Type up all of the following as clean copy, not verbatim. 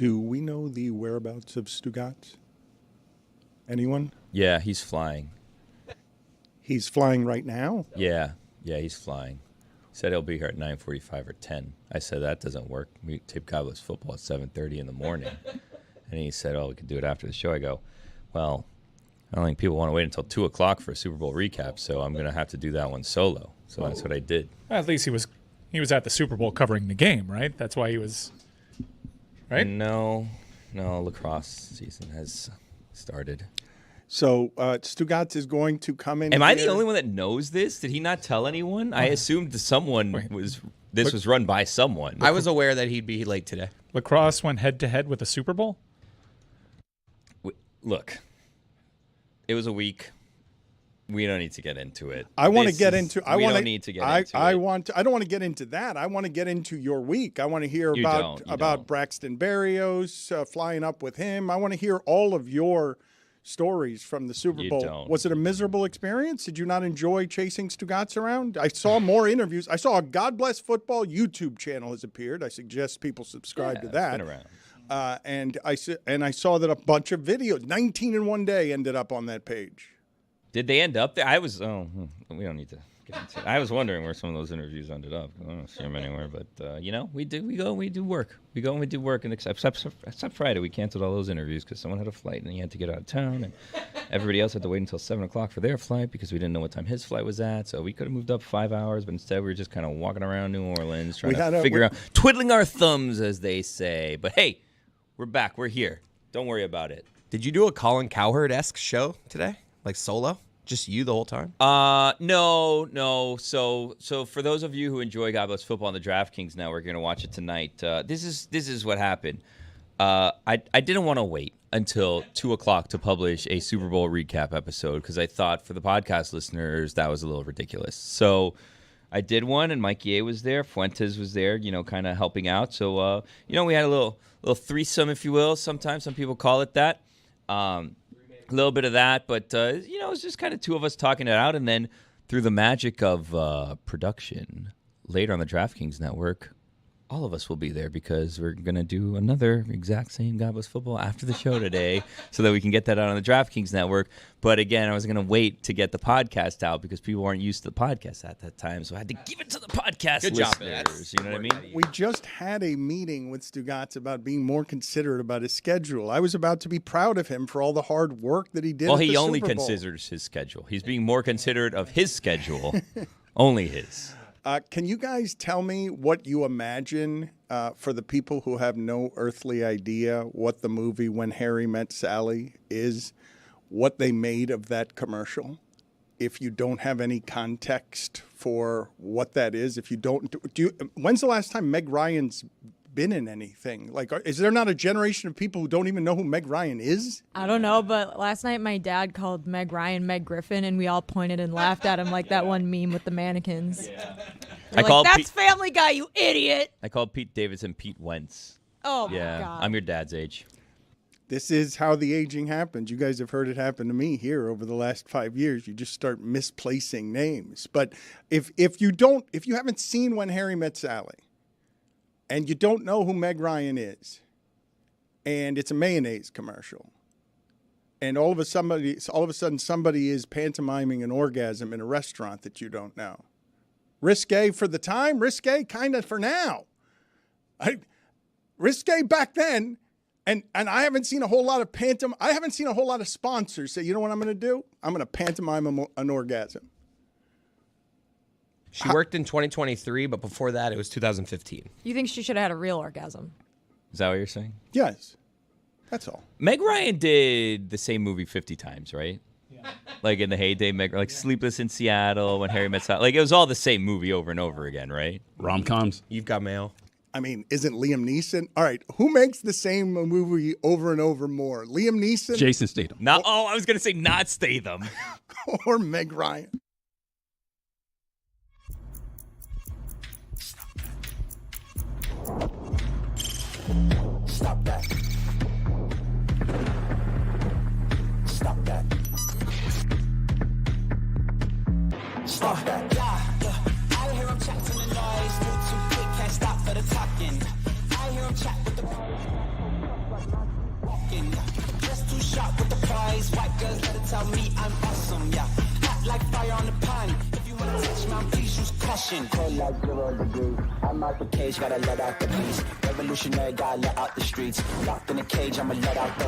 Do we know the whereabouts of Stugotz? Anyone? Yeah, he's flying. He's flying right now? Yeah, he's flying. He said he'll be here at 9:45 or 10. I said, that doesn't work. We tape Cowboys football at 7:30 in the morning. And he said, we can do it after the show. I go, well, I don't think people want to wait until 2 o'clock for a Super Bowl recap, so I'm going to have to do that one solo. So that's what I did. At least he was at the Super Bowl covering the game, right? That's why he was, right? No, lacrosse season has started. So Stugotz is going to come in. Am I the only one that knows this? Did he not tell anyone? I assumed someone was run by someone. I was aware that he'd be late today. Lacrosse went head-to-head with the Super Bowl? Look, it was a week. We don't need to get into it. I want to get into. We don't need to get into it. I don't want to get into that. I want to get into your week. I want to hear about Braxton Berrios flying up with him. I want to hear all of your stories from the Super Bowl. Was it a miserable experience? Did you not enjoy chasing Stugotz around? I saw more interviews. I saw a God Bless Football YouTube channel has appeared. I suggest people subscribe to that. It's been around. And I saw that a bunch of videos, 19 in one day, ended up on that page. Did they end up there? We don't need to get into it. I was wondering where some of those interviews ended up. I don't see them anywhere, but we go and we do work. We go and we do work, and except Friday, we canceled all those interviews because someone had a flight and he had to get out of town, and everybody else had to wait until 7 o'clock for their flight because we didn't know what time his flight was at. So we could have moved up 5 hours, but instead we were just kind of walking around New Orleans trying to figure out, twiddling our thumbs, as they say. But hey, we're back. We're here. Don't worry about it. Did you do a Colin Cowherd-esque show today? Like solo? Just you the whole time? No. So for those of you who enjoy God Bless Football on the DraftKings Network, you're going to watch it tonight. This is what happened. I didn't want to wait until 2 o'clock to publish a Super Bowl recap episode because I thought for the podcast listeners that was a little ridiculous. So I did one, and Mikey A was there. Fuentes was there, kind of helping out. So, we had a little threesome, if you will. Sometimes some people call it that. A little bit of that, but, it was just kind of two of us talking it out. And then through the magic of production, later on the DraftKings Network, all of us will be there because we're going to do another exact same God Bless Football after the show today so that we can get that out on the DraftKings Network. But again, I was going to wait to get the podcast out because people weren't used to the podcast at that time. So I had to give it to the podcast listeners. You know what I mean? We just had a meeting with Stugotz about being more considerate about his schedule. I was about to be proud of him for all the hard work that he did. Well, he only considers his schedule. He's being more considerate of his schedule, only his. Can you guys tell me what you imagine for the people who have no earthly idea what the movie When Harry Met Sally is, what they made of that commercial? If you don't have any context for what that is, if you don't, when's the last time Meg Ryan's been in anything? Like, is there not a generation of people who don't even know who Meg Ryan is? I don't know, but last night my dad called Meg Ryan Meg Griffin, and we all pointed and laughed at him like that one meme with the mannequins. Yeah. That's Family Guy, you idiot! I called Pete Davidson Pete Wentz. Oh, my God. I'm your dad's age. This is how the aging happens. You guys have heard it happen to me here over the last 5 years. You just start misplacing names. But if you haven't seen When Harry Met Sally, and you don't know who Meg Ryan is, and it's a mayonnaise commercial, and all of a sudden somebody is pantomiming an orgasm in a restaurant that you don't know. Risque for the time, risque kind of for now. Risque back then, and I haven't seen a whole lot of I haven't seen a whole lot of sponsors say, you know what I'm going to do? I'm going to pantomime an orgasm. She worked in 2023, but before that, it was 2015. You think she should have had a real orgasm? Is that what you're saying? Yes. That's all. Meg Ryan did the same movie 50 times, right? Yeah. Like in the heyday, Sleepless in Seattle, When Harry Met Sally. Like, it was all the same movie over and over again, right? Rom-coms. You've Got Mail. I mean, isn't Liam Neeson? All right, who makes the same movie over and over more? Liam Neeson? Jason Statham. I was going to say not Statham. Or Meg Ryan. Stop that. Stop that. Stop that. Yeah. I hear him chat to the noise. Move too quick, can't stop for the talking. I hear him chat with the tell me I'm awesome, yeah. Hot like fire on the pan. If you wanna touch me, please use caution. Cold like 0 degrees. I'm out the cage, gotta let out the beast. Revolutionary, gotta let out the streets. Locked in a cage, I'ma let out the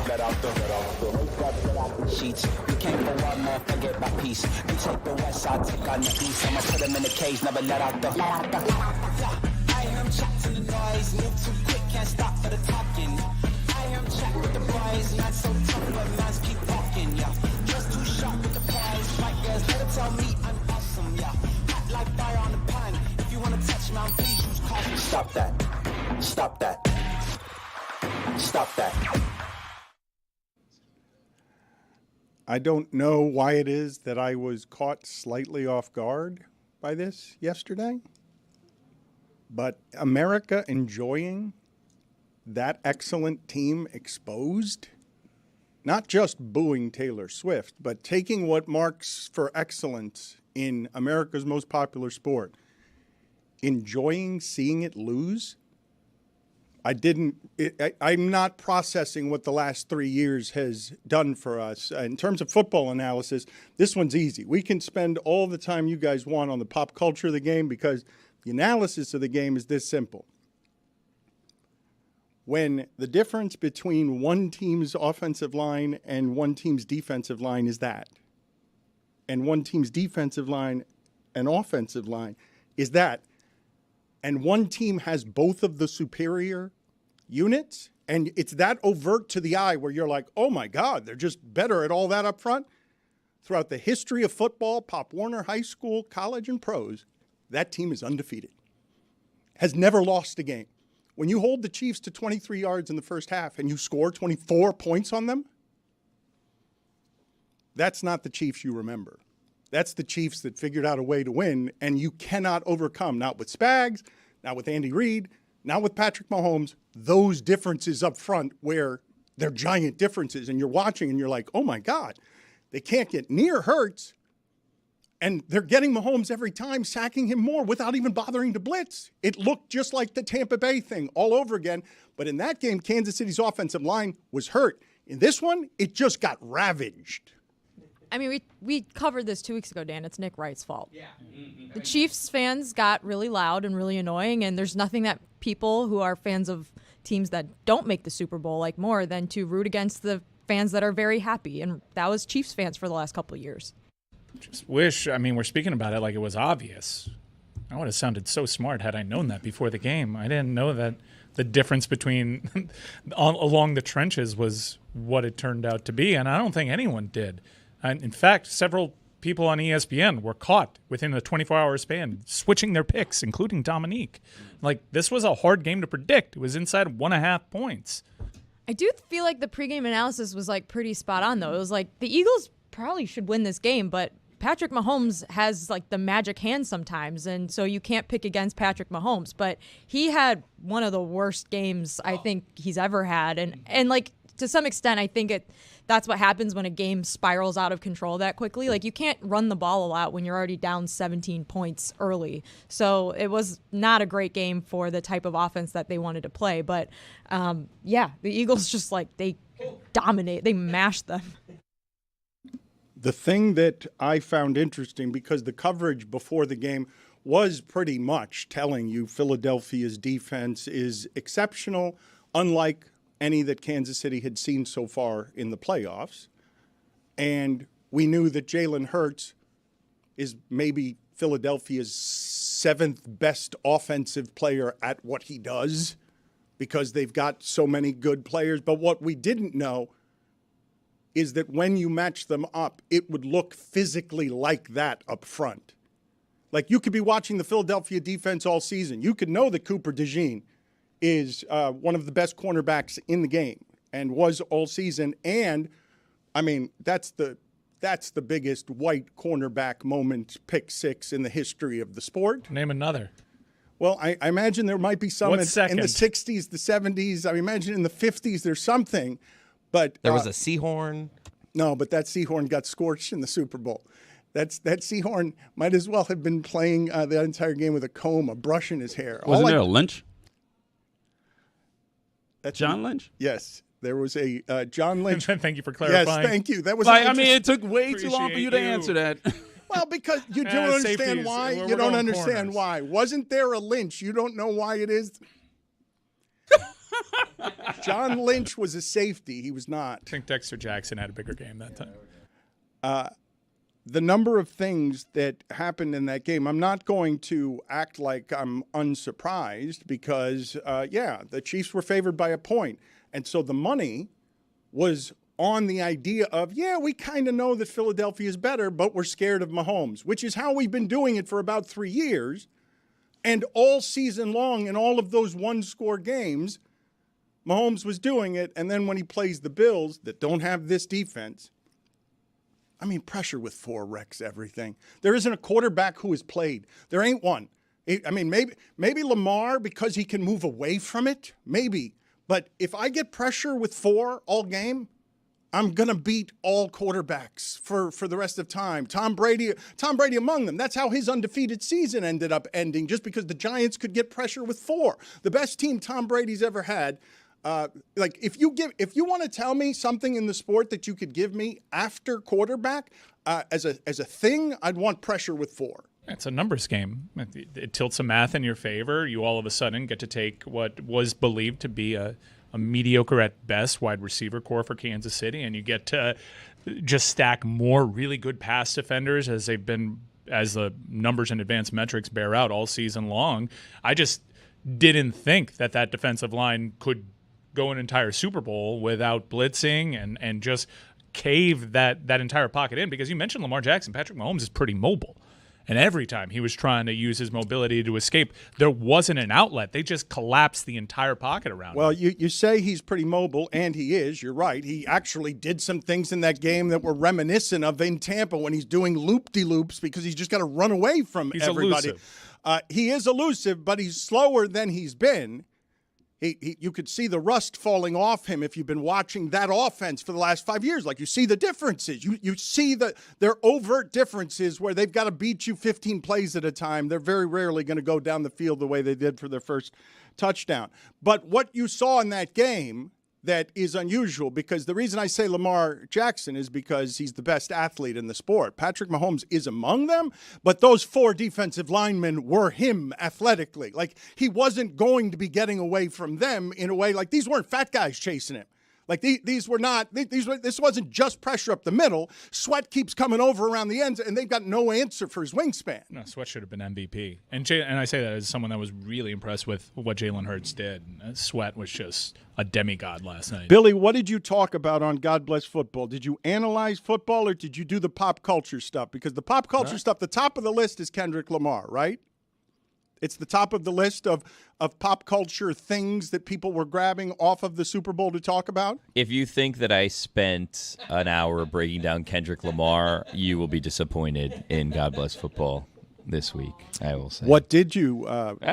sheets. We can't go on, man, forget my peace. We take the west, I'll take on the east. I'ma put them in the cage, never let out the. I hear him chat to the noise. Move too quick, can't stop for the talking. I hear him chat with the boys. Not so tough, but mans keep walking, yeah. Just too sharp with the prize. White girls, let her tell me I'm awesome, yeah. Hot like fire on the pan. If you wanna touch me, please use caution. Stop that. Stop that. Stop that. I don't know why it is that I was caught slightly off guard by this yesterday, but America enjoying that excellent team exposed, not just booing Taylor Swift, but taking what marks for excellence in America's most popular sport, enjoying seeing it lose. I'm not processing what the last 3 years has done for us. In terms of football analysis, this one's easy. We can spend all the time you guys want on the pop culture of the game because the analysis of the game is this simple. When the difference between one team's offensive line and one team's defensive line is that, and one team's defensive line and offensive line is that, and one team has both of the superior units, and it's that overt to the eye where you're like, oh my God, they're just better at all that up front. Throughout the history of football, Pop Warner, high school, college, and pros, that team is undefeated. Has never lost a game. When you hold the Chiefs to 23 yards in the first half and you score 24 points on them, that's not the Chiefs you remember. That's the Chiefs that figured out a way to win, and you cannot overcome, not with Spags, not with Andy Reid, not with Patrick Mahomes, those differences up front where they're giant differences, and you're watching and you're like, oh my God, they can't get near Hurts, and they're getting Mahomes every time, sacking him more without even bothering to blitz. It looked just like the Tampa Bay thing all over again, but in that game, Kansas City's offensive line was hurt. In this one, it just got ravaged. I mean, we covered this 2 weeks ago, Dan. It's Nick Wright's fault. Yeah. The Chiefs fans got really loud and really annoying, and there's nothing that people who are fans of teams that don't make the Super Bowl like more than to root against the fans that are very happy, and that was Chiefs fans for the last couple of years. Just wish, I mean, we're speaking about it like it was obvious. I would have sounded so smart had I known that before the game. I didn't know that the difference between along the trenches was what it turned out to be, and I don't think anyone did. And in fact, several people on ESPN were caught within a 24-hour span switching their picks, including Dominique. Like, this was a hard game to predict. It was inside 1.5 points. I do feel like the pregame analysis was, like, pretty spot on, though. It was like the Eagles probably should win this game, but Patrick Mahomes has, like, the magic hand sometimes, and so you can't pick against Patrick Mahomes. But he had one of the worst games I think he's ever had. And like, to some extent, I think that's what happens when a game spirals out of control that quickly. Like, you can't run the ball a lot when you're already down 17 points early. So it was not a great game for the type of offense that they wanted to play. But, yeah, the Eagles just, like, they dominate. They mashed them. The thing that I found interesting, because the coverage before the game was pretty much telling you Philadelphia's defense is exceptional, unlike any that Kansas City had seen so far in the playoffs. And we knew that Jalen Hurts is maybe Philadelphia's 7th best offensive player at what he does because they've got so many good players. But what we didn't know is that when you match them up, it would look physically like that up front. Like, you could be watching the Philadelphia defense all season. You could know that Cooper DeJean is one of the best cornerbacks in the game and was all season. And, I mean, that's the biggest white cornerback moment, pick six in the history of the sport. Name another. Well, I imagine there might be some in the 60s, the 70s. I imagine in the 50s there's something. But there was a Seahorn. No, but that Seahorn got scorched in the Super Bowl. That Seahorn might as well have been playing the entire game with a comb, a brush in his hair. Wasn't there a Lynch? That's John Lynch? Yes. There was a John Lynch. Thank you for clarifying. Yes, thank you. That was it took way too long for you to Appreciate you. answer that. well, because you don't understand safeties. why. We're You don't going understand corners. why. Wasn't there a Lynch? You don't know why it is. John Lynch was a safety. He was not. I think Dexter Jackson had a bigger game that time. The number of things that happened in that game, I'm not going to act like I'm unsurprised because, the Chiefs were favored by a point. And so the money was on the idea of, we kind of know that Philadelphia is better, but we're scared of Mahomes, which is how we've been doing it for about 3 years. And all season long in all of those one-score games, Mahomes was doing it. And then when he plays the Bills that don't have this defense, pressure with 4 wrecks everything. There isn't a quarterback who has played. There ain't one. Maybe Lamar because he can move away from it, maybe. But if I get pressure with 4 all game, I'm going to beat all quarterbacks for the rest of time. Tom Brady among them. That's how his undefeated season ended up ending, just because the Giants could get pressure with 4. The best team Tom Brady's ever had. If you want to tell me something in the sport that you could give me after quarterback as a thing, I'd want pressure with 4. It's a numbers game. It tilts some math in your favor. You all of a sudden get to take what was believed to be a mediocre at best wide receiver core for Kansas City, and you get to just stack more really good pass defenders as the numbers and advanced metrics bear out all season long. I just didn't think that defensive line could go an entire Super Bowl without blitzing and just cave that entire pocket in, because you mentioned Lamar Jackson. Patrick Mahomes is pretty mobile. And every time he was trying to use his mobility to escape, there wasn't an outlet. They just collapsed the entire pocket around Well, him. you say he's pretty mobile, and he is. You're right. He actually did some things in that game that were reminiscent of in Tampa when he's doing loop-de-loops because he's just got to run away from everybody. Elusive. He is elusive, but he's slower than he's been. You could see the rust falling off him if you've been watching that offense for the last 5 years. Like, you see the differences. You see their overt differences where they've got to beat you 15 plays at a time. They're very rarely going to go down the field the way they did for their first touchdown. But what you saw in that game that is unusual, because the reason I say Lamar Jackson is because he's the best athlete in the sport. Patrick Mahomes is among them, but those 4 defensive linemen were him athletically. Like, he wasn't going to be getting away from them in a way. Like, these weren't fat guys chasing him. Like, these were not. This wasn't just pressure up the middle. Sweat keeps coming over around the ends, and they've got no answer for his wingspan. No, Sweat should have been MVP. And I say that as someone that was really impressed with what Jalen Hurts did. Sweat was just a demigod last night. Billy, what did you talk about on God Bless Football? Did you analyze football, or did you do the pop culture stuff? Because the pop culture stuff, the top of the list is Kendrick Lamar, right? It's the top of the list of pop culture things that people were grabbing off of the Super Bowl to talk about. If you think that I spent an hour breaking down Kendrick Lamar, you will be disappointed in God Bless Football this week, I will say. What did you?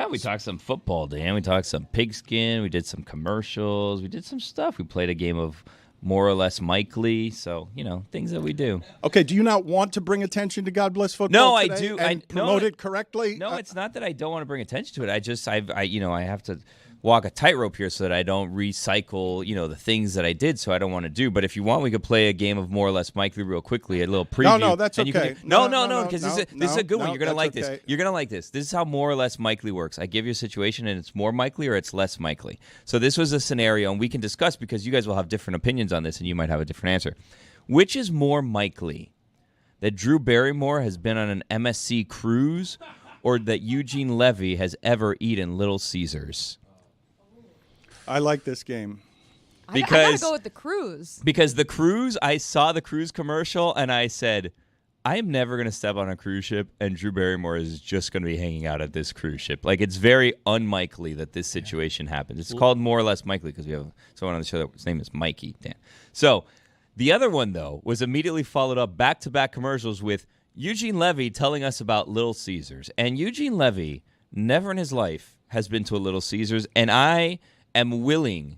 We talked some football, Dan. We talked some pigskin. We did some commercials. We did some stuff. We played a game of more or less Mike Lee. So, things that we do. Okay, do you not want to bring attention to God Bless Football? No, I today do. And promote it correctly. No, it's not that I don't want to bring attention to it. I have to walk a tightrope here so that I don't recycle, the things that I did. So I don't want to do. But if you want, we could play a game of more or less Mike Lee real quickly, a little preview. No, that's okay. No, because this is a good one. You're gonna like okay. this. You're gonna like this. This is how more or less Mike Lee works. I give you a situation, and it's more Mike Lee or it's less Mike Lee. So this was a scenario, and we can discuss because you guys will have different opinions on this, and you might have a different answer. Which is more Mike Lee? That Drew Barrymore has been on an MSC cruise, or that Eugene Levy has ever eaten Little Caesars? I like this game. I gotta go with the cruise. Because the cruise, I saw the cruise commercial, and I said, I am never going to step on a cruise ship, and Drew Barrymore is just going to be hanging out at this cruise ship. Like, it's very unlikely that this situation happens. It's called more or less Mikely because we have someone on the show his name is Mikey. Dan. So the other one, though, was immediately followed up back-to-back commercials with Eugene Levy telling us about Little Caesars. And Eugene Levy never in his life has been to a Little Caesars, and I am willing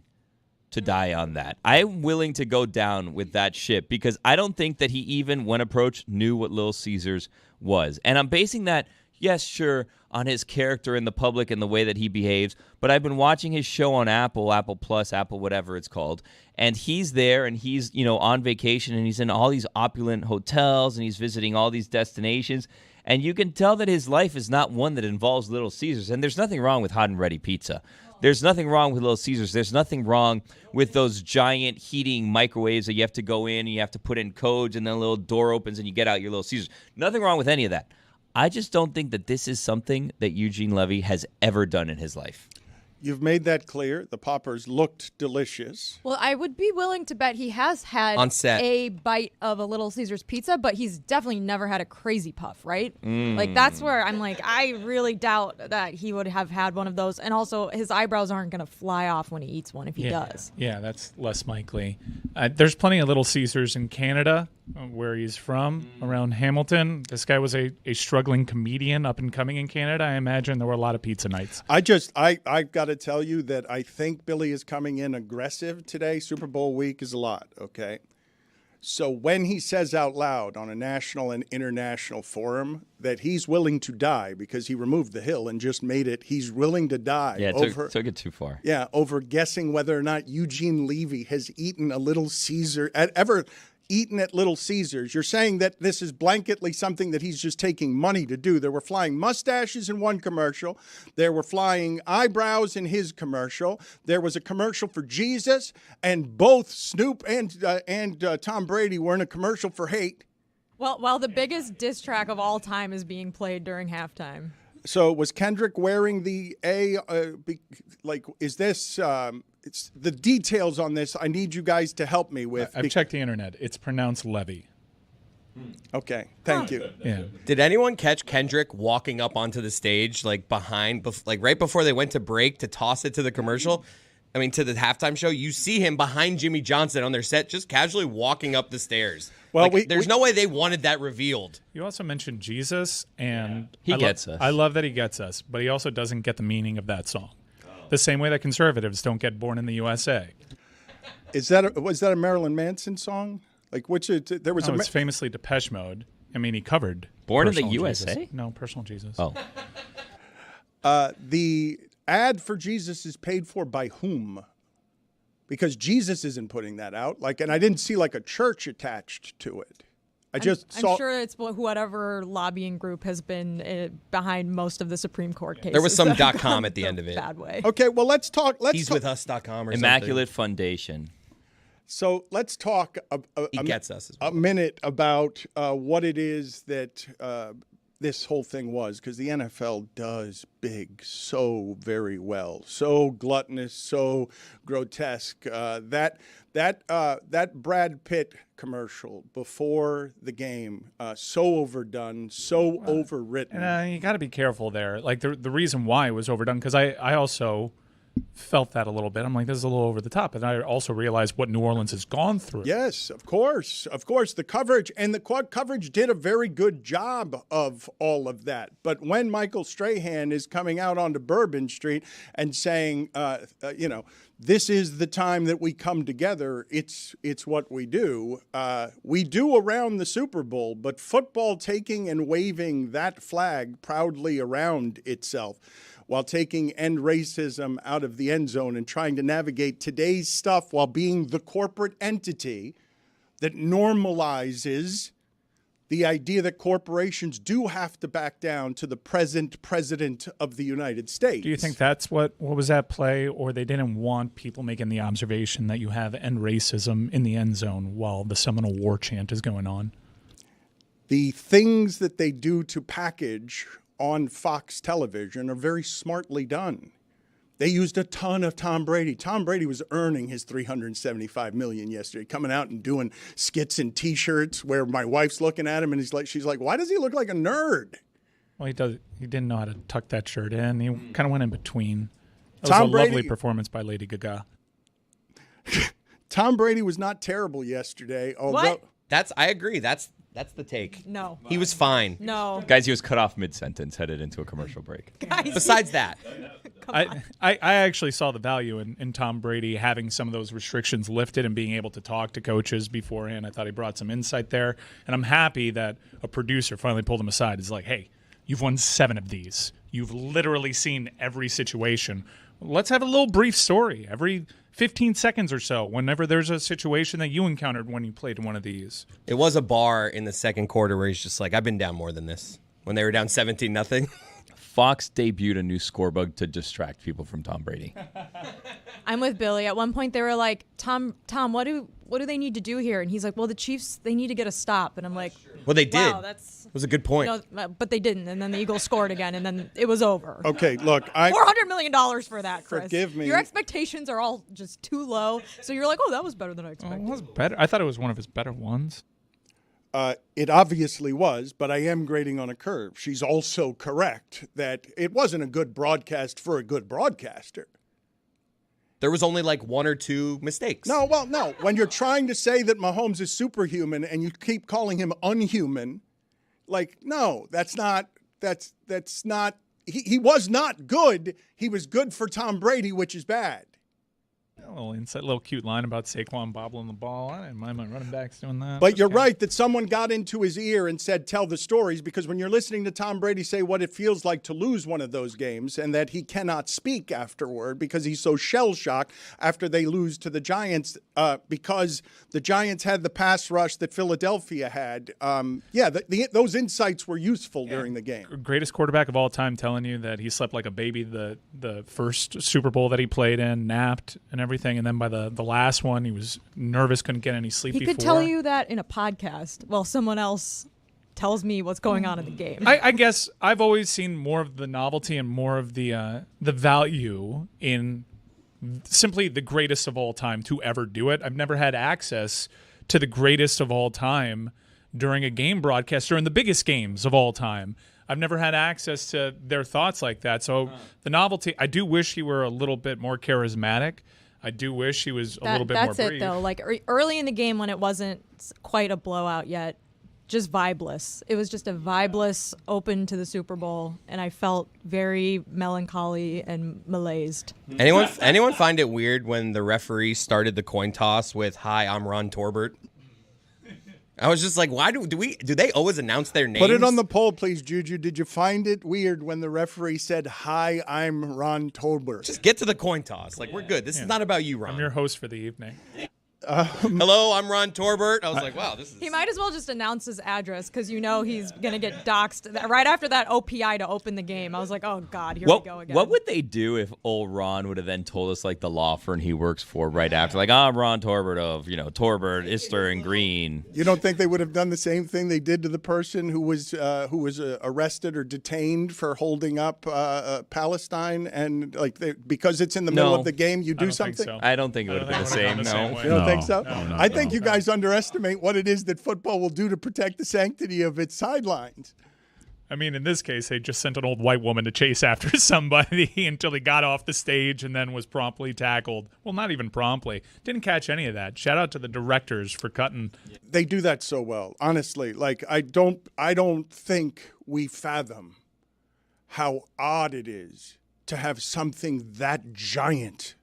to die on that. I'm willing to go down with that ship because I don't think that he even, when approached, knew what Little Caesars was. And I'm basing that, yes, sure, on his character in the public and the way that he behaves, but I've been watching his show on Apple Plus, Apple whatever it's called, and he's there and he's, on vacation and he's in all these opulent hotels and he's visiting all these destinations, and you can tell that his life is not one that involves Little Caesars, and there's nothing wrong with hot and ready pizza. There's nothing wrong with Little Caesars. There's nothing wrong with those giant heating microwaves that you have to go in and you have to put in codes and then a little door opens and you get out your Little Caesars. Nothing wrong with any of that. I just don't think that this is something that Eugene Levy has ever done in his life. You've made that clear. The poppers looked delicious. Well, I would be willing to bet he has had On set. a bite of a Little Caesars pizza, but he's definitely never had a crazy puff, right? Like, that's where I'm like, I really doubt that he would have had one of those. And also, his eyebrows aren't going to fly off when he eats one if he does. Yeah, that's less likely. There's plenty of Little Caesars in Canada, where he's from, around Hamilton. This guy was a struggling comedian up and coming in Canada. I imagine there were a lot of pizza nights. I've got to tell you that I think Billy is coming in aggressive today. Super Bowl week is a lot, okay? So when he says out loud on a national and international forum that he's willing to die because he removed the hill and just made it, he's willing to die. Yeah, took it too far. Yeah, over guessing whether or not Eugene Levy has eaten a Little Caesar, ever eaten at Little Caesars. You're saying that this is blanketly something that he's just taking money to do. There were flying mustaches in one commercial. There were flying eyebrows in his commercial. There was a commercial for Jesus, and both Snoop and Tom Brady were in a commercial for hate. Well, while the biggest diss track of all time is being played during halftime. So was Kendrick wearing the is this... it's the details on this I need you guys to help me with. I've checked the internet. It's pronounced Levy. Okay, thank you. Yeah. Did anyone catch Kendrick walking up onto the stage, like right before they went to break to toss it to the commercial? I mean, to the halftime show, you see him behind Jimmy Johnson on their set, just casually walking up the stairs. Well, there's no way they wanted that revealed. You also mentioned Jesus, and He gets us. I love that he gets us, but he also doesn't get the meaning of that song. The same way that conservatives don't get Born in the USA. Was that a Marilyn Manson song? Like there was It's famously Depeche Mode. I mean, he covered Born in the Personal USA? Jesus. No, Personal Jesus. Oh. The ad for Jesus is paid for by whom? Because Jesus isn't putting that out. And I didn't see a church attached to it. I'm sure it's whatever lobbying group has been behind most of the Supreme Court cases. There was some .com at the end of it. Bad way. Okay, well, let's talk. He's with us.com or Immaculate Foundation. So let's talk a minute about what it is that this whole thing was, because the NFL does big so very well, so gluttonous, so grotesque. That Brad Pitt commercial before the game, so overdone, so overwritten. And you got to be careful there. The reason why it was overdone, because I also felt that a little bit. I'm like, this is a little over the top. And I also realized what New Orleans has gone through. Yes, of course. The coverage, and the coverage did a very good job of all of that. But when Michael Strahan is coming out onto Bourbon Street and saying, this is the time that we come together, it's what we do. We do around the Super Bowl, but football taking and waving that flag proudly around itself, while taking end racism out of the end zone and trying to navigate today's stuff while being the corporate entity that normalizes the idea that corporations do have to back down to the present president of the United States. Do you think that's what was at play, or they didn't want people making the observation that you have end racism in the end zone while the Seminole War chant is going on? The things that they do to package on Fox television are very smartly done. They used a ton of Tom Brady. Tom Brady was earning his $375 million yesterday, coming out and doing skits and T-shirts where my wife's looking at him and she's like, why does he look like a nerd? Well, he didn't know how to tuck that shirt in. He kind of went in between. It was a lovely performance by Lady Gaga. Tom Brady was not terrible yesterday. What? I agree. That's the take. No. He was fine. No. Guys, he was cut off mid-sentence, headed into a commercial break. Guys, Besides that. I actually saw the value in Tom Brady having some of those restrictions lifted and being able to talk to coaches beforehand. I thought he brought some insight there. And I'm happy that a producer finally pulled him aside. He's like, hey, You've won 7 of these. You've literally seen every situation. Let's have a little brief story every 15 seconds or so whenever there's a situation that you encountered when you played one of these. It was a bar in the second quarter where he's just like, I've been down more than this. When they were down 17-0. Fox debuted a new scorebug to distract people from Tom Brady. I'm with Billy. At one point, they were like, Tom, what do they need to do here? And he's like, well, the Chiefs, they need to get a stop. And I'm like, Well, they did. wow, that's... It was a good point. But they didn't. And then the Eagles scored again, and then it was over. Okay, look, $400 million for that, Chris. Forgive me. Your expectations are all just too low. So you're like, oh, that was better than I expected. It was better. I thought it was one of his better ones. It obviously was, but I am grading on a curve. She's also correct that it wasn't a good broadcast for a good broadcaster. There was only like 1 or 2 mistakes. No. When you're trying to say that Mahomes is superhuman and you keep calling him unhuman, like, no, that's not. He was not good. He was good for Tom Brady, which is bad. A little insight, little cute line about Saquon bobbling the ball. I didn't mind my running backs doing that. But you're right that someone got into his ear and said, tell the stories, because when you're listening to Tom Brady say what it feels like to lose one of those games and that he cannot speak afterward because he's so shell-shocked after they lose to the Giants because the Giants had the pass rush that Philadelphia had. Those insights were useful during the game. Greatest quarterback of all time telling you that he slept like a baby the first Super Bowl that he played in, napped and everything, and then by the last one he was nervous, couldn't get any sleep before. He could tell you that in a podcast while someone else tells me what's going on in the game. I guess I've always seen more of the novelty and more of the value in simply the greatest of all time to ever do it. I've never had access to the greatest of all time during a game broadcast, during the biggest games of all time. I've never had access to their thoughts like that. So the novelty, I do wish he were a little bit more charismatic. I do wish he was a little bit more brief. That's it, though. Like early in the game when it wasn't quite a blowout yet, just vibeless. It was just a vibeless open to the Super Bowl, and I felt very melancholy and malaised. Anyone find it weird when the referee started the coin toss with "Hi, I'm Ron Torbert"? I was just like, why do they always announce their names? Put it on the poll, please, Juju. Did you find it weird when the referee said, "Hi, I'm Ron Torbert"? Just get to the coin toss. Like, we're good. This is not about you, Ron. I'm your host for the evening. Hello, I'm Ron Torbert. I was like, wow, this is... He might as well just announce his address because you know he's going to get doxxed right after that OPI to open the game. I was like, oh, God, here we go again. What would they do if old Ron would have then told us, like, the law firm he works for right after? Like, I'm Ron Torbert of, Torbert, Ister, and Green. You don't think they would have done the same thing they did to the person who was arrested or detained for holding up Palestine? And, because it's in the middle of the game, you do something? So. I don't think it would have been the same. No. You don't think so? No, I think you guys underestimate what it is that football will do to protect the sanctity of its sidelines. I mean, in this case, they just sent an old white woman to chase after somebody until he got off the stage and then was promptly tackled. Well, not even promptly. Didn't catch any of that. Shout out to the directors for cutting. They do that so well, honestly. Like, I don't think we fathom how odd it is to have something that giant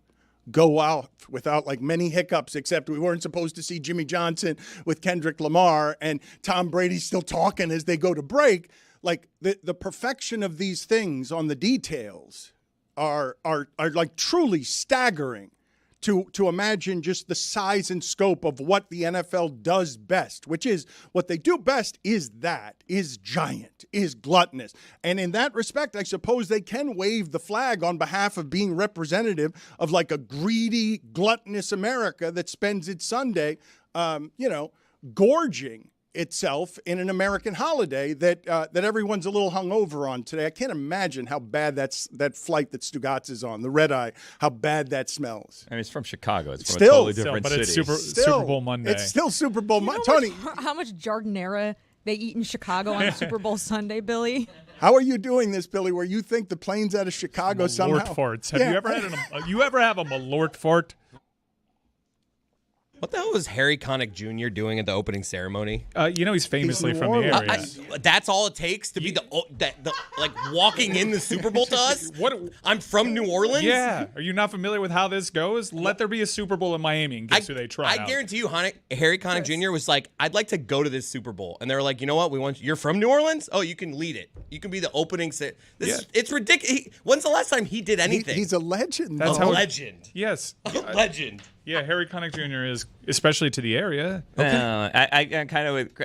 go out without many hiccups, except we weren't supposed to see Jimmy Johnson with Kendrick Lamar and Tom Brady still talking as they go to break. Like the perfection of these things on the details are like truly staggering to imagine just the size and scope of what the NFL does best, which is what they do best is giant, is gluttonous. And in that respect, I suppose they can wave the flag on behalf of being representative of a greedy, gluttonous America that spends its Sunday, gorging itself in an American holiday that everyone's a little hungover on today. I can't imagine how bad that flight that Stugotz is on, the red eye, how bad that smells. I mean, it's from Chicago. It's from Still, a totally different but city. it's Super Bowl Monday. It's still Super Bowl Monday. Tony, how much Jardinera they eat in Chicago on Super Bowl Sunday, Billy? how are you doing this, Billy, where you think the plane's out of Chicago somehow? Malort farts. Have you ever had you ever have a Malort fart? What the hell was Harry Connick Jr. doing at the opening ceremony? He's famously from the area. That's all it takes to be like walking in the Super Bowl to us? I'm from New Orleans? Yeah. Are you not familiar with how this goes? Let there be a Super Bowl in Miami and guess who they try out. I guarantee you, Harry Connick Jr. was like, I'd like to go to this Super Bowl. And they were like, you know what? You're from New Orleans? Oh, you can lead it. You can be the opening. It's ridiculous. When's the last time he did anything? He's a legend. That's a legend. Yes. A legend. Yeah, Harry Connick Jr. is, especially to the area. Okay. I kind of with.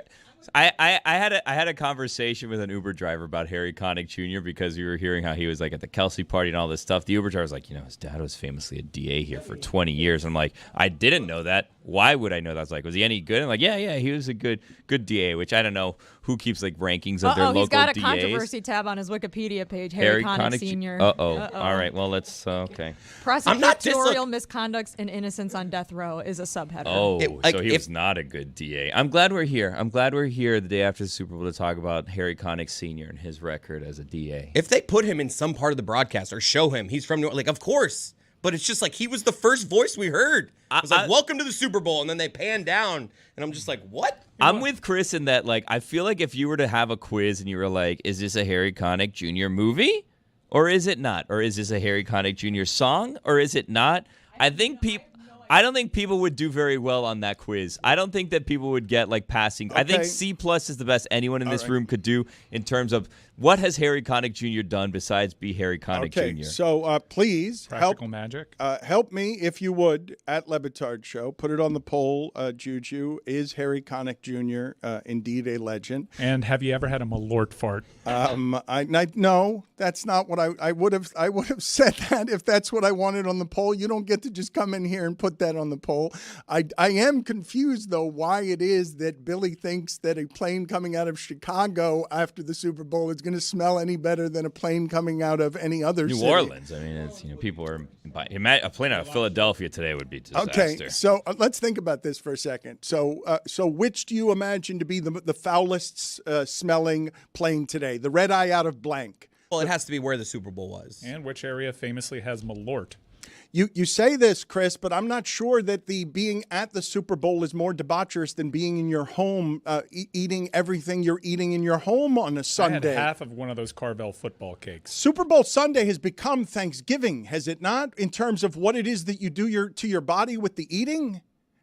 I had a conversation with an Uber driver about Harry Connick Jr. because we were hearing how he was like at the Kelsey party and all this stuff. The Uber driver was like, his dad was famously a DA here for 20 years. I'm like, I didn't know that. Why would I know that? I was like, was he any good? I'm like, yeah, he was a good DA, which I don't know who keeps like rankings of their local DAs. He's got a controversy tab on his Wikipedia page, Harry Connick Sr. All right, well, let's, okay. Prosecutorial misconducts and innocence on death row is a subheader. Oh, so he was not a good DA. I'm glad we're here. I'm glad we're here the day after the Super Bowl to talk about Harry Connick Sr. and his record as a DA. If they put him in some part of the broadcast or show him, he's from New Orleans, like, of course. But it's just like he was the first voice we heard. It was like, welcome to the Super Bowl. And then they pan down. And I'm just like, what? I'm with Chris in that, like, I feel like if you were to have a quiz and you were like, is this a Harry Connick Jr. movie? Or is it not? Or is this a Harry Connick Jr. song? Or is it not? I don't think people would do very well on that quiz. I don't think that people would get like passing. Okay. I think C+ is the best anyone in this room could do in terms of what has Harry Connick Jr. done besides be Harry Connick Jr. So please Practical magic. Help me if you would at Le Batard Show. Put it on the poll. Juju, is Harry Connick Jr. Indeed a legend? And have you ever had a Malort fart? No, that's not what I would have. I would have said that if that's what I wanted on the poll. You don't get to just come in here and put that on the poll. I am confused though why it is that Billy thinks that a plane coming out of Chicago after the Super Bowl is going to smell any better than a plane coming out of any other city. New Orleans. I mean, it's people are a plane out of Philadelphia today would be a disaster. Okay, so let's think about this for a second. So which do you imagine to be the foulest smelling plane today? The red eye out of blank. Well, it has to be where the Super Bowl was. And which area famously has Malort? You say this, Chris, but I'm not sure that the being at the Super Bowl is more debaucherous than being in your home, eating everything you're eating in your home on a Sunday. I had half of one of those Carvel football cakes. Super Bowl Sunday has become Thanksgiving, has it not? In terms of what it is that you do to your body with the eating,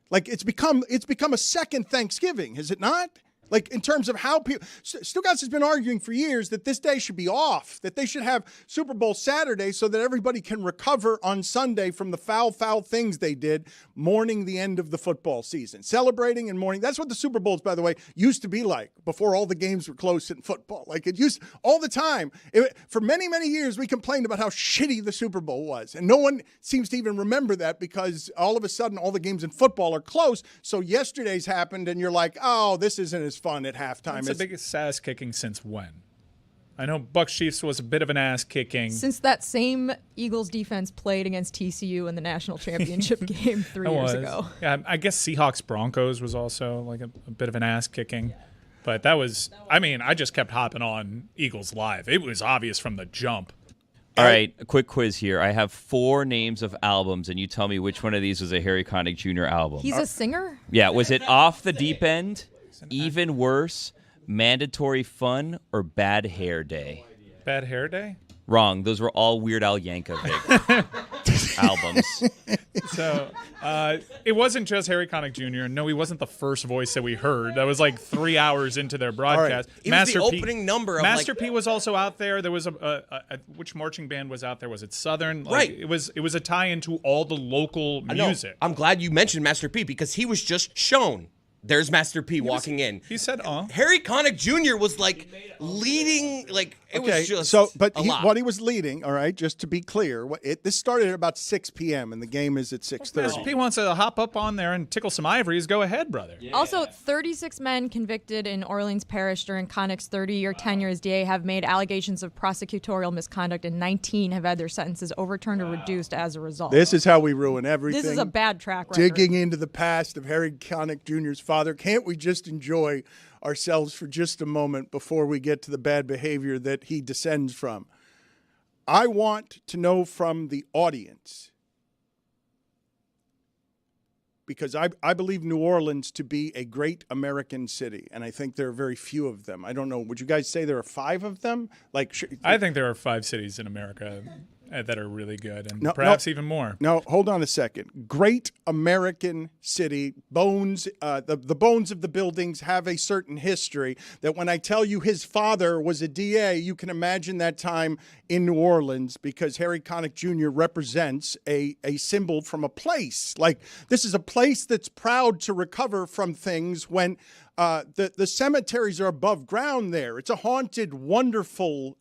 like it's become a second Thanksgiving, has it not? Like in terms of how people, Stugotz has been arguing for years that this day should be off, that they should have Super Bowl Saturday so that everybody can recover on Sunday from the foul things they did, mourning the end of the football season, celebrating and mourning. That's what the Super Bowls, by the way, used to be like before all the games were close in football. Like it used all the time. For many, many years, we complained about how shitty the Super Bowl was. And no one seems to even remember that because all of a sudden all the games in football are close. So yesterday's happened and you're like, oh, this isn't as fun at halftime. It's the biggest ass kicking since when? I know Bucs Chiefs was a bit of an ass kicking. Since that same Eagles defense played against TCU in the national championship game 3 years ago. Yeah, I guess Seahawks Broncos was also like a bit of an ass kicking. But that was, I just kept hopping on Eagles Live. It was obvious from the jump. All right, a quick quiz here. I have 4 names of albums, and you tell me which one of these was a Harry Connick Jr. album. He's a singer? Yeah, was it Off the Deep End, Even Worse, Mandatory Fun, or Bad Hair Day? Bad Hair Day? Wrong. Those were all Weird Al Yankovic albums. So it wasn't just Harry Connick Jr. No, he wasn't the first voice that we heard. That was like 3 hours into their broadcast. Right. It was the opening number of Master P was also out there. There was which marching band was out there? Was it Southern? Right. It was a tie into all the local music. I'm glad you mentioned Master P because he was just shown. There's Master P walking in. He said, Harry Connick Jr. was like leading, like it was just what he was leading, all right, just to be clear, this started at about 6 p.m. and the game is at 6:30. Master P wants to hop up on there and tickle some ivories. Go ahead, brother. Yeah. Also, 36 men convicted in Orleans Parish during Connick's 30-year tenure as DA have made allegations of prosecutorial misconduct, and 19 have had their sentences overturned or reduced as a result. This is how we ruin everything. This is a bad track record. Digging into the past of Harry Connick Jr.'s father. Can't we just enjoy ourselves for just a moment before we get to the bad behavior that he descends from? I want to know from the audience, because I believe New Orleans to be a great American city, and I think there are very few of them. I don't know. Would you guys say there are 5 of them? I think there are 5 cities in America that are really good, and perhaps even more. No, hold on a second. Great American city. Bones, the bones of the buildings have a certain history that when I tell you his father was a DA, you can imagine that time in New Orleans, because Harry Connick Jr. represents a symbol from a place. Like, this is a place that's proud to recover from things when the cemeteries are above ground there. It's a haunted, wonderful,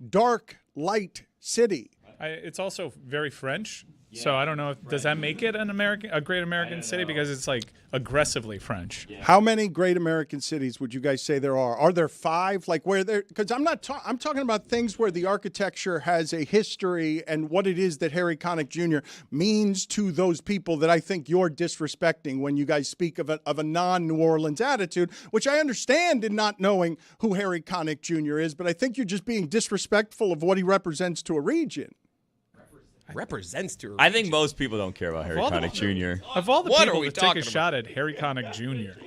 dark, light city. It's also very French, so I don't know does that make it a great American city, because it's like aggressively French. How many great American cities would you guys say there are? Are there 5? Like, where there? Because I'm talking about things where the architecture has a history and what it is that Harry Connick Jr. means to those people that I think you're disrespecting when you guys speak of a non-New Orleans attitude, which I understand in not knowing who Harry Connick Jr. is, but I think you're just being disrespectful of what he represents to a region. Represents to. I think most people don't care about Harry Connick Jr. Of all the What are people we to take talking a shot at Harry Connick Jr.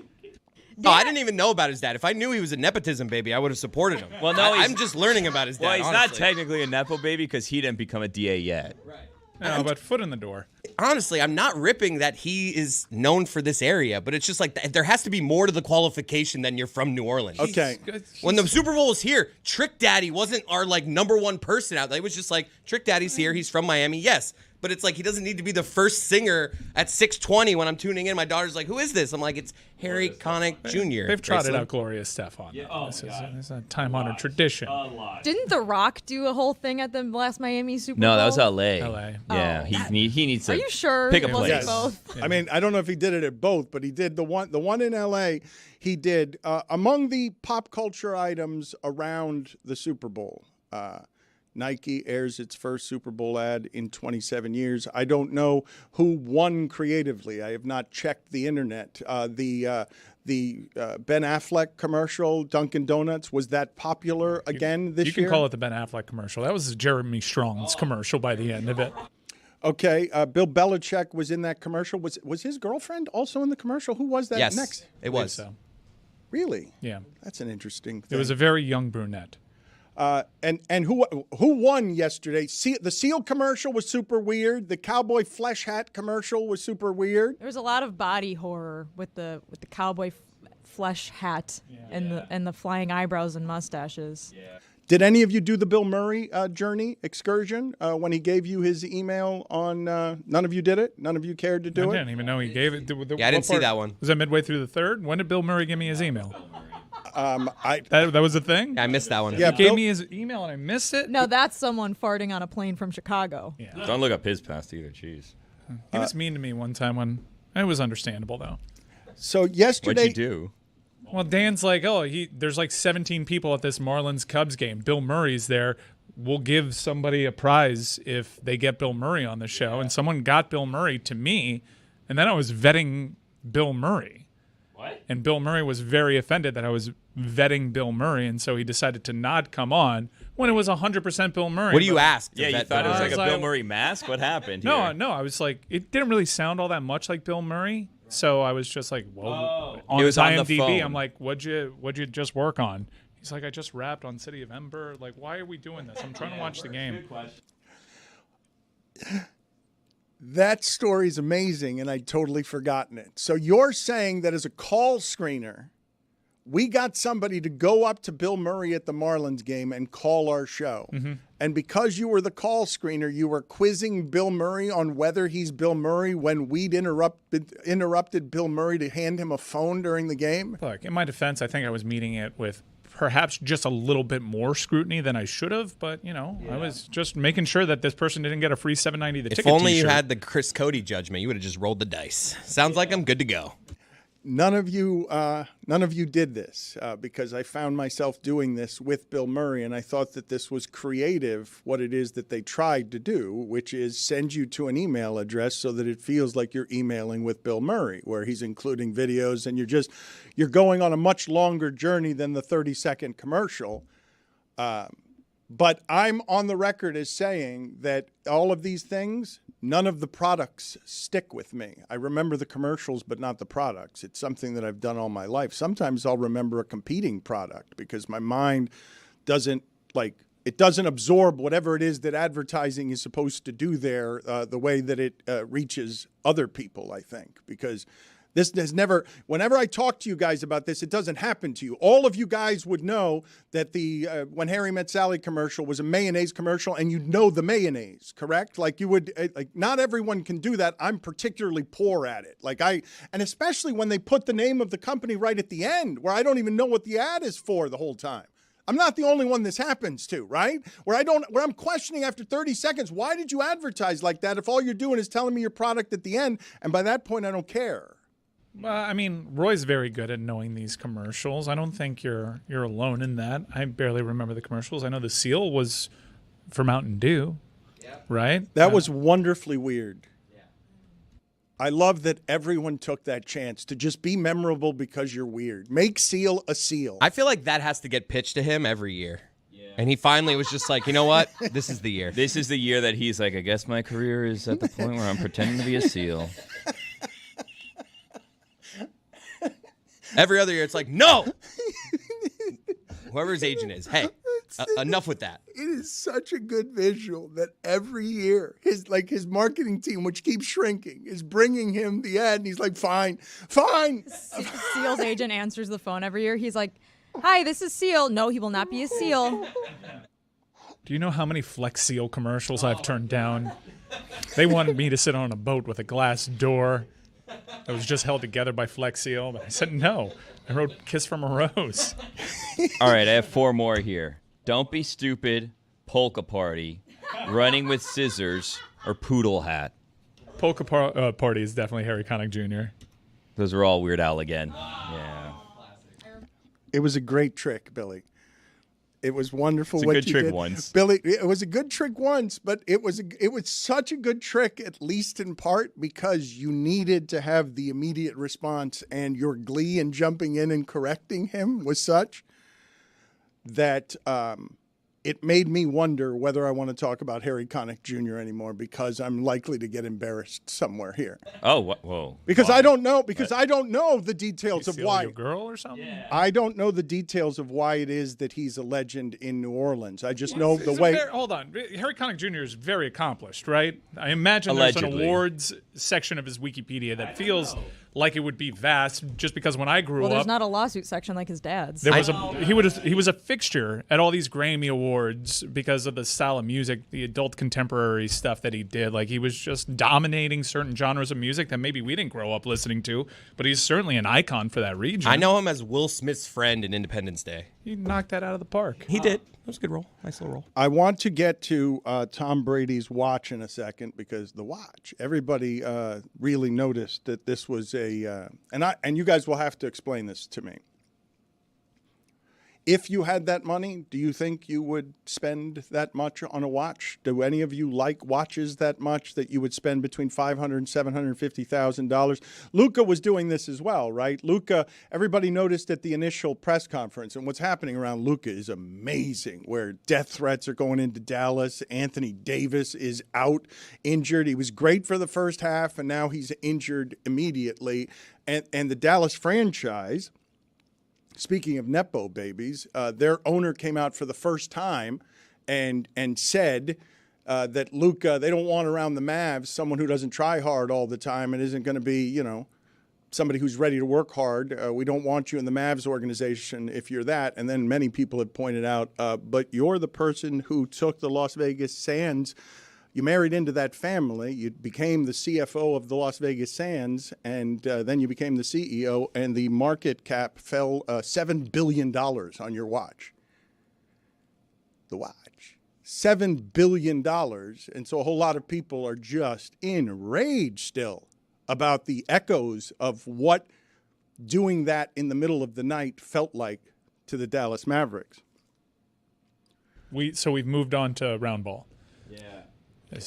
Oh, I didn't even know about his dad. If I knew he was a nepotism baby, I would have supported him. Well, no, I'm just learning about his dad. Well, he's not honestly. technically a nepo baby because he didn't become a DA yet. Right. No, but foot in the door. Honestly, I'm not ripping that he is known for this area, but it's just like there has to be more to the qualification than you're from New Orleans. Okay. When the Super Bowl was here, Trick Daddy wasn't our number 1 person out there. It was just like, Trick Daddy's here. He's from Miami. Yes. But it's like he doesn't need to be the first singer at 6:20 when I'm tuning in. My daughter's like, "Who is this?" I'm like, "It's Harry Connick Jr." They've trotted out Gloria Stefan. This is a time-honored tradition. Didn't The Rock do a whole thing at the last Miami Super Bowl? No, that was L.A. LA. Yeah, he needs to. Are you sure pick a it wasn't place? both? I mean, I don't know if he did it at both, but he did the one in L.A. He did among the pop culture items around the Super Bowl. Nike airs its first Super Bowl ad in 27 years. I don't know who won creatively. I have not checked the internet. The Ben Affleck commercial, Dunkin' Donuts, was that popular again this year? You can call it the Ben Affleck commercial. That was Jeremy Strong's commercial by the end of it. Okay, Bill Belichick was in that commercial. Was his girlfriend also in the commercial? Who was that Yes, next? it was. So. Really? Yeah. That's an interesting thing. It was a very young brunette. And who won yesterday? The Seal commercial was super weird. The cowboy flesh hat commercial was super weird. There was a lot of body horror with the cowboy flesh hat and the flying eyebrows and mustaches. Yeah. Did any of you do the Bill Murray journey excursion when he gave you his email on? None of you did it. None of you cared to do I it. didn't even know he gave it. Yeah, I didn't see that one. Was that midway through the 3rd? When did Bill Murray give me his email? That That was a thing? Yeah, I missed that one. Yeah, He gave me his email and I missed it? No, that's someone farting on a plane from Chicago. Yeah. Don't look up his past either. Jeez. He was mean to me one time when it was understandable though. So yesterday, What'd you do? Well, Dan's like, there's like 17 people at this Marlins Cubs game. Bill Murray's there. We'll give somebody a prize if they get Bill Murray on the show. And someone got Bill Murray to me, and then I was vetting Bill Murray. What? And Bill Murray was very offended that I was vetting Bill Murray, and so he decided to not come on when it was 100% Bill Murray. What do you ask? Yeah, you Vet thought it was I like was a Bill like- Murray mask? What happened No, here? no, I was like, it didn't really sound all that much like Bill Murray. So I was just like, well, on It was his on the IMDb, phone. I'm like, what'd you just work on? He's like, I just rapped on City of Ember. Like, why are we doing this? I'm trying to watch the game. that story is amazing, and I'd totally forgotten it. So you're saying that as a call screener, we got somebody to go up to Bill Murray at the Marlins game and call our show. Mm-hmm. And because you were the call screener, you were quizzing Bill Murray on whether he's Bill Murray when we'd interrupted Bill Murray to hand him a phone during the game? Look, in my defense, I think I was meeting it with perhaps just a little bit more scrutiny than I should have. But, I was just making sure that this person didn't get a free $7.90 the ticket If only t-shirt. you had the Chris Cody judgment, you would have just rolled the dice. Sounds like I'm good to go. None of you did this because I found myself doing this with Bill Murray, and I thought that this was creative, what it is that they tried to do, which is send you to an email address so that it feels like you're emailing with Bill Murray, where he's including videos, and you're going on a much longer journey than the 30-second commercial. But I'm on the record as saying that all of these things, none of the products stick with me. I remember the commercials, but not the products. It's something that I've done all my life. Sometimes I'll remember a competing product because my mind doesn't absorb whatever it is that advertising is supposed to do there the way that it reaches other people, I think, because this has never, whenever I talk to you guys about this, it doesn't happen to you. All of you guys would know that the When Harry Met Sally commercial was a mayonnaise commercial, and you'd know the mayonnaise, correct? Like you would, like not everyone can do that. I'm particularly poor at it. And especially when they put the name of the company right at the end, where I don't even know what the ad is for the whole time. I'm not the only one this happens to, right? Where I'm questioning after 30 seconds, why did you advertise like that if all you're doing is telling me your product at the end, and by that point I don't care. Well, I mean, Roy's very good at knowing these commercials. I don't think you're alone in that. I barely remember the commercials. I know the seal was for Mountain Dew, right? That was wonderfully weird. Yeah. I love that everyone took that chance to just be memorable because you're weird. Make seal a seal. I feel like that has to get pitched to him every year. Yeah. And he finally was just like, you know what? This is the year. This is the year that he's like, I guess my career is at the point where I'm pretending to be a seal. Every other year, it's like, no! Whoever his agent is, hey, enough with that. It is such a good visual that every year, his marketing team, which keeps shrinking, is bringing him the ad, and he's like, fine. Seal's agent answers the phone every year. He's like, hi, this is Seal. No, he will not be a Seal. Do you know how many Flex Seal commercials I've turned down? They wanted me to sit on a boat with a glass door that was just held together by Flex Seal, but I said no. I wrote Kiss from a Rose. All right, I have 4 more here. Don't be stupid, polka party, running with scissors, or poodle hat. Polka party is definitely Harry Connick Jr. Those are all Weird Al again. Yeah. It was a great trick, Billy. It was wonderful. It's a what good you trick did. once. Billy. It was a good trick once, but it was such a good trick, at least in part, because you needed to have the immediate response, and your glee in jumping in and correcting him was such that it made me wonder whether I want to talk about Harry Connick Jr. anymore, because I'm likely to get embarrassed somewhere here. Oh, whoa! Because I don't know. Because I don't know the details of why. Your girl or something? Yeah. I don't know the details of why it is that he's a legend in New Orleans. I just know the way. Hold on, Harry Connick Jr. is very accomplished, right? I imagine Allegedly. There's an awards section of his Wikipedia that feels like it would be vast, just because when I grew Well, up, there's not a lawsuit section like his dad's. there was he was a fixture at all these Grammy Awards because of the style of music, the adult contemporary stuff that he did. Like, he was just dominating certain genres of music that maybe we didn't grow up listening to, but he's certainly an icon for that region. I know him as Will Smith's friend in Independence Day. He knocked that out of the park. He did. That was a good role. Nice little role. I want to get to Tom Brady's watch in a second, because the watch, everybody really noticed that this was and you guys will have to explain this to me. If you had that money, do you think you would spend that much on a watch? Do any of you like watches that much that you would spend between $500,000 and $750,000? Luca was doing this as well, right? Luca, everybody noticed at the initial press conference, and what's happening around Luca is amazing, where death threats are going into Dallas. Anthony Davis is out, injured. He was great for the first half, and now he's injured immediately. And the Dallas franchise, speaking of Nepo babies, their owner came out for the first time and said that Luka, they don't want around the Mavs someone who doesn't try hard all the time and isn't going to be, somebody who's ready to work hard. We don't want you in the Mavs organization if you're that. And then many people have pointed out, but you're the person who took the Las Vegas Sands. You married into that family. You became the CFO of the Las Vegas Sands, and then you became the CEO, and the market cap fell $7 billion on your watch. The watch. $7 billion. And so a whole lot of people are just enraged still about the echoes of what doing that in the middle of the night felt like to the Dallas Mavericks. So we've moved on to round ball. Yeah.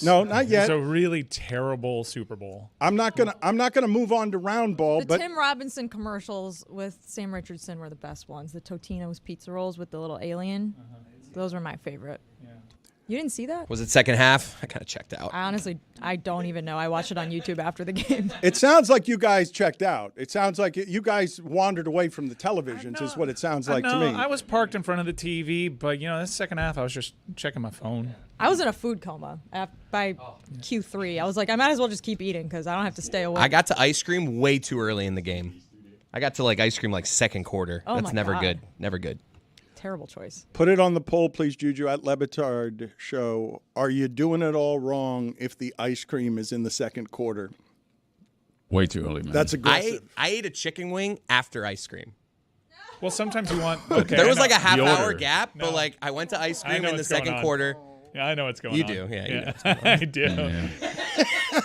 No, not yet. It's a really terrible Super Bowl. I'm not gonna move on to round ball. The Tim Robinson commercials with Sam Richardson were the best ones. The Totino's pizza rolls with the little alien. Those were my favorite. You didn't see that? Was it second half? I kind of checked out. I don't even know. I watched it on YouTube after the game. It sounds like you guys checked out. It sounds like you guys wandered away from the televisions is what it sounds like to me. I was parked in front of the TV, but, this second half, I was just checking my phone. I was in a food coma by Q3. I was like, I might as well just keep eating because I don't have to stay awake. I got to ice cream way too early in the game. I got to ice cream second quarter. Oh, That's my never God. good. Never good. Terrible choice. Put it on the poll, please, Juju, at Le Batard Show. Are you doing it all wrong if the ice cream is in the second quarter? Way too early, man. That's aggressive. I ate a chicken wing after ice cream. Well, sometimes you want. Okay, There was I know. a half-hour order. gap, but I went to ice I cream know in the what's going second on. quarter. Yeah, I know what's going You on. do, yeah, you know I do. Yeah.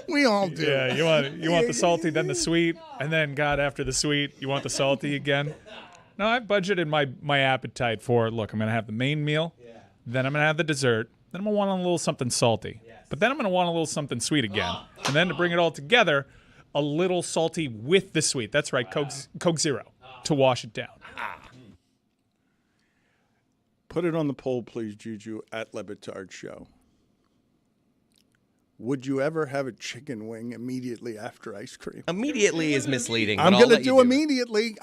We all do. Yeah, you want the salty, then the sweet, and then after the sweet, you want the salty again. No, I budgeted my appetite for, look, I'm going to have the main meal, then I'm going to have the dessert, then I'm going to want a little something salty, but then I'm going to want a little something sweet again. And then to bring it all together, a little salty with the sweet. That's right, Coke Zero to wash it down. Put it on the poll, please, Juju, at Le Batard Show. Would you ever have a chicken wing immediately after ice cream? Immediately is misleading. I'm but I'll going to let you do it. immediately.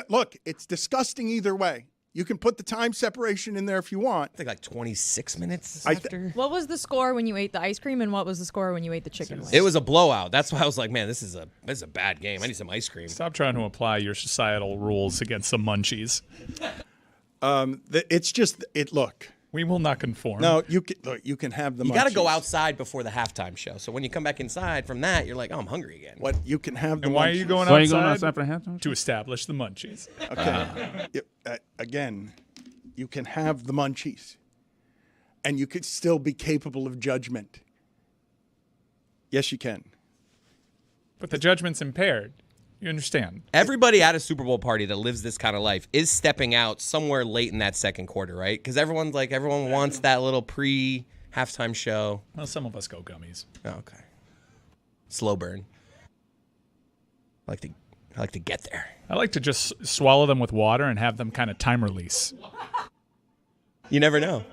Look, it's disgusting either way. You can put the time separation in there if you want. I think 26 minutes I after. What was the score when you ate the ice cream, and what was the score when you ate the chicken wings? It was a blowout. That's why I was like, man, this is a bad game. I need some ice cream. Stop trying to apply your societal rules against some munchies. It's just look. We will not conform. No, you can have the You got to go munchies. outside before the halftime show. So when you come back inside from that, you're like, oh, I'm hungry again. What you can have the And why are munchies. you going Why are you outside? going outside for the halftime? To establish the munchies. Okay. Again, you can have the munchies, and you could still be capable of judgment. Yes, you can. But the judgment's impaired. You understand? Everybody at a Super Bowl party that lives this kind of life is stepping out somewhere late in that second quarter, right? Because everyone wants that little pre-halftime show. Well, some of us go gummies. Oh, okay. Slow burn. I like to get there. I like to just swallow them with water and have them kind of time release. You never know.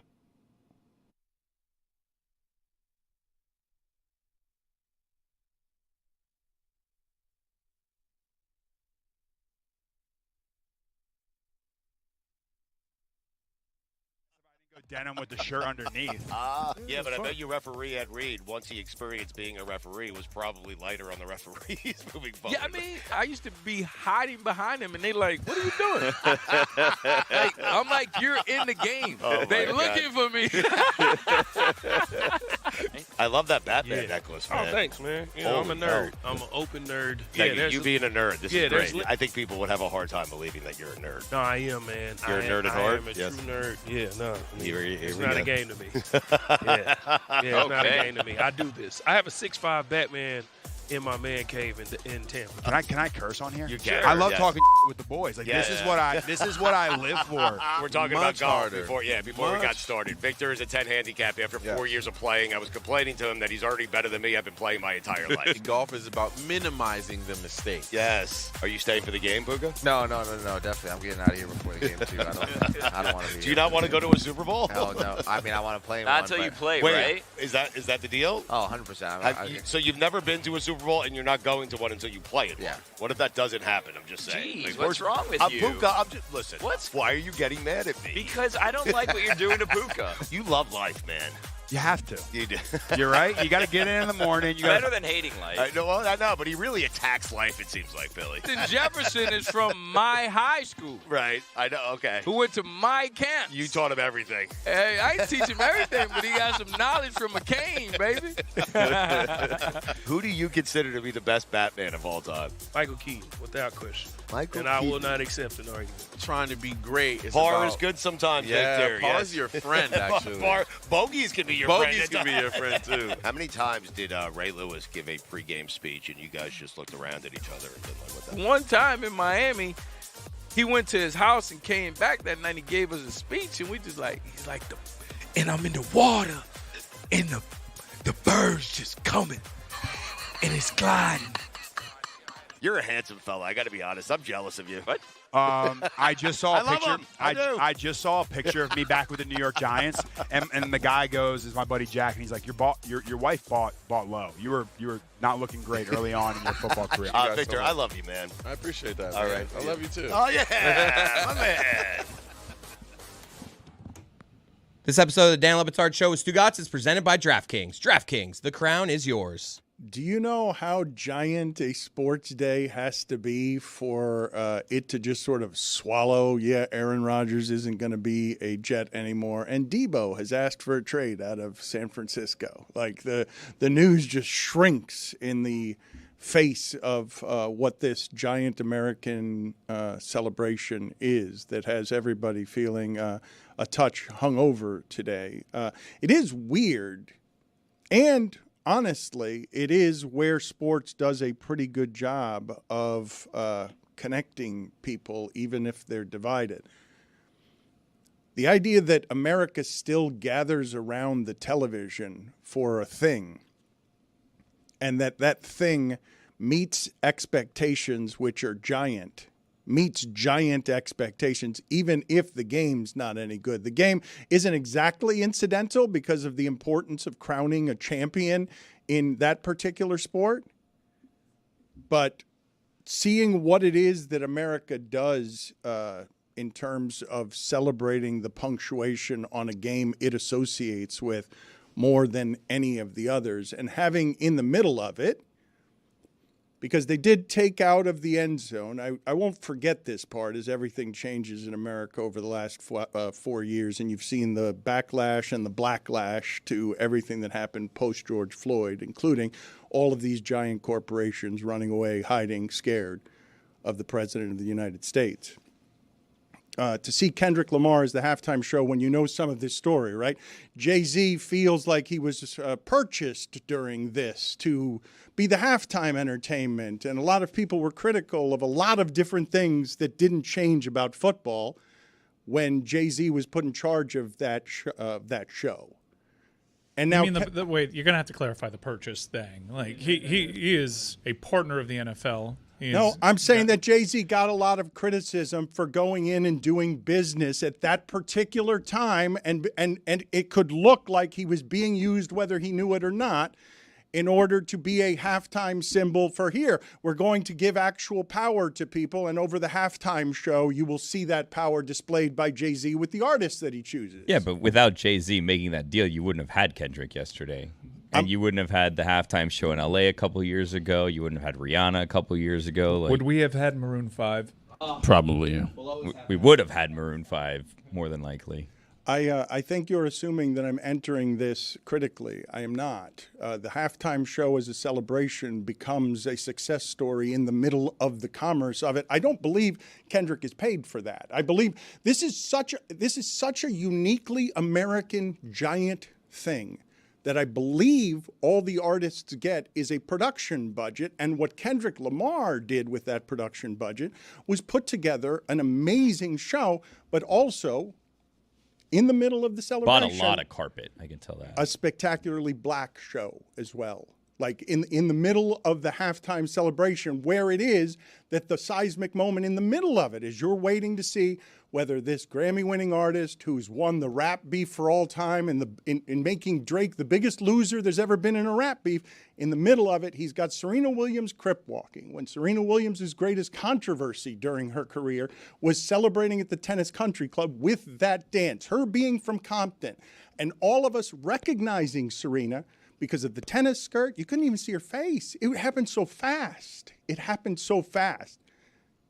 Denim with the shirt underneath. Yeah, but I bet you referee Ed Reed, once he experienced being a referee, was probably lighter on the referees moving forward. Yeah, I mean, I used to be hiding behind him, and they like, what are you doing? I'm like, you're in the game. Oh, they my looking for me. I love that Batman necklace, man. Oh, thanks, man. You know, I'm a nerd. I'm an open nerd. You being a nerd, this is there's great. I think people would have a hard time believing that you're a nerd. No, I am, man. You're a nerd at I heart? am a Yes. true nerd. Yeah, no. It's we not go. a game to me. Yeah, it's not a game to me. I do this. I have a 6'5" Batman in my man cave in Tampa. Can I curse on here? You can. I love Yes. talking with the boys. Like Yeah. this is what I live for. We're talking Much about golf harder. before we got started. Victor is a 10 handicap after 4 years of playing. I was complaining to him that he's already better than me. I've been playing my entire life. Golf is about minimizing the mistakes. Yes. Are you staying for the game, Puka? No, definitely. I'm getting out of here before the game too. I don't want to be. Do you not want to go to a Super Bowl? Hell no. I mean, I want to play in Not one, until you but- play, Wait, right? is that the deal? Oh, 100%. So you've never been to a Super Bowl and you're not going to one until you play it. Yeah. What if that doesn't happen? I'm just saying. Jeez, what's wrong with you? Puka, I'm just listen. What's- Why are you getting mad at me? Because I don't like what you're doing to Puka. You love life, man. You have to. You do. You're right. You got to get in the morning. You got Better than hating life. I know, but he really attacks life. It seems like Billy. Jefferson is from my high school, Right. I know. Okay. who went to my camp. You taught him everything. Hey, I didn't teach him everything, but he got some knowledge from McCain, baby. Who do you consider to be the best Batman of all time? Michael Keaton, without question. Michael And I will Keaton. not accept an argument. Trying to be great. It's Par about, is good sometimes. Yeah, Victor. Par Yes. is your friend, actually. Bogeys can be your friend. Bogeys can be your friend, too. How many times did Ray Lewis give a pregame speech and you guys just looked around at each other and been like, what the One time in Miami, he went to his house and came back that night and he gave us a speech, and we just he's like, and I'm in the water, and the birds just coming, and it's gliding. You're a handsome fella. I got to be honest. I'm jealous of you. What? I just saw a love picture. him. I do. I just saw a picture of me back with the New York Giants, and the guy goes, "Is my buddy Jack?" And he's like, "Your wife bought low. You were not looking great early on in your football career." Victor, I love you, man. I appreciate that. All man. right. I love you too. Oh yeah, my man. This episode of the Dan Le Batard Show with Stugots is presented by DraftKings. DraftKings, the crown is yours. Do you know how giant a sports day has to be for it to just sort of swallow, yeah, Aaron Rodgers isn't going to be a Jet anymore, and Debo has asked for a trade out of San Francisco? Like, the news just shrinks in the face of what this giant American celebration is that has everybody feeling a touch hungover today. It is weird, and honestly, it is where sports does a pretty good job of connecting people, even if they're divided. The idea that America still gathers around the television for a thing, and that thing meets expectations which are giant, meets giant expectations, even if the game's not any good. The game isn't exactly incidental because of the importance of crowning a champion in that particular sport. But seeing what it is that America does in terms of celebrating the punctuation on a game it associates with more than any of the others, and having in the middle of it, because they did take out of the end zone. I won't forget this part as everything changes in America over the last 4 years, and you've seen the backlash and the blacklash to everything that happened post-George Floyd, including all of these giant corporations running away, hiding, scared of the President of the United States. To see Kendrick Lamar as the halftime show when you know some of this story, right? Jay-Z feels like he was purchased during this to be the halftime entertainment. And a lot of people were critical of a lot of different things that didn't change about football when Jay-Z was put in charge of that show. And now, I mean, wait, you're going to have to clarify the purchase thing. Like, he is a partner of the NFL. No, I'm saying that Jay-Z got a lot of criticism for going in and doing business at that particular time, and it could look like he was being used, whether he knew it or not, in order to be a halftime symbol for here. We're going to give actual power to people, and over the halftime show, you will see that power displayed by Jay-Z with the artists that he chooses. Yeah, but without Jay-Z making that deal, you wouldn't have had Kendrick yesterday. And you wouldn't have had the halftime show in L.A. a couple years ago. You wouldn't have had Rihanna a couple years ago. Like, would we have had Maroon 5? Probably, yeah. We would have had Maroon 5, more than likely. I think you're assuming that I'm entering this critically. I am not. The halftime show as a celebration becomes a success story in the middle of the commerce of it. I don't believe Kendrick is paid for that. I believe this is such a uniquely American giant thing that I believe all the artists get is a production budget. And what Kendrick Lamar did with that production budget was put together an amazing show, but also in the middle of the celebration. Bought a lot of carpet, I can tell that. A spectacularly black show as well. Like in the middle of the halftime celebration, where it is that the seismic moment in the middle of it is you're waiting to see whether this Grammy-winning artist who's won the rap beef for all time in making Drake the biggest loser there's ever been in a rap beef, in the middle of it, he's got Serena Williams crip walking. When Serena Williams' greatest controversy during her career was celebrating at the Tennis Country Club with that dance, her being from Compton, and all of us recognizing Serena because of the tennis skirt. You couldn't even see her face. It happened so fast. It happened so fast.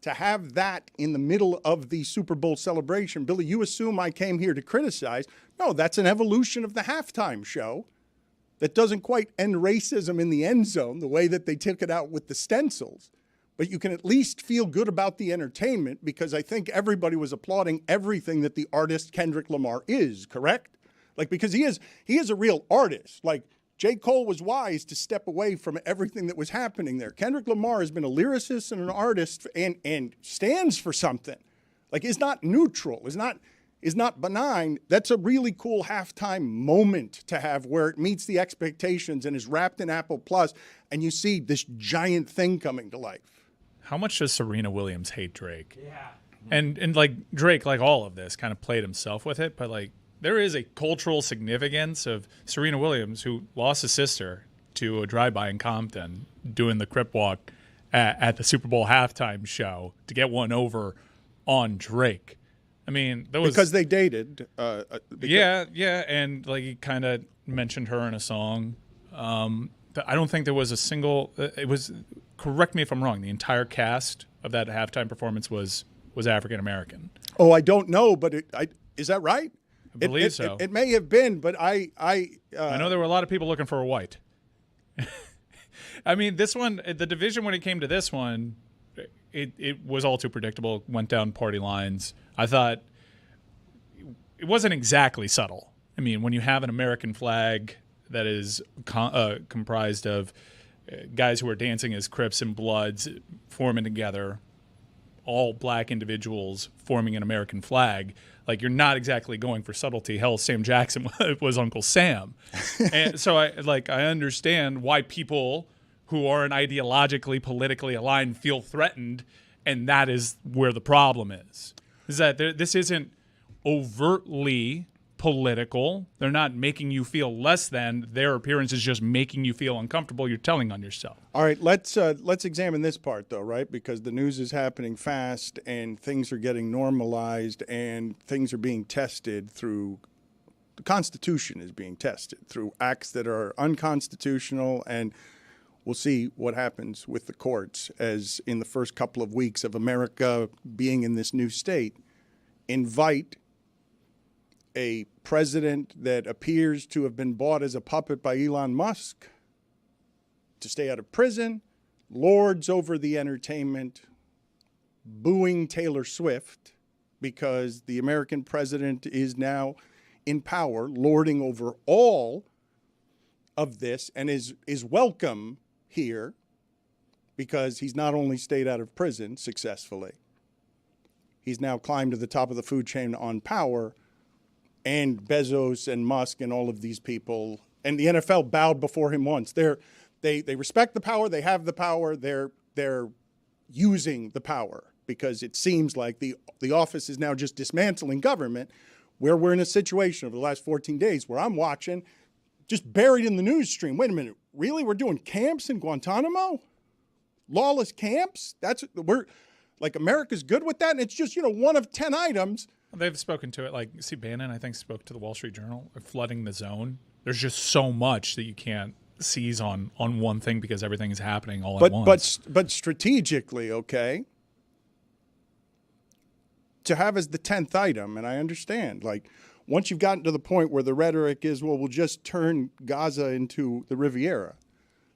To have that in the middle of the Super Bowl celebration, Billy, you assume I came here to criticize. No, that's an evolution of the halftime show that doesn't quite end racism in the end zone the way that they took it out with the stencils. But you can at least feel good about the entertainment because I think everybody was applauding everything that the artist Kendrick Lamar is, correct? Like, because he is a real artist. Like, J. Cole was wise to step away from everything that was happening there. Kendrick Lamar has been a lyricist and an artist and stands for something. Like, is not neutral, is not benign. That's a really cool halftime moment to have where it meets the expectations and is wrapped in Apple Plus, and you see this giant thing coming to life. How much does Serena Williams hate Drake? Yeah. And like Drake, like all of this, kind of played himself with it. But like there is a cultural significance of Serena Williams, who lost his sister to a drive-by in Compton, doing the Crip Walk at the Super Bowl halftime show to get one over on Drake. I mean, that was because they dated. Yeah, and like he kind of mentioned her in a song. But I don't think there was a single. It was. Correct me if I'm wrong. The entire cast of that halftime performance was African American. Oh, I don't know, but is that right? I believe so. It may have been, but I know there were a lot of people looking for a white. I mean, this one, the division when it came to this one, it was all too predictable. Went down party lines. I thought it wasn't exactly subtle. I mean, when you have an American flag that is comprised of guys who are dancing as Crips and Bloods forming together, all black individuals forming an American flag, like you're not exactly going for subtlety. Hell, Sam Jackson was Uncle Sam. And so I understand why people who aren't ideologically, politically aligned feel threatened, and that is where the problem is that this isn't overtly political. They're not making you feel less than. Their appearance is just making you feel uncomfortable. You're telling on yourself. All right, let's examine this part, though, right? Because the news is happening fast, and things are getting normalized, and things are being tested through the Constitution is being tested through acts that are unconstitutional, and we'll see what happens with the courts as in the first couple of weeks of America being in this new state, invite a president that appears to have been bought as a puppet by Elon Musk to stay out of prison, lords over the entertainment, booing Taylor Swift because the American president is now in power, lording over all of this, and is welcome here because he's not only stayed out of prison successfully, he's now climbed to the top of the food chain on power. And Bezos and Musk and all of these people, and the NFL bowed before him once. They respect the power. They have the power. They're using the power because it seems like the office is now just dismantling government, where we're in a situation over the last 14 days where I'm watching, just buried in the news stream. Wait a minute, really? We're doing camps in Guantanamo? Lawless camps? We're like America's good with that, and it's just one of 10 items. They've spoken to it. Like, see, Bannon, I think, spoke to the Wall Street Journal, flooding the zone. There's just so much that you can't seize on one thing because everything is happening all at once. But strategically, okay, to have as the 10th item, and I understand, like, once you've gotten to the point where the rhetoric is, well, we'll just turn Gaza into the Riviera.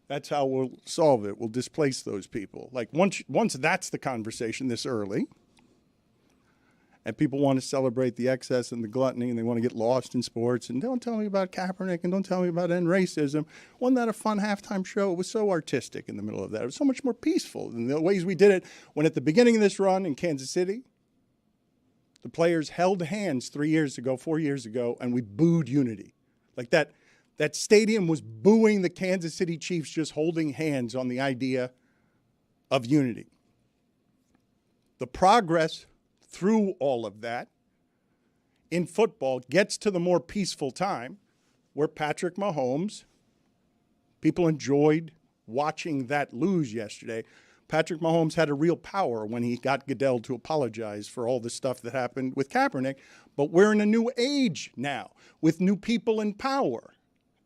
That's how we'll solve it. We'll displace those people. Like, once that's the conversation this early, and people want to celebrate the excess and the gluttony, and they want to get lost in sports. And don't tell me about Kaepernick, and don't tell me about end racism. Wasn't that a fun halftime show? It was so artistic in the middle of that. It was so much more peaceful than the ways we did it when at the beginning of this run in Kansas City, the players held hands 4 years ago, and we booed unity. Like that stadium was booing the Kansas City Chiefs just holding hands on the idea of unity. The progress through all of that in football gets to the more peaceful time where Patrick Mahomes, people enjoyed watching that lose yesterday. Patrick Mahomes had a real power when he got Goodell to apologize for all the stuff that happened with Kaepernick. But we're in a new age now with new people in power.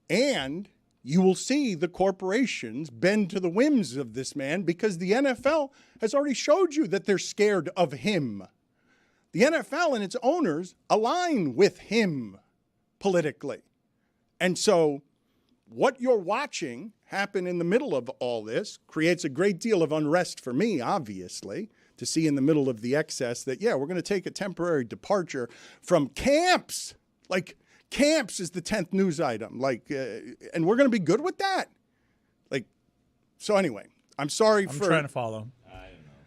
And you will see the corporations bend to the whims of this man because the NFL has already showed you that they're scared of him. The NFL and its owners align with him politically. And so what you're watching happen in the middle of all this creates a great deal of unrest for me, obviously, to see in the middle of the excess that, we're going to take a temporary departure from camps. Like, camps is the 10th news item. Like, and we're going to be good with that. Like, so anyway, I'm sorry I'm trying to follow.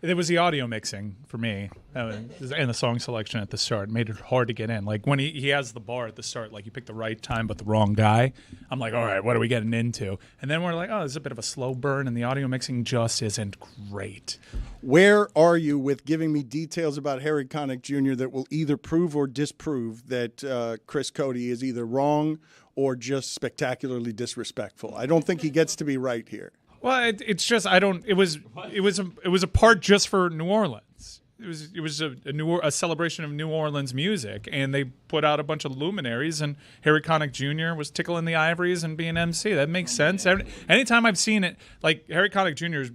It was the audio mixing for me, and the song selection at the start made it hard to get in. Like when he has the bar at the start, like you picked the right time but the wrong guy. I'm like, all right, what are we getting into? And then we're like, oh, there's a bit of a slow burn, and the audio mixing just isn't great. Where are you with giving me details about Harry Connick Jr. that will either prove or disprove that Chris Cody is either wrong or just spectacularly disrespectful? I don't think he gets to be right here. Well, it's just I don't. It was a part just for New Orleans. It was a celebration of New Orleans music, and they put out a bunch of luminaries, and Harry Connick Jr. was tickling the ivories and being MC. That makes sense. Anytime I've seen it, like Harry Connick Jr.'s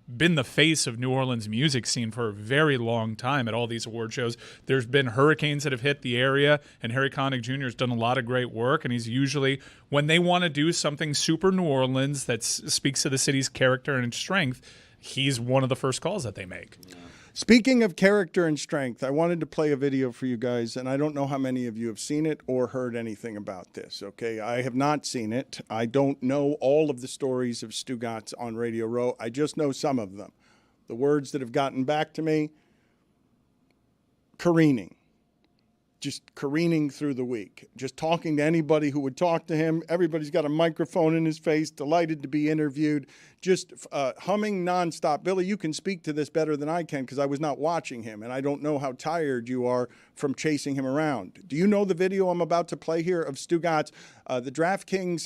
been the face of New Orleans music scene for a very long time at all these award shows. There's been hurricanes that have hit the area, and Harry Connick Jr. has done a lot of great work, and he's usually, when they want to do something super New Orleans that speaks to the city's character and strength, he's one of the first calls that they make. Speaking of character and strength, I wanted to play a video for you guys, and I don't know how many of you have seen it or heard anything about this, okay? I have not seen it. I don't know all of the stories of Stugots on Radio Row. I just know some of them. The words that have gotten back to me, careening. Just careening through the week. Just talking to anybody who would talk to him. Everybody's got a microphone in his face, delighted to be interviewed. Just humming nonstop. Billy, you can speak to this better than I can because I was not watching him, and I don't know how tired you are from chasing him around. Do you know the video I'm about to play here of Stugots? The DraftKings,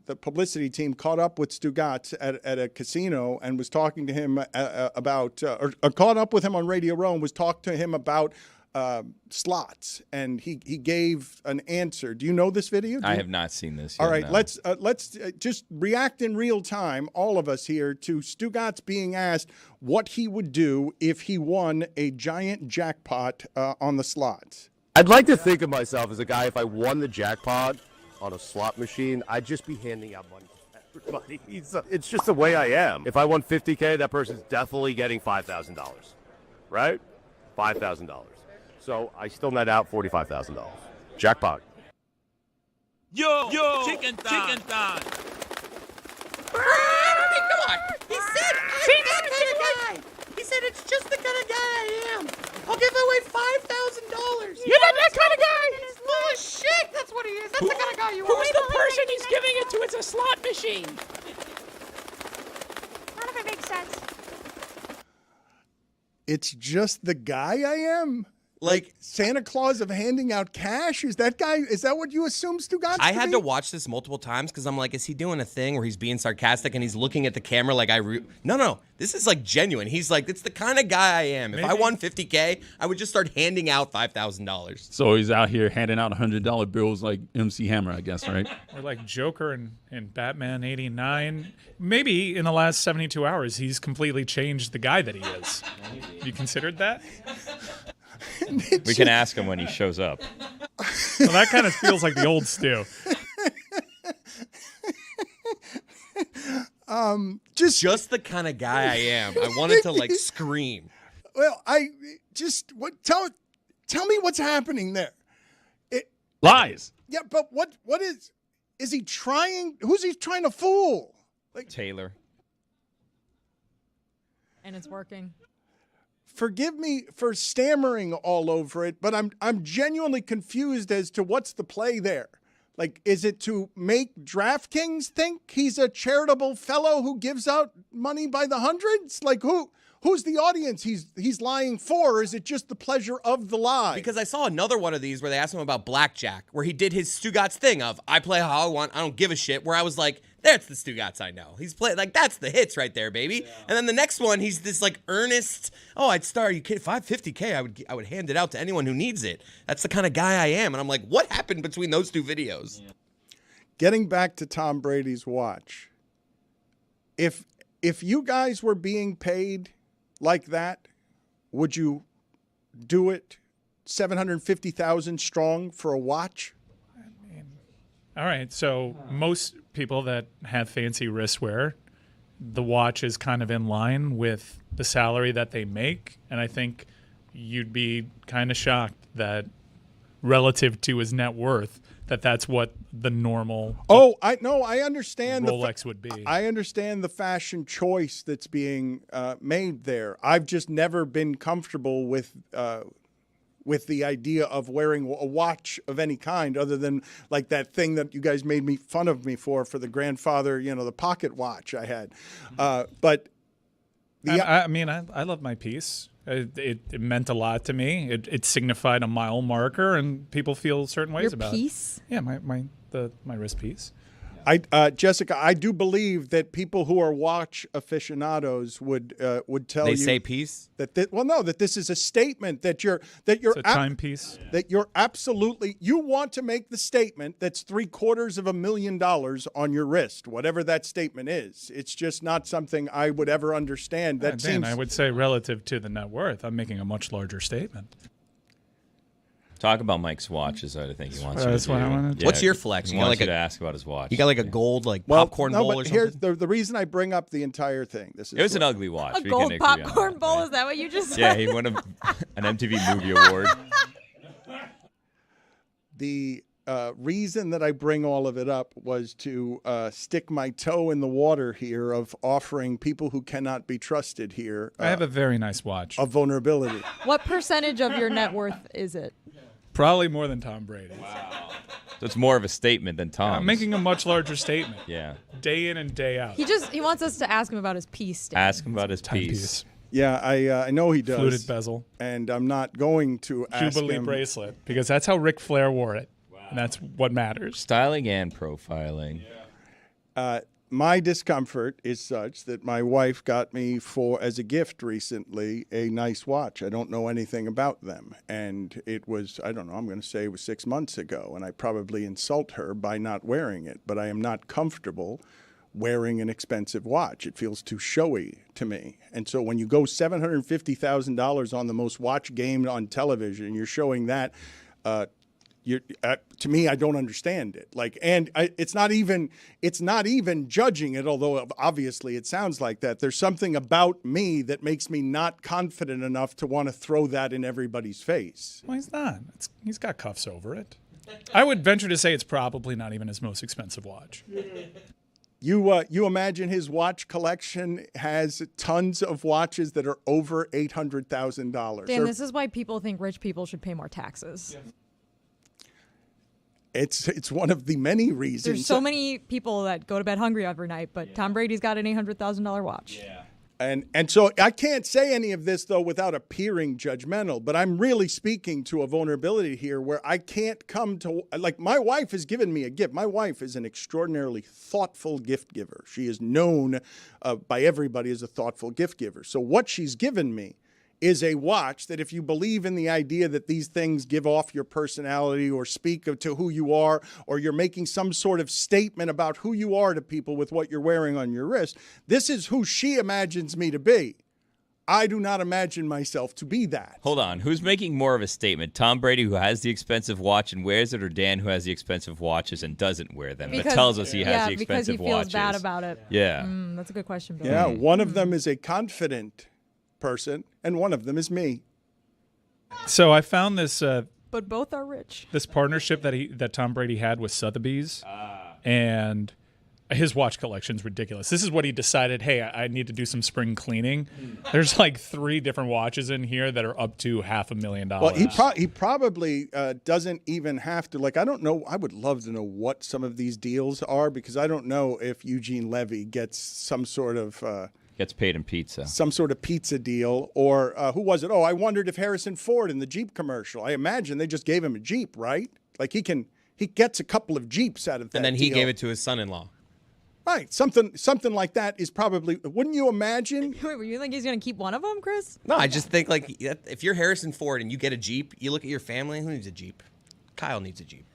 the publicity team, caught up with Stugots at a casino and was talking to him about, or caught up with him on Radio Row and was talking to him about slots, and he gave an answer. Do you know this video? I have not seen this yet. All right, no. let's just react in real time, all of us here, to Stugots being asked what he would do if he won a giant jackpot on the slots. I'd like to think of myself as a guy, if I won the jackpot on a slot machine, I'd just be handing out money to everybody. It's just the way I am. If I won $50K, that person's definitely getting $5,000, right? $5,000. So I still net out $45,000. Jackpot. Yo, chicken time. Come on. He said I'm that kind of guy. He said it's just the kind of guy I am. I'll give away $5,000. You're not that kind of guy. He's full of shit. That's what he is. That's the kind of guy you are. Who's the person he's giving it to? It's a slot machine. None of it makes sense. It's just the guy I am? Like Santa Claus of handing out cash? Is that what you assume Stugots I had be? to watch this multiple times because I'm like, is he doing a thing where he's being sarcastic and he's looking at the camera like No. This is like genuine. He's like, it's the kind of guy I am. If I won $50K, I would just start handing out $5,000. So he's out here handing out $100 bills like MC Hammer, I guess, right? Or like Joker in Batman '89. Maybe in the last 72 hours, he's completely changed the guy that he is. You considered that? We can ask him when he shows up. Well, that kind of feels like the old Stu. Just the kind of guy I am. I wanted to like scream. Well, tell me what's happening there. Lies. Yeah, but what is he trying? Who's he trying to fool? Like Taylor. And it's working. Forgive me for stammering all over it, but I'm genuinely confused as to what's the play there. Like, is it to make DraftKings think he's a charitable fellow who gives out money by the hundreds? Like, who's the audience he's lying for? Or is it just the pleasure of the lie? Because I saw another one of these where they asked him about blackjack, where he did his Stugots thing of, I play how I want, I don't give a shit, where I was like, that's the Stugots I know. He's playing, like, that's the hits right there, baby. Yeah. And then the next one, he's this, like, earnest, I'd start, you kid, $50K, I would hand it out to anyone who needs it. That's the kind of guy I am. And I'm like, what happened between those two videos? Yeah. Getting back to Tom Brady's watch, if you guys were being paid like that, would you do it 750,000 strong for a watch? All right, so most people that have fancy wristwear, the watch is kind of in line with the salary that they make, and I think you'd be kind of shocked that relative to his net worth, that's what the normal I understand Rolex would be. I understand the fashion choice that's being made there. I've just never been comfortable with the idea of wearing a watch of any kind other than like that thing that you guys made fun of me for the grandfather, the pocket watch I had. But I love my piece. It meant a lot to me. It signified a mile marker, and people feel certain ways about it. Your piece? Yeah, my wrist piece. Jessica, I do believe that people who are watch aficionados would tell you. They say peace? That this is a statement that you're It's a timepiece. That you're absolutely, you want to make the statement that's $750,000 on your wrist, whatever that statement is. It's just not something I would ever understand. That Dan, seems. I would say relative to the net worth, I'm making a much larger statement. Talk about Mike's watches. I think he wants you to That's what I wanted to do. What's your flex? He You got wants like you a- to ask about his watch. You got like a gold popcorn no, bowl but or here's something? the reason I bring up the entire thing. It was an ugly watch. A We gold can agree on popcorn that, bowl? right? Is that what you just said? Yeah, he won an MTV Movie Award. The reason that I bring all of it up was to stick my toe in the water here of offering people who cannot be trusted here. I have a very nice watch. Of vulnerability. What percentage of your net worth is it? Probably more than Tom Brady. So it's more of a statement than Tom's. I'm making a much larger statement. Yeah. Day in and day out. He wants us to ask him about his piece. Stan. Ask him about his piece. Yeah, I know he does. Fluted bezel. And I'm not going to ask Jubilee him. bracelet, because that's how Ric Flair wore it. Wow. And that's what matters. Styling and profiling. My discomfort is such that my wife got me as a gift recently a nice watch. I don't know anything about them. And it was, I don't know, I'm going to say it was 6 months ago. And I probably insult her by not wearing it. But I am not comfortable wearing an expensive watch. It feels too showy to me. And so when you go $750,000 on the most watched game on television, you're showing that, to me, I don't understand it. It's not even judging it, although obviously it sounds like that. There's something about me that makes me not confident enough to want to throw that in everybody's face. Well, he's not. He's got cuffs over it. I would venture to say it's probably not even his most expensive watch. You imagine his watch collection has tons of watches that are over $800,000. Dan, this is why people think rich people should pay more taxes. It's one of the many reasons. There's so many people that go to bed hungry every night, but Tom Brady's got an $800,000 watch. Yeah. And so I can't say any of this, though, without appearing judgmental, but I'm really speaking to a vulnerability here where I can't come to, like, my wife has given me a gift. My wife is an extraordinarily thoughtful gift giver. She is known by everybody as a thoughtful gift giver. So what she's given me is a watch that, if you believe in the idea that these things give off your personality or speak to who you are, or you're making some sort of statement about who you are to people with what you're wearing on your wrist, this is who she imagines me to be. I do not imagine myself to be that. Hold on. Who's making more of a statement? Tom Brady, who has the expensive watch and wears it, or Dan, who has the expensive watches and doesn't wear them? That tells us he has the expensive watches. Yeah, because he feels bad about it. Yeah. That's a good question, Bill. Yeah, one of them is a confident person, and one of them is me. So I found this. But both are rich. This partnership that Tom Brady had with Sotheby's, and his watch collection's ridiculous. This is what he decided. Hey, I need to do some spring cleaning. There's like 3 different watches in here that are up to $500,000. Well, he probably doesn't even have to. Like, I don't know. I would love to know what some of these deals are, because I don't know if Eugene Levy gets some sort of. Gets paid in pizza. Some sort of pizza deal. Or who was it? Oh, I wondered if Harrison Ford in the Jeep commercial. I imagine they just gave him a Jeep, right? Like he gets a couple of Jeeps out of that. And then he deal. gave it to his son-in-law. Right. Something like that is probably, wouldn't you imagine? Wait, you think he's going to keep one of them, Chris? No, I just think, like, if you're Harrison Ford and you get a Jeep, you look at your family, who needs a Jeep? Kyle needs a Jeep.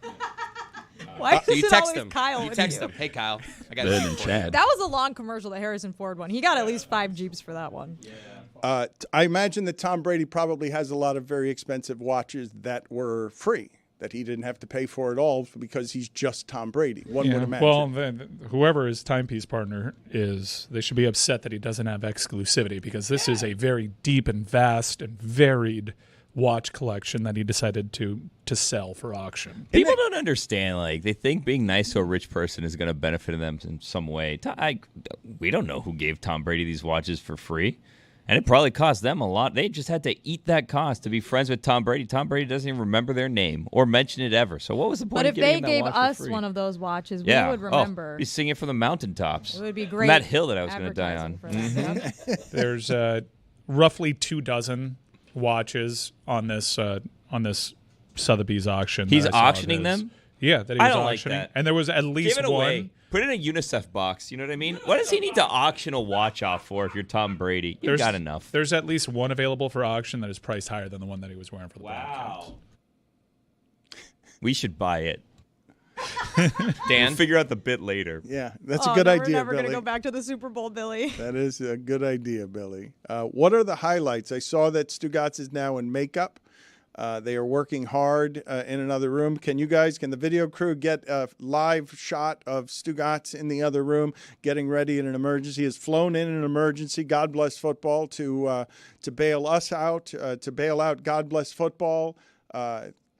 Why is you it text always him. Kyle You with text you? him. Hey, Kyle. I got a Jeep for you. That was a long commercial, the Harrison Ford one. He got at least 5 Jeeps for that one. I imagine that Tom Brady probably has a lot of very expensive watches that were free, that he didn't have to pay for at all because he's just Tom Brady. One would imagine. Well, whoever his timepiece partner is, they should be upset that he doesn't have exclusivity, because this is a very deep and vast and varied watch collection that he decided to sell for auction. People don't understand. Like, they think being nice to a rich person is going to benefit them in some way. We don't know who gave Tom Brady these watches for free. And it probably cost them a lot. They just had to eat that cost to be friends with Tom Brady. Tom Brady doesn't even remember their name or mention it ever. So what was the point But of if getting they that gave watch for us free? one of those watches, Yeah. we would remember. Be singing from the mountaintops. It would be From great. that hill that I was going to die on. advertising for that. There's roughly 24 watches on this Sotheby's auction. He's that I saw of auctioning his. them? Yeah, that he I was don't like auctioning. that. And there was at least Give it one. away. Put it in a UNICEF box. You know what I mean? What does he need to auction a watch off for if you're Tom Brady? You've got enough. There's at least one available for auction that is priced higher than the one that he was wearing for the broadcast. We should buy it. Dan, we'll figure out the bit later. Yeah, that's a good idea, We're never Billy. going to go back to the Super Bowl, Billy. That is a good idea, Billy. What are the highlights? I saw that Stugotz is now in makeup. They are working hard in another room. Can the video crew get a live shot of Stugotz in the other room getting ready in an emergency? He has flown in an emergency. God bless football to bail us out, to bail out God bless football.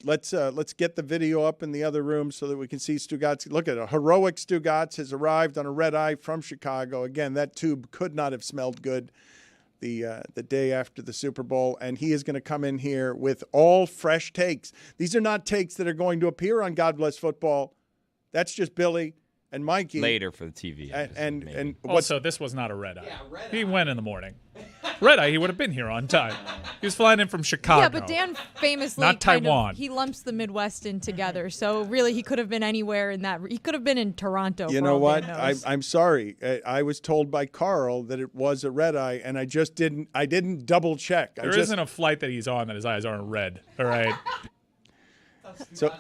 Let's get the video up in the other room so that we can see Stugotz. Look at it. Heroic Stugotz has arrived on a red eye from Chicago. Again, that tube could not have smelled good the day after the Super Bowl, and he is going to come in here with all fresh takes. These are not takes that are going to appear on God Bless Football. That's just Billy and Mikey. Later for the TV. And also, this was not a red eye. He went in the morning. Red eye, he would have been here on time. He was flying in from Chicago. Yeah, but Dan famously Not Taiwan. he lumps the Midwest in together. So really, he could have been anywhere in that. He could have been in Toronto. You for know all what? Dan knows. I'm sorry. I was told by Carl that it was a red eye, and I just didn't. I didn't double check. There isn't a flight that he's on that his eyes aren't red. All right. So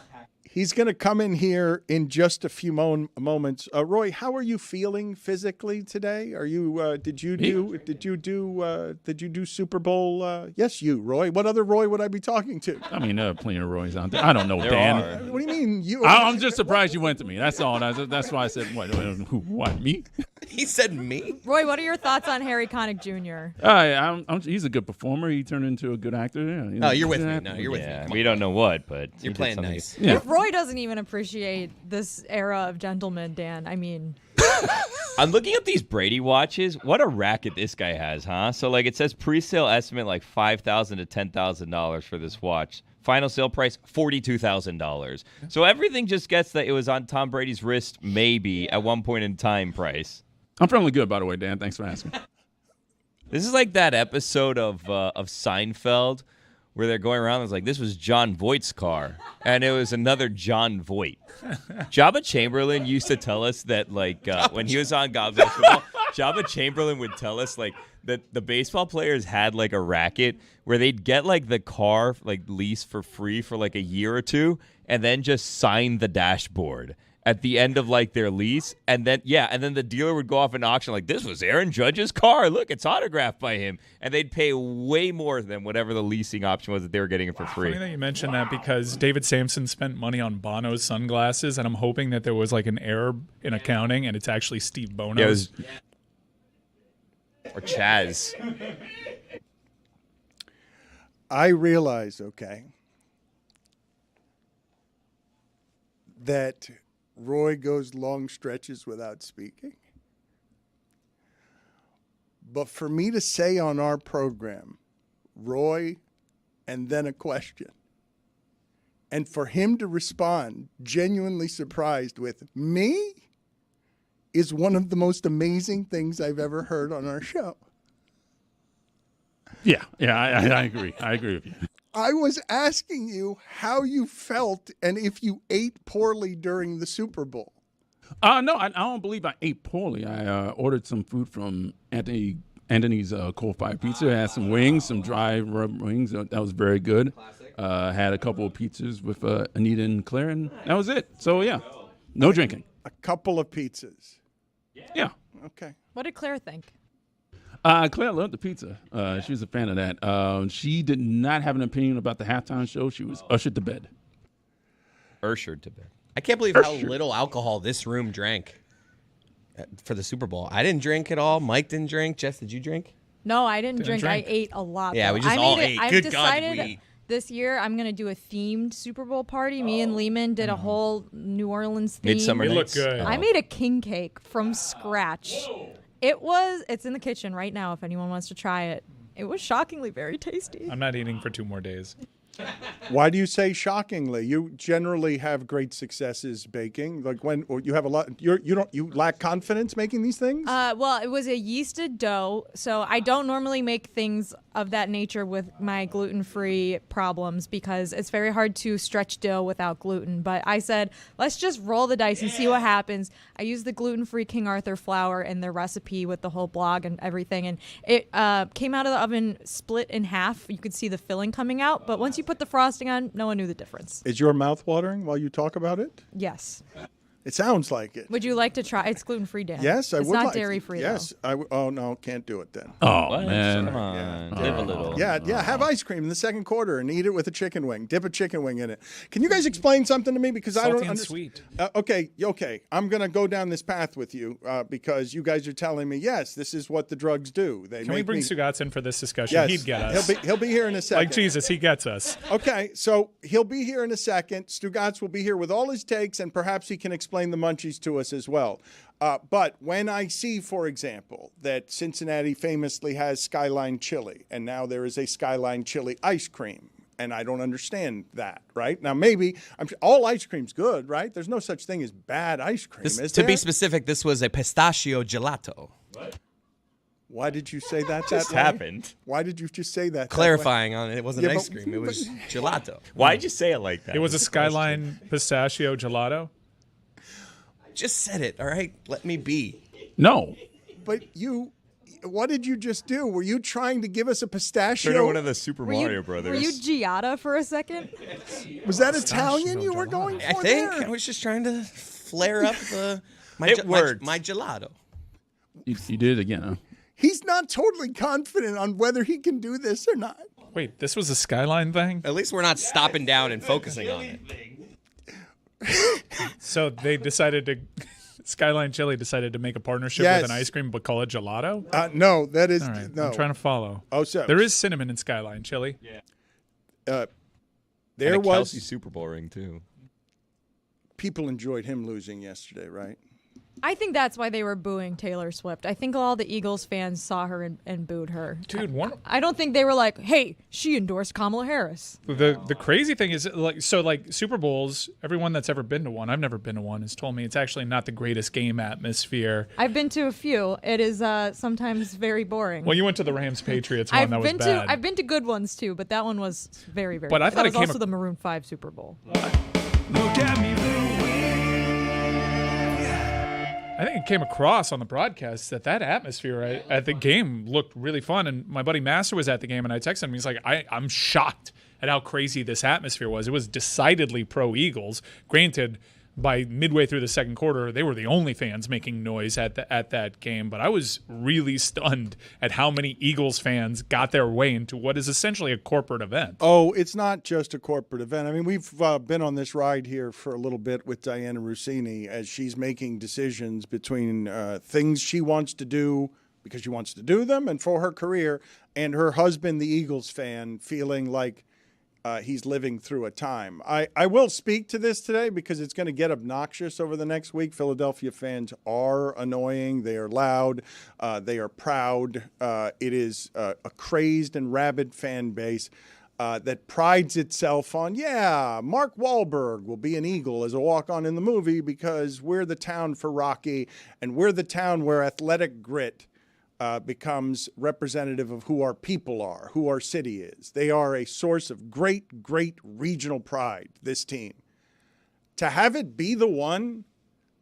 he's going to come in here in just a few moments. Roy, how are you feeling physically today? Are you? Did you do Super Bowl? Yes, you, Roy. What other Roy would I be talking to? I mean, there are plenty of Roys out there. I don't know, Dan. What do you mean? You? I'm just surprised you went to me. That's all. That's why I said, what, me? He said me? Roy, what are your thoughts on Harry Connick Jr.? He's a good performer. He turned into a good actor. Yeah, Oh, you're with me. No, you're with me. We don't know what, but You're playing nice. Yeah. If Roy doesn't even appreciate this era of gentlemen, Dan, I mean. I'm looking at these Brady watches. What a racket this guy has, huh? So, like, it says pre-sale estimate like $5,000 to $10,000 for this watch. Final sale price, $42,000. So everything just gets that it was on Tom Brady's wrist, maybe, at one point in time price. I'm feeling good, by the way, Dan. Thanks for asking. This is like that episode of Seinfeld where they're going around and it's like, this was John Voight's car. And it was another John Voight. Jabba Chamberlain used to tell us that, like, when he was on God Bless Football, Jabba Chamberlain would tell us, like, that the baseball players had, like, a racket where they'd get, like, the car, like, lease for free for, like, a year or two and then just sign the dashboard at the end of, like, their lease. And then the dealer would go off an auction like, this was Aaron Judge's car. Look, it's autographed by him. And they'd pay way more than whatever the leasing option was that they were getting it for free. Funny that you mentioned that because David Sampson spent money on Bono's sunglasses, and I'm hoping that there was like an error in accounting, and it's actually Steve Bono's. Or Chaz. I realize, that Roy goes long stretches without speaking. But for me to say on our program, Roy, and then a question, and for him to respond genuinely surprised with me, is one of the most amazing things I've ever heard on our show. Yeah, I agree. I agree with you. I was asking you how you felt and if you ate poorly during the Super Bowl. No, I don't believe I ate poorly. I ordered some food from Anthony's coal-fired pizza. I had some wings, some dry rub wings. That was very good. Had a couple of pizzas with Anita and Claire, and that was it. So, yeah, no drinking. A couple of pizzas. Yeah. Okay. What did Claire think? Claire loved the pizza. She was a fan of that. She did not have an opinion about the halftime show. She was ushered to bed. Ushered to bed. I can't believe how little alcohol this room drank for the Super Bowl. I didn't drink at all. Mike didn't drink. Jess, did you drink? No, I didn't drink. I ate a lot. Yeah, though. we just all ate. I've Good decided God, we ate. this year I'm going to do a themed Super Bowl party. Me and Lehman did a whole New Orleans theme. Midsummer It Nights. looked good. I made a king cake from scratch. It's in the kitchen right now if anyone wants to try it. It was shockingly very tasty. I'm not eating for 2 more days. Why do you say shockingly? You generally have great successes baking. Like or you have a lot. You lack confidence making these things. Well, it was a yeasted dough, so I don't normally make things of that nature with my gluten-free problems because it's very hard to stretch dough without gluten. But I said, let's just roll the dice and see what happens. I used the gluten-free King Arthur flour in their recipe with the whole blog and everything, and it came out of the oven split in half. You could see the filling coming out, but once you put the frosting on, no one knew the difference. Is your mouth watering while you talk about it? Yes. It sounds like it. Would you like to try? It's gluten-free, Dan. Yes, I would. It's not like dairy-free, Yes, though. oh no, can't do it then. Oh, What? man. Come on. Live a little. Yeah, have ice cream in the second quarter and eat it with a chicken wing. Dip a chicken wing in it. Can you guys explain something to me? Because I don't Salty and understand. sweet. Okay. I'm going to go down this path with you because you guys are telling me, yes, this is what the drugs do. They Can we make bring me... Stugotz in for this discussion? Yes, He'd get us. He'll be here in a second. Like Jesus, he gets us. Okay, so he'll be here in a second. Stugotz will be here with all his takes, and perhaps he can explain the munchies to us as well. But when I see, for example, that Cincinnati famously has Skyline Chili, and now there is a Skyline Chili ice cream, and I don't understand that, right? Now, maybe all ice cream's good, right? There's no such thing as bad ice cream, is To there? be specific, this was a pistachio gelato. Why did you say that Just that way? happened. Why did you just say that? Clarifying on it, it wasn't Yeah, ice but- cream. It was gelato. Why'd you say it like that? It was a Skyline pistachio gelato. Just said it, all right? Let me be. No. But what did you just do? Were you trying to give us a pistachio? Turn one of the Super Were Mario you, Brothers. Were you Giada for a for Was that Italian you were going for I think there? I was just trying to flare up my It worked. my gelato. You did it again, huh? He's not totally confident on whether he can do this or not. Wait, this was a Skyline thing? At least we're not stopping down and focusing on it. So they decided to, Skyline Chili decided to make a partnership Yes. with an ice cream but call it gelato? No, that is All right, no. I'm trying to follow. Oh, so There is cinnamon in Skyline Chili. there and a was Kelsey Super Bowl ring too. people enjoyed him losing yesterday, right? I think that's why they were booing Taylor Swift. I think all the Eagles fans saw her and booed her. Dude, I don't think they were like, hey, she endorsed Kamala Harris. the crazy thing is, like Super Bowls, everyone that's ever been to one, I've never been to one, has told me it's actually not the greatest game atmosphere. I've been to a few. It is sometimes very boring. Well, you went to the Rams Patriots one, that was bad. I've been to good ones too, but that one was very, very But I good. thought That it was came also ac- the Maroon 5 Super Bowl. Look at me, I think it came across on the broadcast that atmosphere at the game looked really fun. And my buddy Master was at the game, and I texted him. He's like, I'm shocked at how crazy this atmosphere was. It was decidedly pro-Eagles. Granted, by midway through the second quarter, they were the only fans making noise at that game. But I was really stunned at how many Eagles fans got their way into what is essentially a corporate event. Oh, it's not just a corporate event. I mean, we've been on this ride here for a little bit with Diana Rossini as she's making decisions between things she wants to do because she wants to do them and for her career, and her husband, the Eagles fan, feeling like he's living through a time. I will speak to this today because it's going to get obnoxious over the next week. Philadelphia fans are annoying. They are loud. They are proud. It is a crazed and rabid fan base that prides itself on, Mark Wahlberg will be an Eagle as a walk-on in the movie because we're the town for Rocky and we're the town where athletic grit becomes representative of who our people are, who our city is. They are a source of great, great regional pride, this team. To have it be the one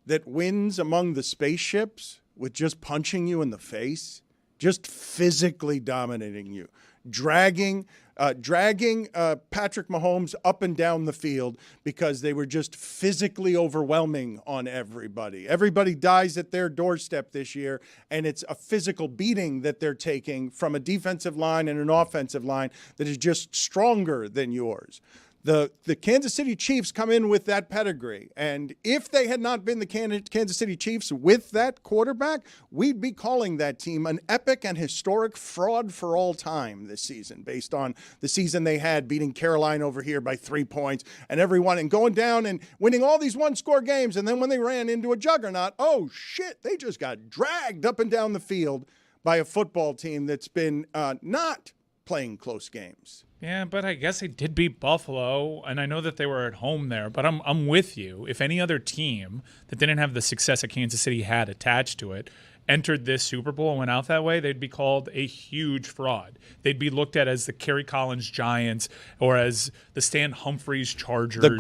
that wins among the spaceships with just punching you in the face, just physically dominating you, dragging Patrick Mahomes up and down the field because they were just physically overwhelming on everybody. Everybody dies at their doorstep this year, and it's a physical beating that they're taking from a defensive line and an offensive line that is just stronger than yours. The Kansas City Chiefs come in with that pedigree. And if they had not been the Kansas City Chiefs with that quarterback, we'd be calling that team an epic and historic fraud for all time this season, based on the season they had, beating Carolina over here by 3 points and everyone, and going down and winning all these one-score games. And then when they ran into a juggernaut, oh, shit, they just got dragged up and down the field by a football team that's been not playing close games. Yeah, but I guess they did beat Buffalo, and I know that they were at home there, but I'm with you. If any other team that didn't have the success that Kansas City had attached to it entered this Super Bowl and went out that way, they'd be called a huge fraud. They'd be looked at as the Kerry Collins Giants or as the Stan Humphries Chargers. The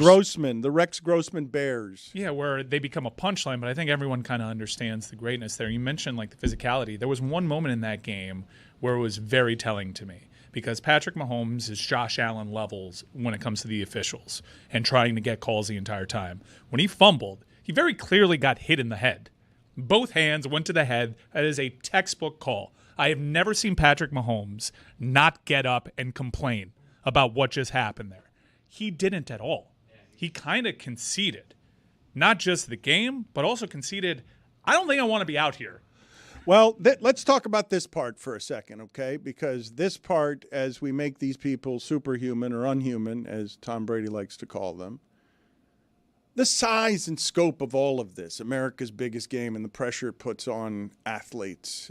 Rex Grossman Bears. Yeah, where they become a punchline, but I think everyone kind of understands the greatness there. You mentioned like the physicality. There was one moment in that game where it was very telling to me, because Patrick Mahomes is Josh Allen levels when it comes to the officials and trying to get calls the entire time. When he fumbled, he very clearly got hit in the head. Both hands went to the head. That is a textbook call. I have never seen Patrick Mahomes not get up and complain about what just happened there. He didn't at all. He kind of conceded. Not just the game, but also conceded, I don't think I want to be out here. Well, let's talk about this part for a second, okay? Because this part, as we make these people superhuman or unhuman, as Tom Brady likes to call them, the size and scope of all of this, America's biggest game, and the pressure it puts on athletes,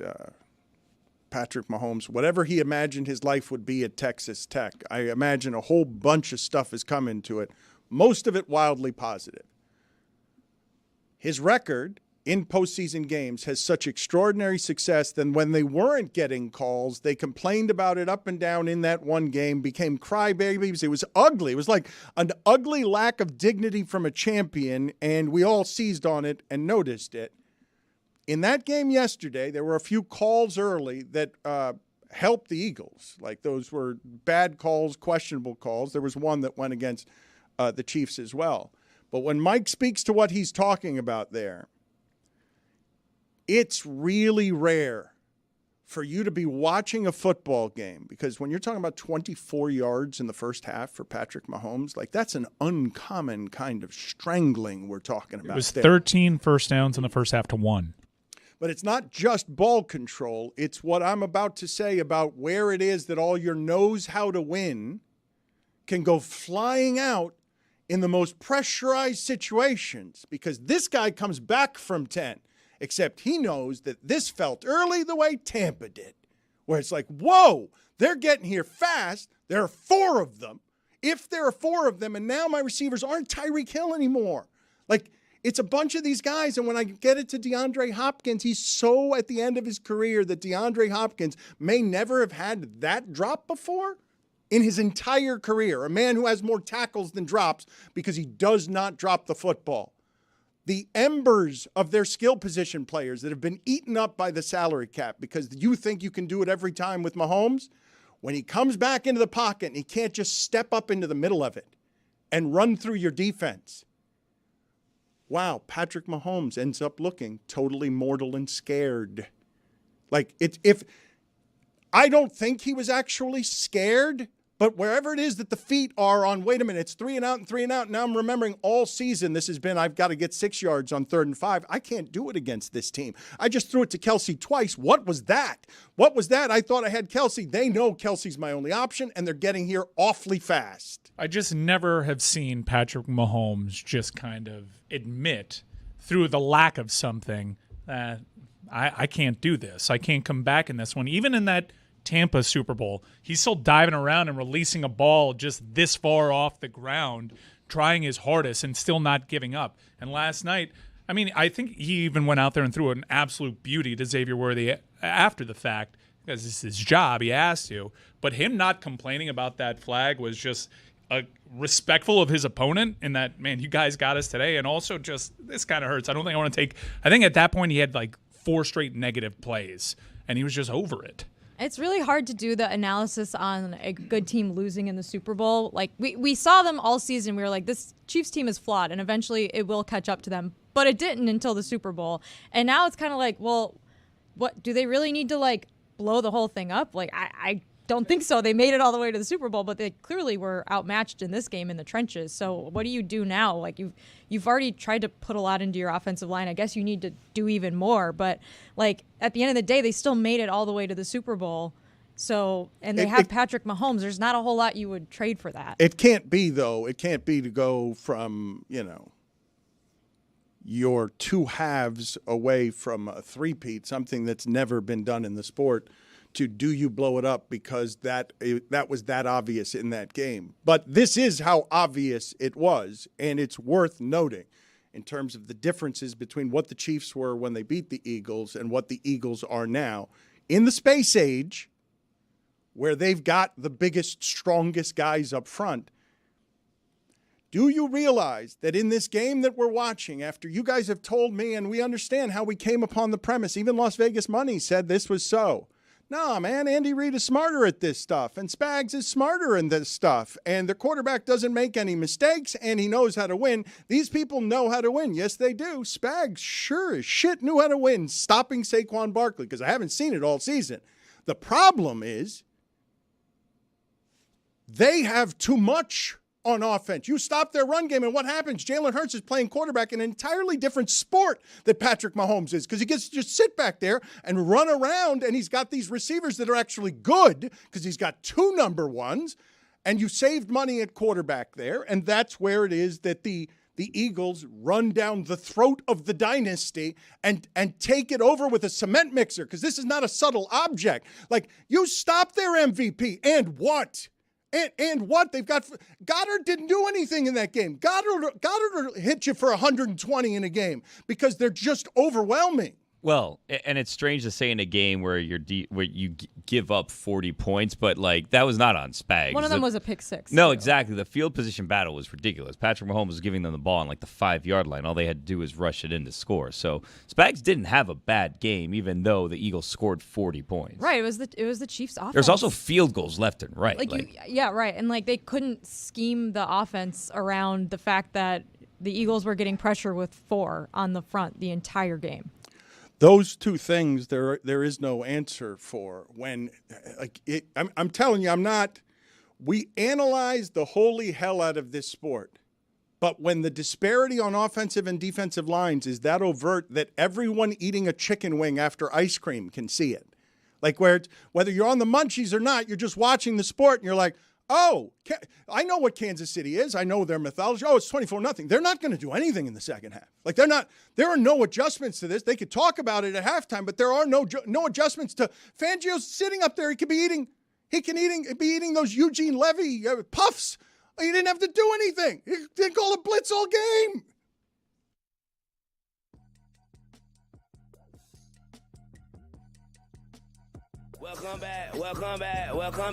Patrick Mahomes, whatever he imagined his life would be at Texas Tech, I imagine a whole bunch of stuff has come into it, most of it wildly positive. His record in postseason games has such extraordinary success that when they weren't getting calls, they complained about it up and down in that one game, became crybabies. It was ugly. It was like an ugly lack of dignity from a champion, and we all seized on it and noticed it. In that game yesterday, there were a few calls early that helped the Eagles. Like those were bad calls, questionable calls. There was one that went against the Chiefs as well. But when Mike speaks to what he's talking about there, it's really rare for you to be watching a football game, because when you're talking about 24 yards in the first half for Patrick Mahomes, like that's an uncommon kind of strangling we're talking about. It was there. 13 first downs in the first half to 1. But it's not just ball control. It's what I'm about to say about where it is that all your knows how to win can go flying out in the most pressurized situations, because this guy comes back from 10. Except he knows that this felt early the way Tampa did, where it's like, whoa, they're getting here fast. There are 4 of them. If there are 4 of them, and now my receivers aren't Tyreek Hill anymore. Like, it's a bunch of these guys, and when I get it to DeAndre Hopkins, he's so at the end of his career that DeAndre Hopkins may never have had that drop before in his entire career. A man who has more tackles than drops because he does not drop the football. The embers of their skill position players that have been eaten up by the salary cap because you think you can do it every time with Mahomes, when he comes back into the pocket and he can't just step up into the middle of it and run through your defense. Wow, Patrick Mahomes ends up looking totally mortal and scared. Like, if I don't think he was actually scared, but wherever it is that the feet are on, wait a minute, it's 3 and out and 3 and out. Now I'm remembering all season this has been, I've got to get 6 yards on 3rd and 5. I can't do it against this team. I just threw it to Kelsey twice. What was that? What was that? I thought I had Kelsey. They know Kelsey's my only option, and they're getting here awfully fast. I just never have seen Patrick Mahomes just kind of admit through the lack of something that I can't do this. I can't come back in this one. Even in that Tampa Super Bowl, he's still diving around and releasing a ball just this far off the ground, trying his hardest and still not giving up. And last night, I mean, I think he even went out there and threw an absolute beauty to Xavier Worthy after the fact, because it's his job, he has to. But him not complaining about that flag was just respectful of his opponent, and that, man, you guys got us today. And also just, this kind of hurts. I don't think I want to take, I think at that point he had like 4 straight negative plays, and he was just over it. It's really hard to do the analysis on a good team losing in the Super Bowl. Like, we saw them all season. We were like, this Chiefs team is flawed, and eventually it will catch up to them. But it didn't until the Super Bowl. And now it's kind of like, well, what do they really need to, like, blow the whole thing up? Like, I don't think so. They made it all the way to the Super Bowl, but they clearly were outmatched in this game in the trenches. So what do you do now? Like you've already tried to put a lot into your offensive line. I guess you need to do even more. But like at the end of the day, they still made it all the way to the Super Bowl. So, and they have Patrick Mahomes. There's not a whole lot you would trade for that. It can't be, though. It can't be to go from, your two halves away from a three-peat, something that's never been done in the sport, to do you blow it up because that was that obvious in that game. But this is how obvious it was, and it's worth noting in terms of the differences between what the Chiefs were when they beat the Eagles and what the Eagles are now. In the space age, where they've got the biggest, strongest guys up front, do you realize that in this game that we're watching, after you guys have told me and we understand how we came upon the premise, even Las Vegas Money said this was so. No, man, Andy Reid is smarter at this stuff, and Spags is smarter in this stuff, and the quarterback doesn't make any mistakes, and he knows how to win. These people know how to win. Yes, they do. Spags sure as shit knew how to win, stopping Saquon Barkley, because I haven't seen it all season. The problem is they have too much on offense. You stop their run game, and what happens? Jalen Hurts is playing quarterback in an entirely different sport that Patrick Mahomes is, because he gets to just sit back there and run around, and he's got these receivers that are actually good because he's got two number ones, and you saved money at quarterback there, and that's where it is that the Eagles run down the throat of the dynasty and take it over with a cement mixer, because this is not a subtle object. Like, you stop their MVP, and what? And what? They've got Goddard didn't do anything in that game. Goddard hit you for 120 in a game because they're just overwhelming. Well, and it's strange to say in a game where where you give up 40 points, but like that was not on Spags. One of them was a pick six. No, exactly. The field position battle was ridiculous. Patrick Mahomes was giving them the ball on like the 5-yard line. All they had to do was rush it in to score. So Spags didn't have a bad game, even though the Eagles scored 40 points. Right. It was the Chiefs' offense. There's also field goals left and right. Yeah, right. And like they couldn't scheme the offense around the fact that the Eagles were getting pressure with 4 on the front the entire game. Those two things there is no answer for. When I'm telling you, we analyze the holy hell out of this sport. But when the disparity on offensive and defensive lines is that overt that everyone eating a chicken wing after ice cream can see it. Like whether you're on the munchies or not, you're just watching the sport and you're like, oh, I know what Kansas City is. I know their mythology. Oh, it's 24-0. They're not going to do anything in the second half. Like there are no adjustments to this. They could talk about it at halftime, but there are no adjustments to Fangio's sitting up there. He could be eating those Eugene Levy puffs. He didn't have to do anything. He didn't call a blitz all game. Welcome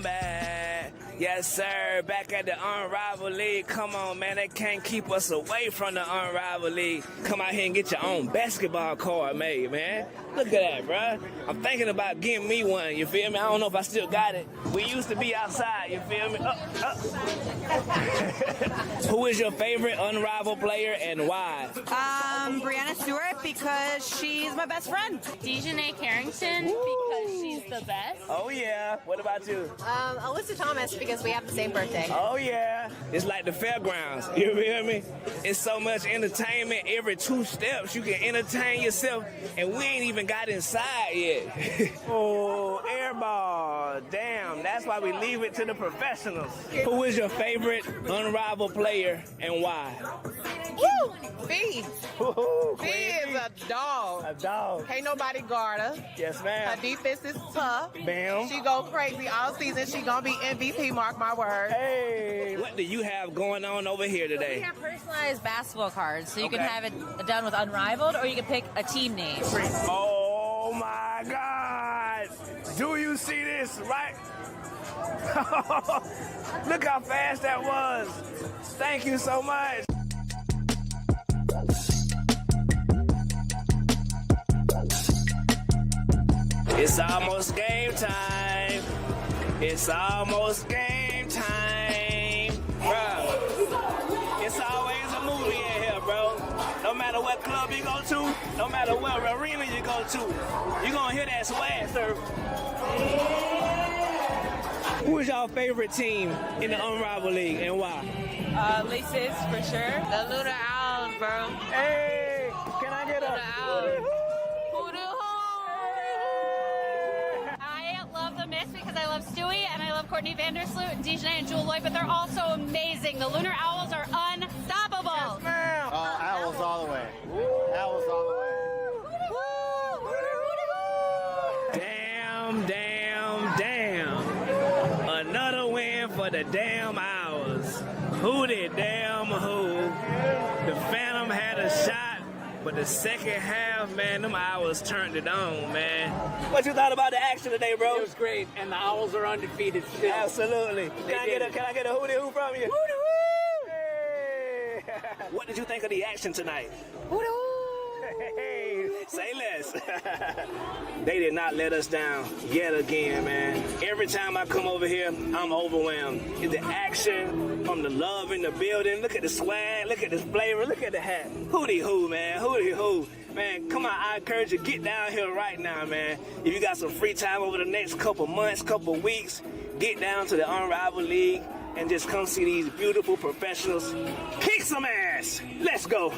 back. Yes, sir. Back at the Unrivaled League. Come on, man. They can't keep us away from the Unrivaled League. Come out here and get your own basketball card made, man. Look at that, bruh. I'm thinking about getting me one, you feel me? I don't know if I still got it. We used to be outside, you feel me? Who is your favorite Unrivaled player and why? Brianna Stewart, because she's my best friend. Dejanay Carrington, because she's the best. Oh, yeah. What about you? Alyssa Thomas, because we have the same birthday. Oh, yeah. It's like the fairgrounds. You feel me? It's so much entertainment. Every 2 steps, you can entertain yourself, and we ain't even got inside yet. Oh, airball. Damn, that's why we leave it to the professionals. Who is your favorite Unrivaled player and why? Woo! Fee. Fee is a dog. A dog. Can't nobody guard her. Yes, ma'am. Her defense is tough. Bam. She go crazy all season. She gonna be MVP, mark my word. Hey. What do you have going on over here today? We have personalized basketball cards, so you can have it done with Unrivaled, or you can pick a team name. Oh my God! Do you see this? Right? Look how fast that was. Thank you so much. It's almost game time. It's almost game time. Bruh, it's always a movie in here, bro. No matter what club you go to, no matter what arena you go to, you're gonna hear that swag surf. Who is y'all favorite team in the Unrivaled League and why? Laces, for sure. The Lunar Owls, bro. Hey, can I get a I love the Mist because I love Stewie and I love Courtney Vandersloot and Dejanay and Jewel Lloyd, but they're also amazing. The Lunar Owls are unstoppable. Yes, ma'am. Owls all the way. Owls all the way. Damn. Another win for the damn Owls. Who did damn who? The Phantom had a shot, but the second half, man, them Owls turned it on, man. What you thought about the action today, bro? It was great, and the Owls are undefeated still. Absolutely. Can I get a hootie hoo from you? Hootie hoo! Hey. What did you think of the action tonight? Hootie hoo! Hey, say less. They did not let us down yet again, man. Every time I come over here, I'm overwhelmed. The action, from the love in the building. Look at the swag, look at the flavor, look at the hat. Hootie hoo, man, hootie hoo. Man, come on, I encourage you, get down here right now, man. If you got some free time over the next couple months, couple weeks, get down to the Unrivaled League and just come see these beautiful professionals kick some ass. Let's go.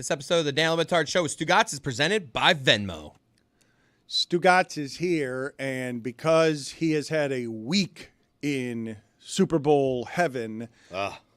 This episode of the Dan Le Batard Show with Stugotz is presented by Venmo. Stugotz is here, and because he has had a week in Super Bowl heaven,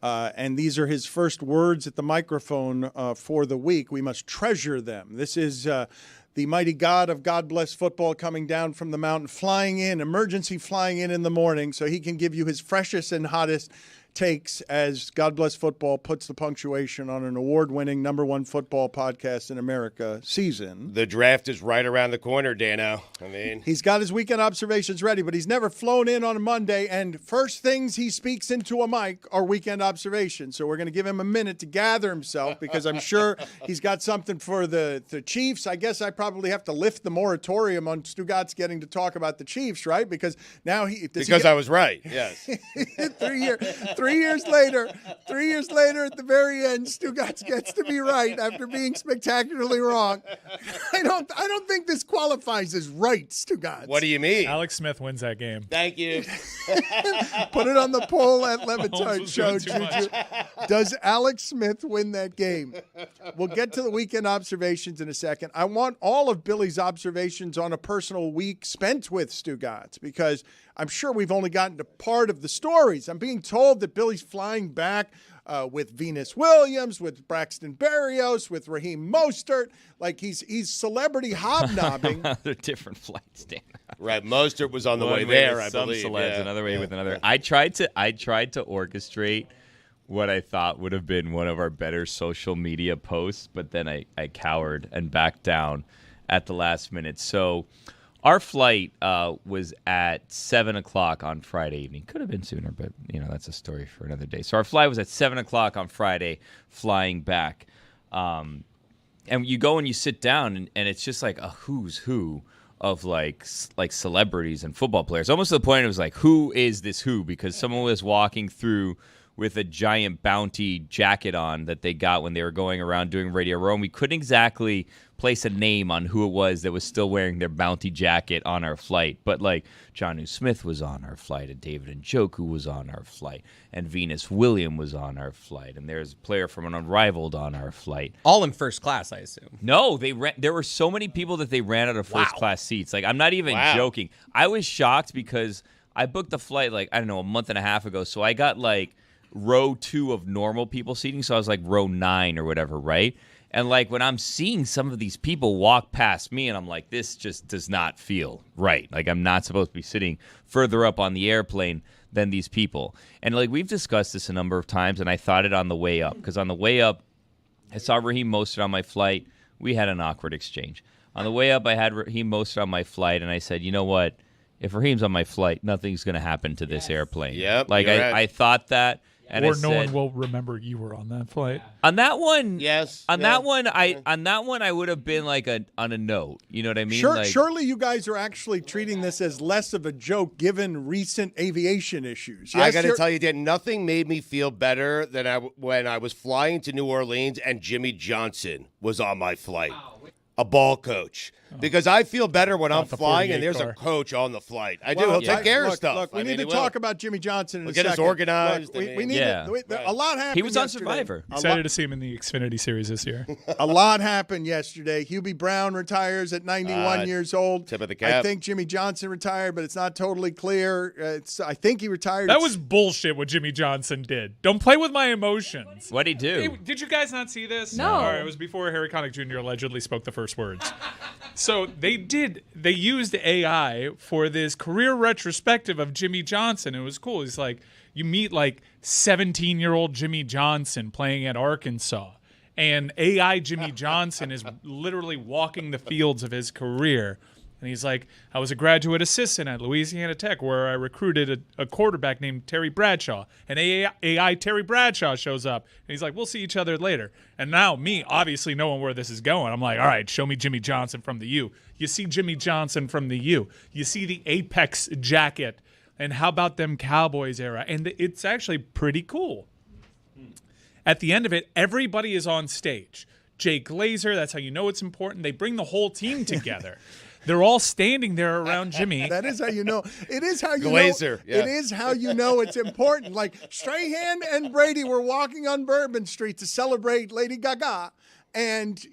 and these are his first words at the microphone for the week, we must treasure them. This is the mighty God of God Bless Football coming down from the mountain, flying in, emergency flying in the morning so he can give you his freshest and hottest takes as God Bless Football puts the punctuation on an award-winning #1 football podcast in America season. The draft is right around the corner, Dano. I mean, he's got his weekend observations ready, but he's never flown in on a Monday, and first things he speaks into a mic are weekend observations. So we're going to give him a minute to gather himself because I'm sure he's got something for the Chiefs. I guess I probably have to lift the moratorium on Stugotz getting to talk about the Chiefs, right? Because now I was right, yes. 3 years later, at the very end, Stugotz gets to be right after being spectacularly wrong. I don't think this qualifies as right, Stugotz. What do you mean? Alex Smith wins that game. Thank you. Put it on the poll at Le Batard Show, Juju. Does Alex Smith win that game? We'll get to the weekend observations in a second. I want all of Billy's observations on a personal week spent with Stugotz because I'm sure we've only gotten to part of the stories. I'm being told that Billy's flying back with Venus Williams, with Braxton Berrios, with Raheem Mostert. Like he's celebrity hobnobbing. They're different flights, Dan. Right, Mostert was on the One way way there, with I some believe. celebs, another way with another. I tried to orchestrate what I thought would have been one of our better social media posts, but then I cowered and backed down at the last minute. So our flight was at 7 o'clock on Friday evening. Could have been sooner, but, that's a story for another day. So our flight was at 7 o'clock on Friday, flying back. And you go and you sit down, and it's just like a who's who of, like celebrities and football players. Almost to the point it was like, who is this who? Because someone was walking through with a giant Bounty jacket on that they got when they were going around doing Radio Row. And we couldn't exactly place a name on who it was that was still wearing their Bounty jacket on our flight. But like Jonnu Smith was on our flight, and David Njoku was on our flight, and Venus Williams was on our flight, and there's a player from an Unrivaled on our flight. All in first class, I assume. No, there were so many people that they ran out of first class seats. Like, I'm not even joking. I was shocked because I booked the flight a month and a half ago, so I got row 2 of normal people seating, so I was row 9 or whatever, right? And when I'm seeing some of these people walk past me, and I'm like, this just does not feel right. I'm not supposed to be sitting further up on the airplane than these people. And we've discussed this a number of times, and I thought it on the way up, because on the way up, I saw Raheem Mostert on my flight. We had an awkward exchange. On the way up, I had Raheem Mostert on my flight, and I said, you know what? If Raheem's on my flight, nothing's going to happen to this airplane. Yep, I thought that. And or no one will remember you were on that flight. On that one, yes. That one, I would have been on a note. You know what I mean? Surely you guys are actually treating this as less of a joke given recent aviation issues. Yes, I got to tell you, Dan, nothing made me feel better than when I was flying to New Orleans and Jimmy Johnson was on my flight. A ball coach. Because I feel better when I'm flying and there's a coach on the flight. I do. He'll take care of stuff. Look, we need to talk about Jimmy Johnson in a second. We'll get us organized. Look, we need a lot happened. He was on yesterday. Survivor. Excited to see him in the Xfinity Series this year. A lot happened yesterday. Hubie Brown retires at 91 years old. Tip of the cap. I think Jimmy Johnson retired, but it's not totally clear. I think he retired. That was bullshit what Jimmy Johnson did. Don't play with my emotions. What'd he do? Hey, did you guys not see this? No. All right, it was before Harry Connick Jr. allegedly spoke the first words. So they used AI for this career retrospective of Jimmy Johnson. It was cool. It's you meet 17-year-old Jimmy Johnson playing at Arkansas, and AI Jimmy Johnson is literally walking the fields of his career. And he's like, I was a graduate assistant at Louisiana Tech where I recruited a quarterback named Terry Bradshaw. And AI Terry Bradshaw shows up. And he's like, we'll see each other later. And now me, obviously knowing where this is going, I'm like, all right, show me Jimmy Johnson from the U. You see Jimmy Johnson from the U. You see the Apex jacket. And how about them Cowboys era? And it's actually pretty cool. At the end of it, everybody is on stage. Jay Glazer, that's how you know it's important. They bring the whole team together. They're all standing there around Jimmy. That is how you know. It is how you Glazer, know. It is how you know it's important. Strahan and Brady were walking on Bourbon Street to celebrate Lady Gaga. and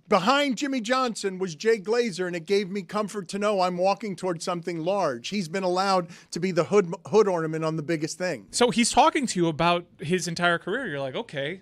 behind Jimmy Johnson was Jay Glazer, and it gave me comfort to know I'm walking towards something large. He's been allowed to be the hood ornament on the biggest thing. So he's talking to you about his entire career. You're like, okay.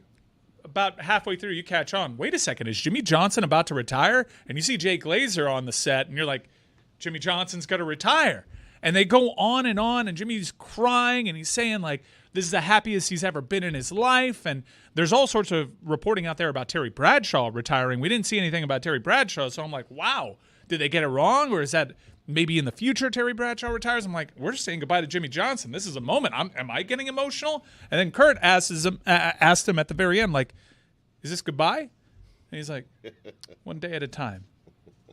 About halfway through, you catch on. Wait a second, is Jimmy Johnson about to retire? And you see Jay Glazer on the set, and you're like, Jimmy Johnson's going to retire. And they go on, and Jimmy's crying, and he's saying, like, this is the happiest he's ever been in his life. And there's all sorts of reporting out there about Terry Bradshaw retiring. We didn't see anything about Terry Bradshaw, so I'm like, wow, did they get it wrong? Or is that maybe in the future Terry Bradshaw retires? I'm like, we're saying goodbye to Jimmy Johnson. This is a moment. Am I getting emotional? And then Kurt asked him at the very end, like, is this goodbye? And he's like, one day at a time.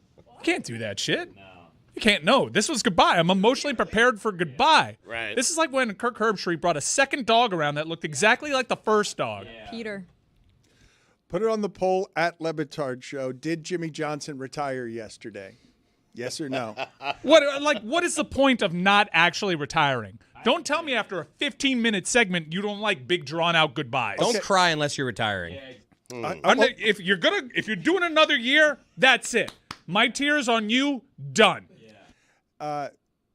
You can't do that shit. No. You can't. No, this was goodbye. I'm emotionally prepared for goodbye. Right. This is like when Kirk Herbstreit brought a second dog around that looked exactly like the first dog. Yeah. Peter. Put it on the poll at Le Batard Show. Did Jimmy Johnson retire yesterday? Yes or no? What is the point of not actually retiring? Don't tell me after a 15-minute segment you don't like big drawn-out goodbyes. Don't cry unless you're retiring. If you're doing another year, that's it. My tears on you, done.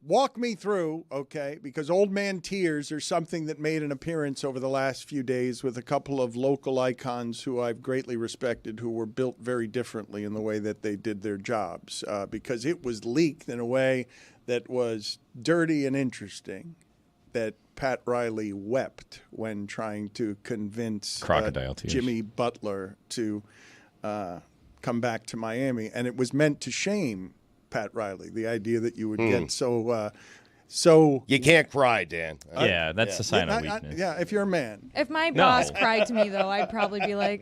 Walk me through, okay, because old man tears are something that made an appearance over the last few days with a couple of local icons who I've greatly respected, who were built very differently in the way that they did their jobs, because it was leaked in a way that was dirty and interesting, that Pat Riley wept when trying to convince Crocodile tears. Jimmy Butler to come back to Miami, and it was meant to shame Pat Riley, the idea that you would get so you can't cry, Dan. Yeah, that's a sign of weakness. Yeah, if you're a man. If my boss cried to me, though, I'd probably be like,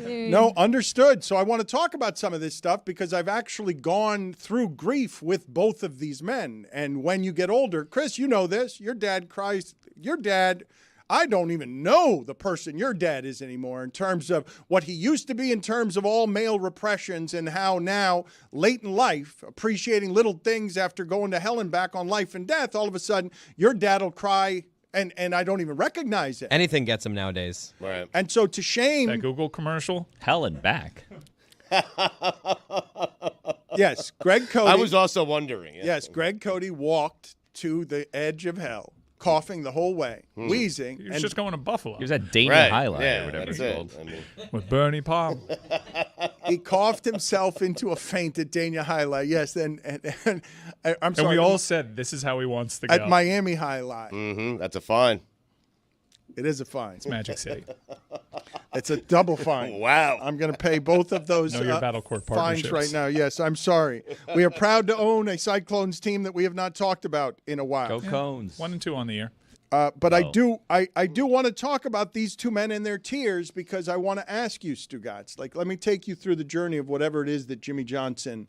No, understood. So I want to talk about some of this stuff because I've actually gone through grief with both of these men. And when you get older, Chris, you know this, your dad cries. Your dad, I don't even know the person your dad is anymore in terms of what he used to be in terms of all male repressions and how now, late in life, appreciating little things after going to hell and back on life and death, all of a sudden, your dad will cry and I don't even recognize it. Anything gets him nowadays. Right. And so to shame... That Google commercial? Hell and back. Yes, Greg Cody... I was also wondering. Yeah. Yes, Greg Cody walked to the edge of hell, coughing the whole way, wheezing. He was just going to Buffalo. He was at Dana Highlight yeah, or whatever that's it's called. I mean. With Bernie Palm. He coughed himself into a faint at Dana Highlight. Yes, and I'm sorry. And we all said this is how he wants to go. At Miami Highlight. Mm-hmm. That's a fine. It is a fine. It's Magic City. It's a double fine. Wow. I'm going to pay both of those Know your Battle Court fines partnerships. right now. Yes, I'm sorry. We are proud to own a Cyclones team that we have not talked about in a while. Go Cones. 1 and 2 on the year. But I do want to talk about these two men and their tears because I want to ask you, Stugotz. Like, let me take you through the journey of whatever it is that Jimmy Johnson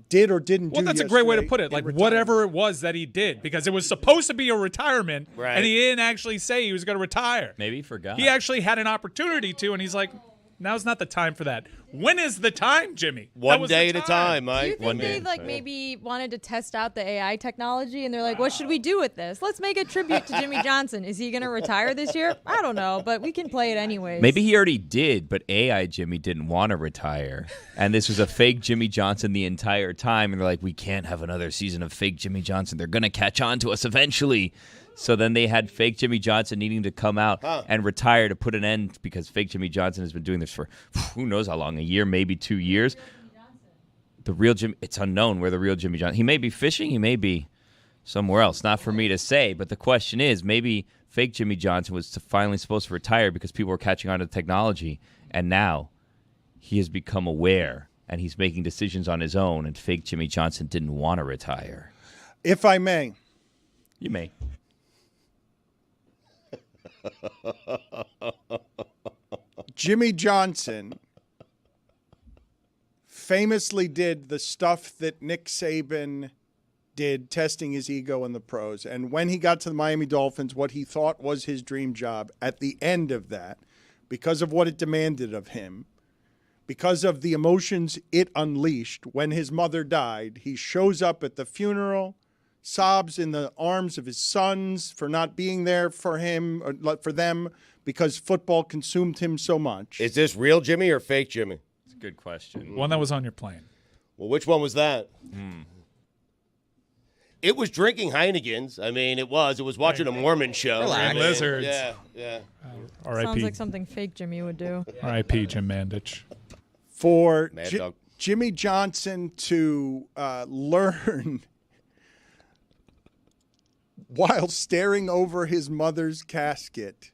did or didn't do. Well, that's a great way to yesterday put it. in Like, retirement. whatever it was that he did, because it was supposed to be a retirement, Right. and he didn't actually say he was going to retire. Maybe he forgot. He actually had an opportunity to, and he's like, now's not the time for that. When is the time, Jimmy? That One was day the at a time, Mike. do you think they maybe wanted to test out the AI technology, and they're like, what should we do with this? Let's make a tribute to Jimmy Johnson. Is he going to retire this year? I don't know, but we can play it anyways. Maybe he already did, but AI Jimmy didn't want to retire. And this was a fake Jimmy Johnson the entire time. And they're like, we can't have another season of fake Jimmy Johnson. They're going to catch on to us eventually. So then they had fake Jimmy Johnson needing to come out and retire to put an end because fake Jimmy Johnson has been doing this for who knows how long, a year, maybe 2 years. The real Jimmy, it's unknown where the real Jimmy Johnson, he may be fishing, he may be somewhere else. Not for me to say, but the question is maybe fake Jimmy Johnson was finally supposed to retire because people were catching on to the technology, and now he has become aware and he's making decisions on his own, and fake Jimmy Johnson didn't want to retire. If I may. You may. Jimmy Johnson famously did the stuff that Nick Saban did, testing his ego in the pros. And when he got to the Miami Dolphins, what he thought was his dream job, at the end of that, because of what it demanded of him, because of the emotions it unleashed when his mother died, he shows up at the funeral, sobs in the arms of his sons for not being there for him, or for them, because football consumed him so much. Is this real Jimmy or fake Jimmy? It's a good question. One that was on your plane. Well, which one was that? It was drinking Heinekens. I mean, it was. It was watching a Mormon show. And lizards. Yeah. R.I.P. Sounds like something fake Jimmy would do. R.I.P. Jim Mandich. For Mad Dog. Jimmy Johnson to learn while staring over his mother's casket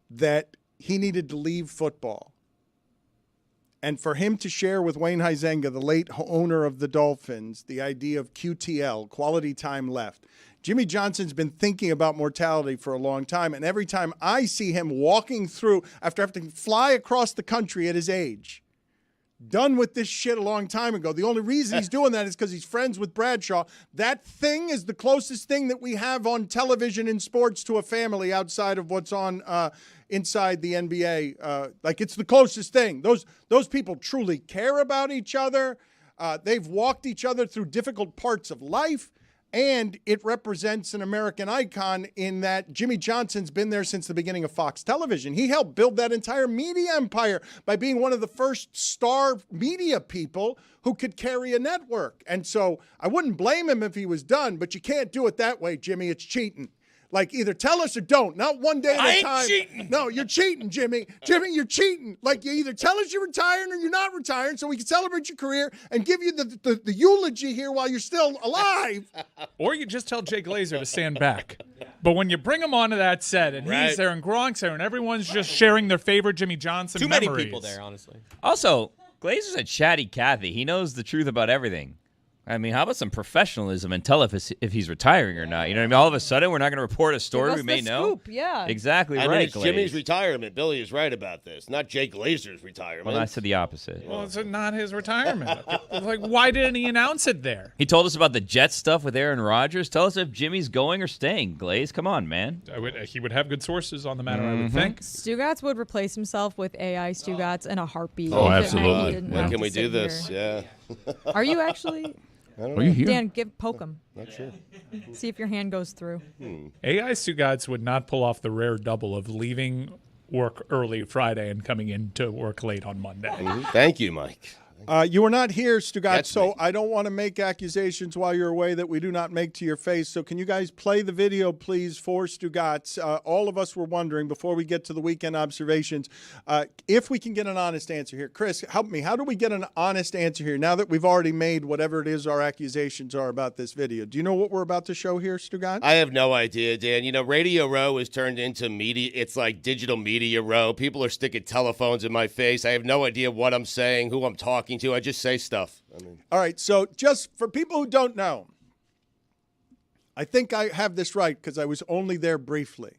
that he needed to leave football. And for him to share with Wayne Huizenga, the late owner of the Dolphins, the idea of QTL, quality time left. Jimmy Johnson's been thinking about mortality for a long time, and every time I see him walking through, after having to fly across the country at his age, done with this shit a long time ago. The only reason he's doing that is because he's friends with Bradshaw. That thing is the closest thing that we have on television in sports to a family outside of what's on inside the NBA. Like, it's the closest thing. Those people truly care about each other. They've walked each other through difficult parts of life. And it represents an American icon in that Jimmy Johnson's been there since the beginning of Fox Television. He helped build that entire media empire by being one of the first star media people who could carry a network. And so I wouldn't blame him if he was done, but you can't do it that way, Jimmy. It's cheating. Like, either tell us or don't. Not one day at a time. I ain't cheating. No, you're cheating, Jimmy. Jimmy, you're cheating. Like, you either tell us you're retiring or you're not retiring so we can celebrate your career and give you the eulogy here while you're still alive. Or you just tell Jay Glazer to stand back. But when you bring him onto that set and he's there and Gronk's there and everyone's just sharing their favorite Jimmy Johnson Too memories. many people there, honestly. Also, Glazer's a chatty Cathy. He knows the truth about everything. I mean, how about some professionalism and tell if he's retiring or not? You know what I mean? All of a sudden, we're not going to report a story we may know. Scoop, yeah. Exactly I right. mean, it's Jimmy's retirement. Billy is right about this. Not Jake Glazer's retirement. Well, I said the opposite. Well, it's not his retirement. Like, why didn't he announce it there? He told us about the Jets stuff with Aaron Rodgers. Tell us if Jimmy's going or staying. Glaze, come on, man. He would have good sources on the matter, I would think. Stugots would replace himself with AI Stugots in a heartbeat. Oh, if it meant he absolutely. didn't When have can to we do sit this? here. Yeah. Are you actually? I don't Are know. you here? Dan, poke him. Not sure. See if your hand goes through. AI Stugots would not pull off the rare double of leaving work early Friday and coming into work late on Monday. Thank you, Mike. You were not here, Stugotz, That's so me. I don't want to make accusations while you're away that we do not make to your face. So can you guys play the video, please, for Stugotz? All of us were wondering, before we get to the weekend observations, if we can get an honest answer here. Chris, help me. How do we get an honest answer here now that we've already made whatever it is our accusations are about this video? Do you know what we're about to show here, Stugotz? I have no idea, Dan. You know, Radio Row has turned into media. It's like digital media row. People are sticking telephones in my face. I have no idea what I'm saying, who I'm talking to. I just say stuff. All right, so just for people who don't know, I think I have this right because I was only there briefly.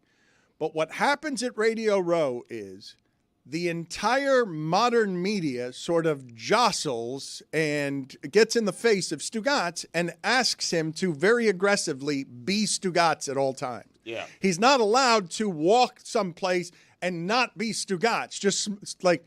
But what happens at Radio Row is the entire modern media sort of jostles and gets in the face of Stugotz and asks him to very aggressively be Stugotz at all times. Yeah. He's not allowed to walk someplace and not be Stugotz. Just like,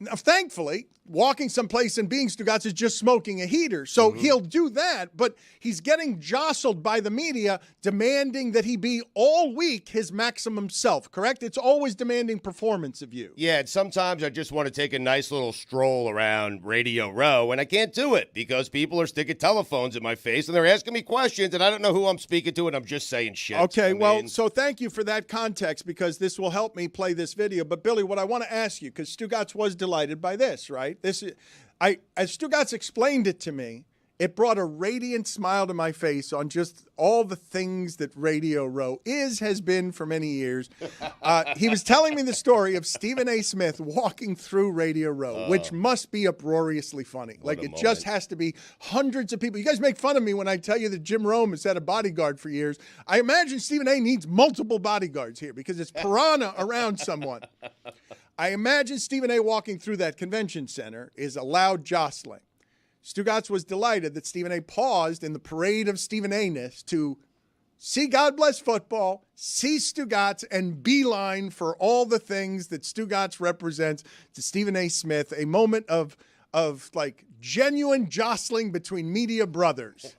thankfully, walking someplace and being Stugotz is just smoking a heater. So he'll do that, but he's getting jostled by the media demanding that he be all week his maximum self, correct? It's always demanding performance of you. Yeah, and sometimes I just want to take a nice little stroll around Radio Row, and I can't do it because people are sticking telephones in my face, and they're asking me questions, and I don't know who I'm speaking to, and I'm just saying shit. Okay, so thank you for that context because this will help me play this video. But, Billy, what I want to ask you, because Stugotz was delighted by this, right? As Stugotz explained it to me, it brought a radiant smile to my face on just all the things that Radio Row has been for many years. He was telling me the story of Stephen A. Smith walking through Radio Row, which must be uproariously funny. Like, it just has to be hundreds of people. You guys make fun of me when I tell you that Jim Rome has had a bodyguard for years. I imagine Stephen A. needs multiple bodyguards here because it's piranha around someone. I imagine Stephen A. walking through that convention center is a loud jostling. Stugotz was delighted that Stephen A. paused in the parade of Stephen A.ness to see God Bless Football, see Stugotz, and beeline for all the things that Stugotz represents to Stephen A. Smith, a moment of of like genuine jostling between media brothers.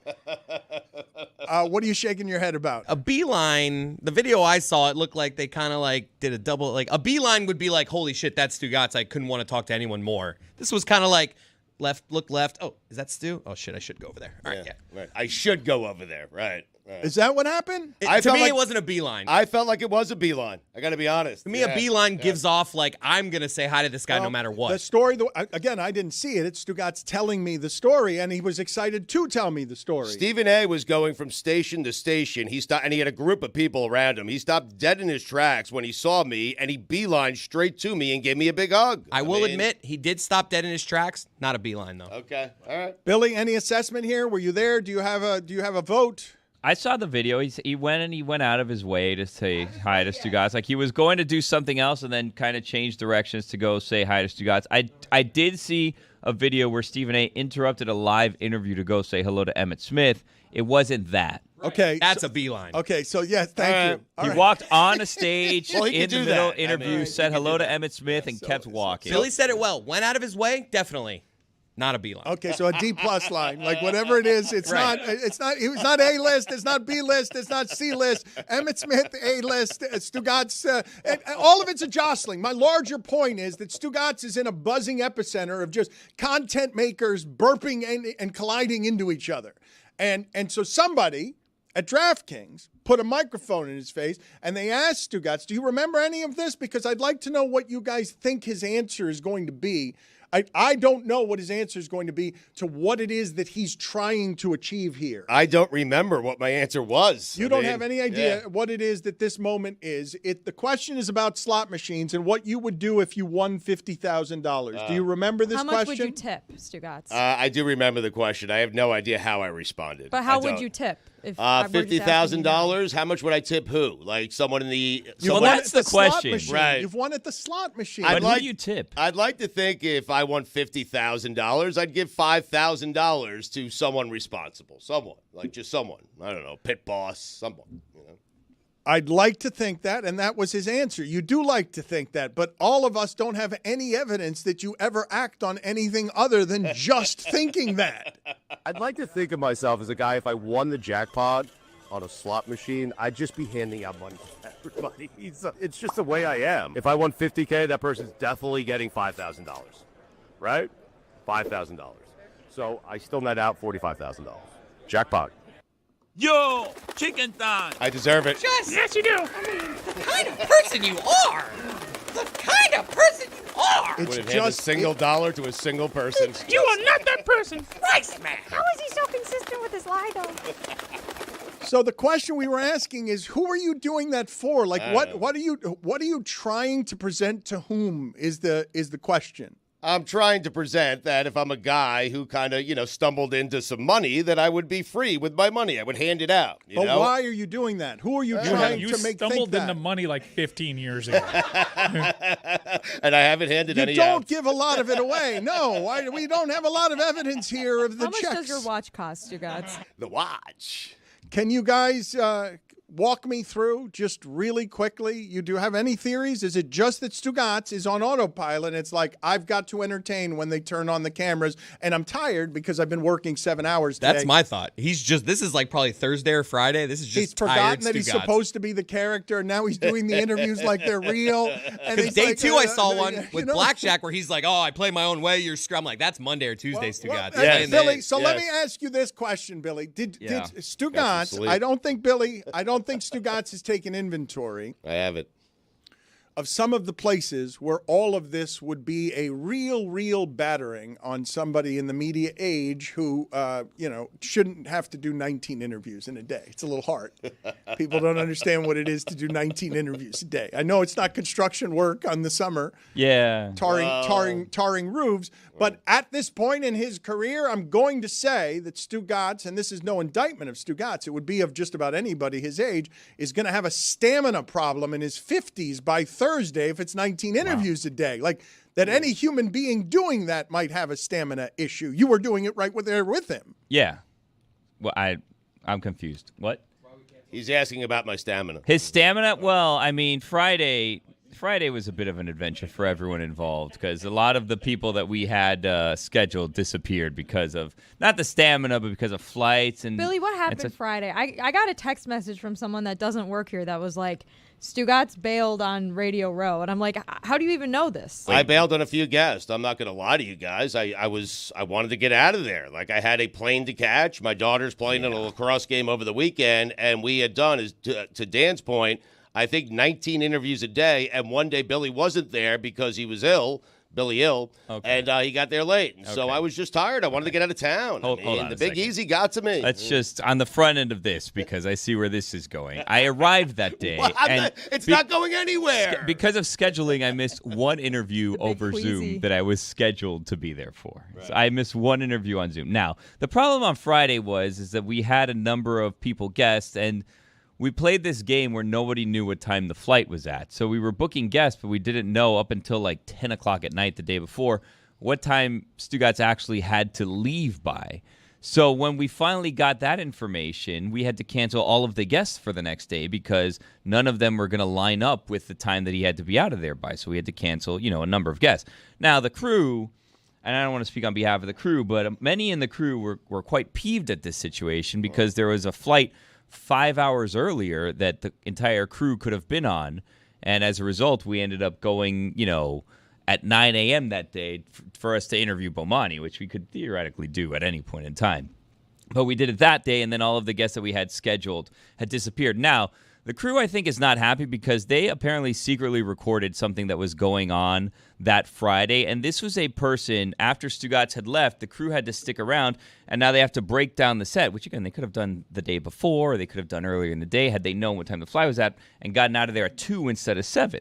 What are you shaking your head about? A beeline, the video I saw, it looked like they kind of like did a double, like a beeline would be like, holy shit, that's Stugotz. I couldn't want to talk to anyone more. This was kind of like look left. Oh, is that Stu? Oh shit, I should go over there. All right, yeah. Right. I should go over there. Right. Is that what happened? To me, it wasn't a beeline. I felt like it was a beeline. I got to be honest. To me, a beeline gives off like, I'm going to say hi to this guy no matter what. The story, again, I didn't see it. It's Stugotz telling me the story, and he was excited to tell me the story. Stephen A. was going from station to station. He stopped, and he had a group of people around him. He stopped dead in his tracks when he saw me, and he beelined straight to me and gave me a big hug. I will admit, he did stop dead in his tracks. Not a beeline, though. Okay, all right. Billy, any assessment here? Were you there? Do you have a vote? I saw the video. He went out of his way to say hi to Stugotz. Like he was going to do something else and then kind of changed directions to go say hi to Stugotz. I did see a video where Stephen A. interrupted a live interview to go say hello to Emmitt Smith. It wasn't that. Okay. That's a beeline. Okay, so yes, thank you. He walked on a stage Well, he in could the do middle that. interview, said hello to Emmitt Smith, and kept walking. Billy said it well. Went out of his way? Definitely. Not a beeline. Okay, so a D+ line, like whatever it is, it's Right. not. It's not. It was not A list. It's not B list. It's not C list. Emmitt Smith A list. Stugotz. And all of it's a jostling. My larger point is that Stugotz is in a buzzing epicenter of just content makers burping and colliding into each other, and so somebody at DraftKings put a microphone in his face, and they asked Stugotz, "Do you remember any of this? Because I'd like to know what you guys think his answer is going to be." I don't know what his answer is going to be to what it is that he's trying to achieve here. I don't remember what my answer was. You don't have any idea what it is that this moment is. The question is about slot machines and what you would do if you won $50,000. Do you remember this question? How much would you tip, Stugotz? I do remember the question. I have no idea how I responded. But how would you tip? If I were just asking you $50,000. How much would I tip who? Like someone in the. Well, that's the question, right? You've won at the slot machine. But who do you tip? I'd like to think if I won $50,000, I'd give $5,000 to someone responsible. Someone, like just someone. I don't know, pit boss, someone. You know. I'd like to think that, and that was his answer. You do like to think that, but all of us don't have any evidence that you ever act on anything other than just thinking that. I'd like to think of myself as a guy, if I won the jackpot on a slot machine, I'd just be handing out money to everybody. It's just the way I am. If I won $50K, that person's definitely getting $5,000, right? $5,000. So I still net out $45,000. Jackpot. Yo, chicken thigh. I deserve it. Yes, you do. The kind of person you are. The kind of person you are. It's Would it hand a single dollar to a single person? You are not that person. Christ, man. How is he so consistent with his lie, though? So the question we were asking is, who are you doing that for? Like, what are you trying to present to whom is the question? I'm trying to present that if I'm a guy who kind of, stumbled into some money, that I would be free with my money. I would hand it out. You But know? why are you doing that? Who are you trying You to make think stumbled that? into money like 15 years ago. And I haven't handed You any don't out. give a lot of it away. No, we don't have a lot of evidence here of the How much checks. does your watch cost, Stugotz? The watch. Can you guys walk me through just really quickly? You do have any theories? Is it just that Stugotz is on autopilot? It's like, I've got to entertain when they turn on the cameras, and I'm tired because I've been working 7 hours today. That's my thought. This is like probably Thursday or Friday. This is just He's forgotten that Stugotz. he's supposed to be the character, and now he's doing the interviews like they're real. And Because he's day like, two, I saw one with you know? Blackjack where he's like, "Oh, I play my own way. You're scrum." I'm like, that's Monday or Tuesday, Stugotz. Billy, so let me ask you this question, Billy. Did Stugotz, I don't think Stugotz has taken inventory. I have it. Of some of the places where all of this would be a real battering on somebody in the media age who, shouldn't have to do 19 interviews in a day. It's a little hard. People don't understand what it is to do 19 interviews a day. I know it's not construction work on the summer. Yeah. Tarring roofs. But at this point in his career, I'm going to say that Stugotz, and this is no indictment of Stugotz, it would be of just about anybody his age, is going to have a stamina problem in his 50s by Thursday if it's 19 interviews a day. Like, that any human being doing that might have a stamina issue. You were doing it right there with him. Yeah. Well, I'm confused. What? He's asking about my stamina. His stamina? Well, I mean, Friday, Friday was a bit of an adventure for everyone involved because a lot of the people that we had scheduled disappeared because of not the stamina, but because of flights. And Billy, what happened Friday? I got a text message from someone that doesn't work here that was like, Stugotz bailed on Radio Row, and I'm like, how do you even know this? I bailed on a few guests. I'm not going to lie to you guys. I wanted to get out of there. Like, I had a plane to catch. My daughter's playing in a lacrosse game over the weekend, and we had done, to Dan's point, I think 19 interviews a day, and one day Billy wasn't there because he was ill. Billy ill, and he got there late. And so I was just tired. I wanted to get out of town. Hold on the Big Easy got to me. Let's just, on the front end of this, because I see where this is going. I arrived that day. It's not going anywhere. Because of scheduling, I missed one interview over Zoom that I was scheduled to be there for. Right. So I missed one interview on Zoom. Now, the problem on Friday is that we had a number of people guests, and we played this game where nobody knew what time the flight was at. So we were booking guests, but we didn't know up until like 10 o'clock at night the day before what time Stugots actually had to leave by. So when we finally got that information, we had to cancel all of the guests for the next day because none of them were going to line up with the time that he had to be out of there by. So we had to cancel, a number of guests. Now, the crew, and I don't want to speak on behalf of the crew, but many in the crew were quite peeved at this situation because there was a flight 5 hours earlier that the entire crew could have been on. And as a result, we ended up going, at 9 a.m. that day for us to interview Bomani, which we could theoretically do at any point in time. But we did it that day, and then all of the guests that we had scheduled had disappeared. Now, the crew, I think, is not happy because they apparently secretly recorded something that was going on that Friday. And this was a person, after Stugotz had left, the crew had to stick around, and now they have to break down the set, which, again, they could have done the day before, or they could have done earlier in the day had they known what time the flight was at and gotten out of there at 2 instead of 7.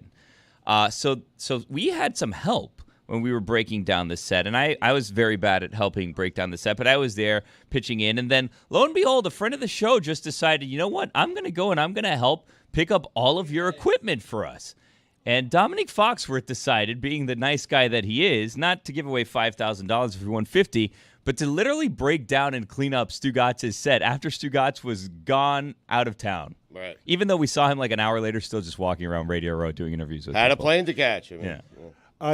So we had some help when we were breaking down the set. And I was very bad at helping break down the set, but I was there pitching in. And then, lo and behold, a friend of the show just decided, you know what, I'm going to go and I'm going to help pick up all of your equipment for us. And Dominic Foxworth decided, being the nice guy that he is, not to give away $5,000 if we won $50,000, but to literally break down and clean up Stugotz' set after Stugotz was gone out of town. Right. Even though we saw him like an hour later still just walking around Radio Row doing interviews with Had people. a plane to catch. Yeah.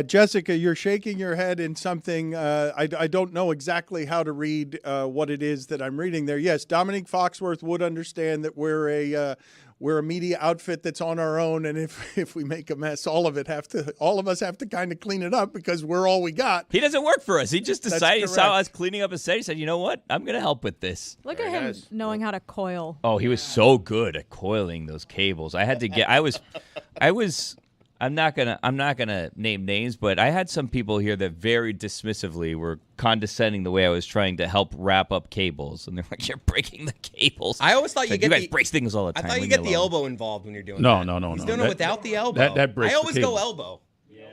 Jessica, you're shaking your head in something. I don't know exactly how to read what it is that I'm reading there. Yes, Dominic Foxworth would understand that we're a media outfit that's on our own, and if we make a mess, all of us have to kind of clean it up because we're all we got. He doesn't work for us. He just decided, he saw us cleaning up a set. He said, you know what? I'm going to help with this. Look at him knowing how to coil. Oh, he was so good at coiling those cables. I'm not gonna name names, but I had some people here that very dismissively were condescending the way I was trying to help wrap up cables, and they're like, "You're breaking the cables." I always thought you guys break things all the time. I thought you get the elbow involved when you're doing No, that. no. He's doing it without the elbow. That breaks I always the go cable. elbow.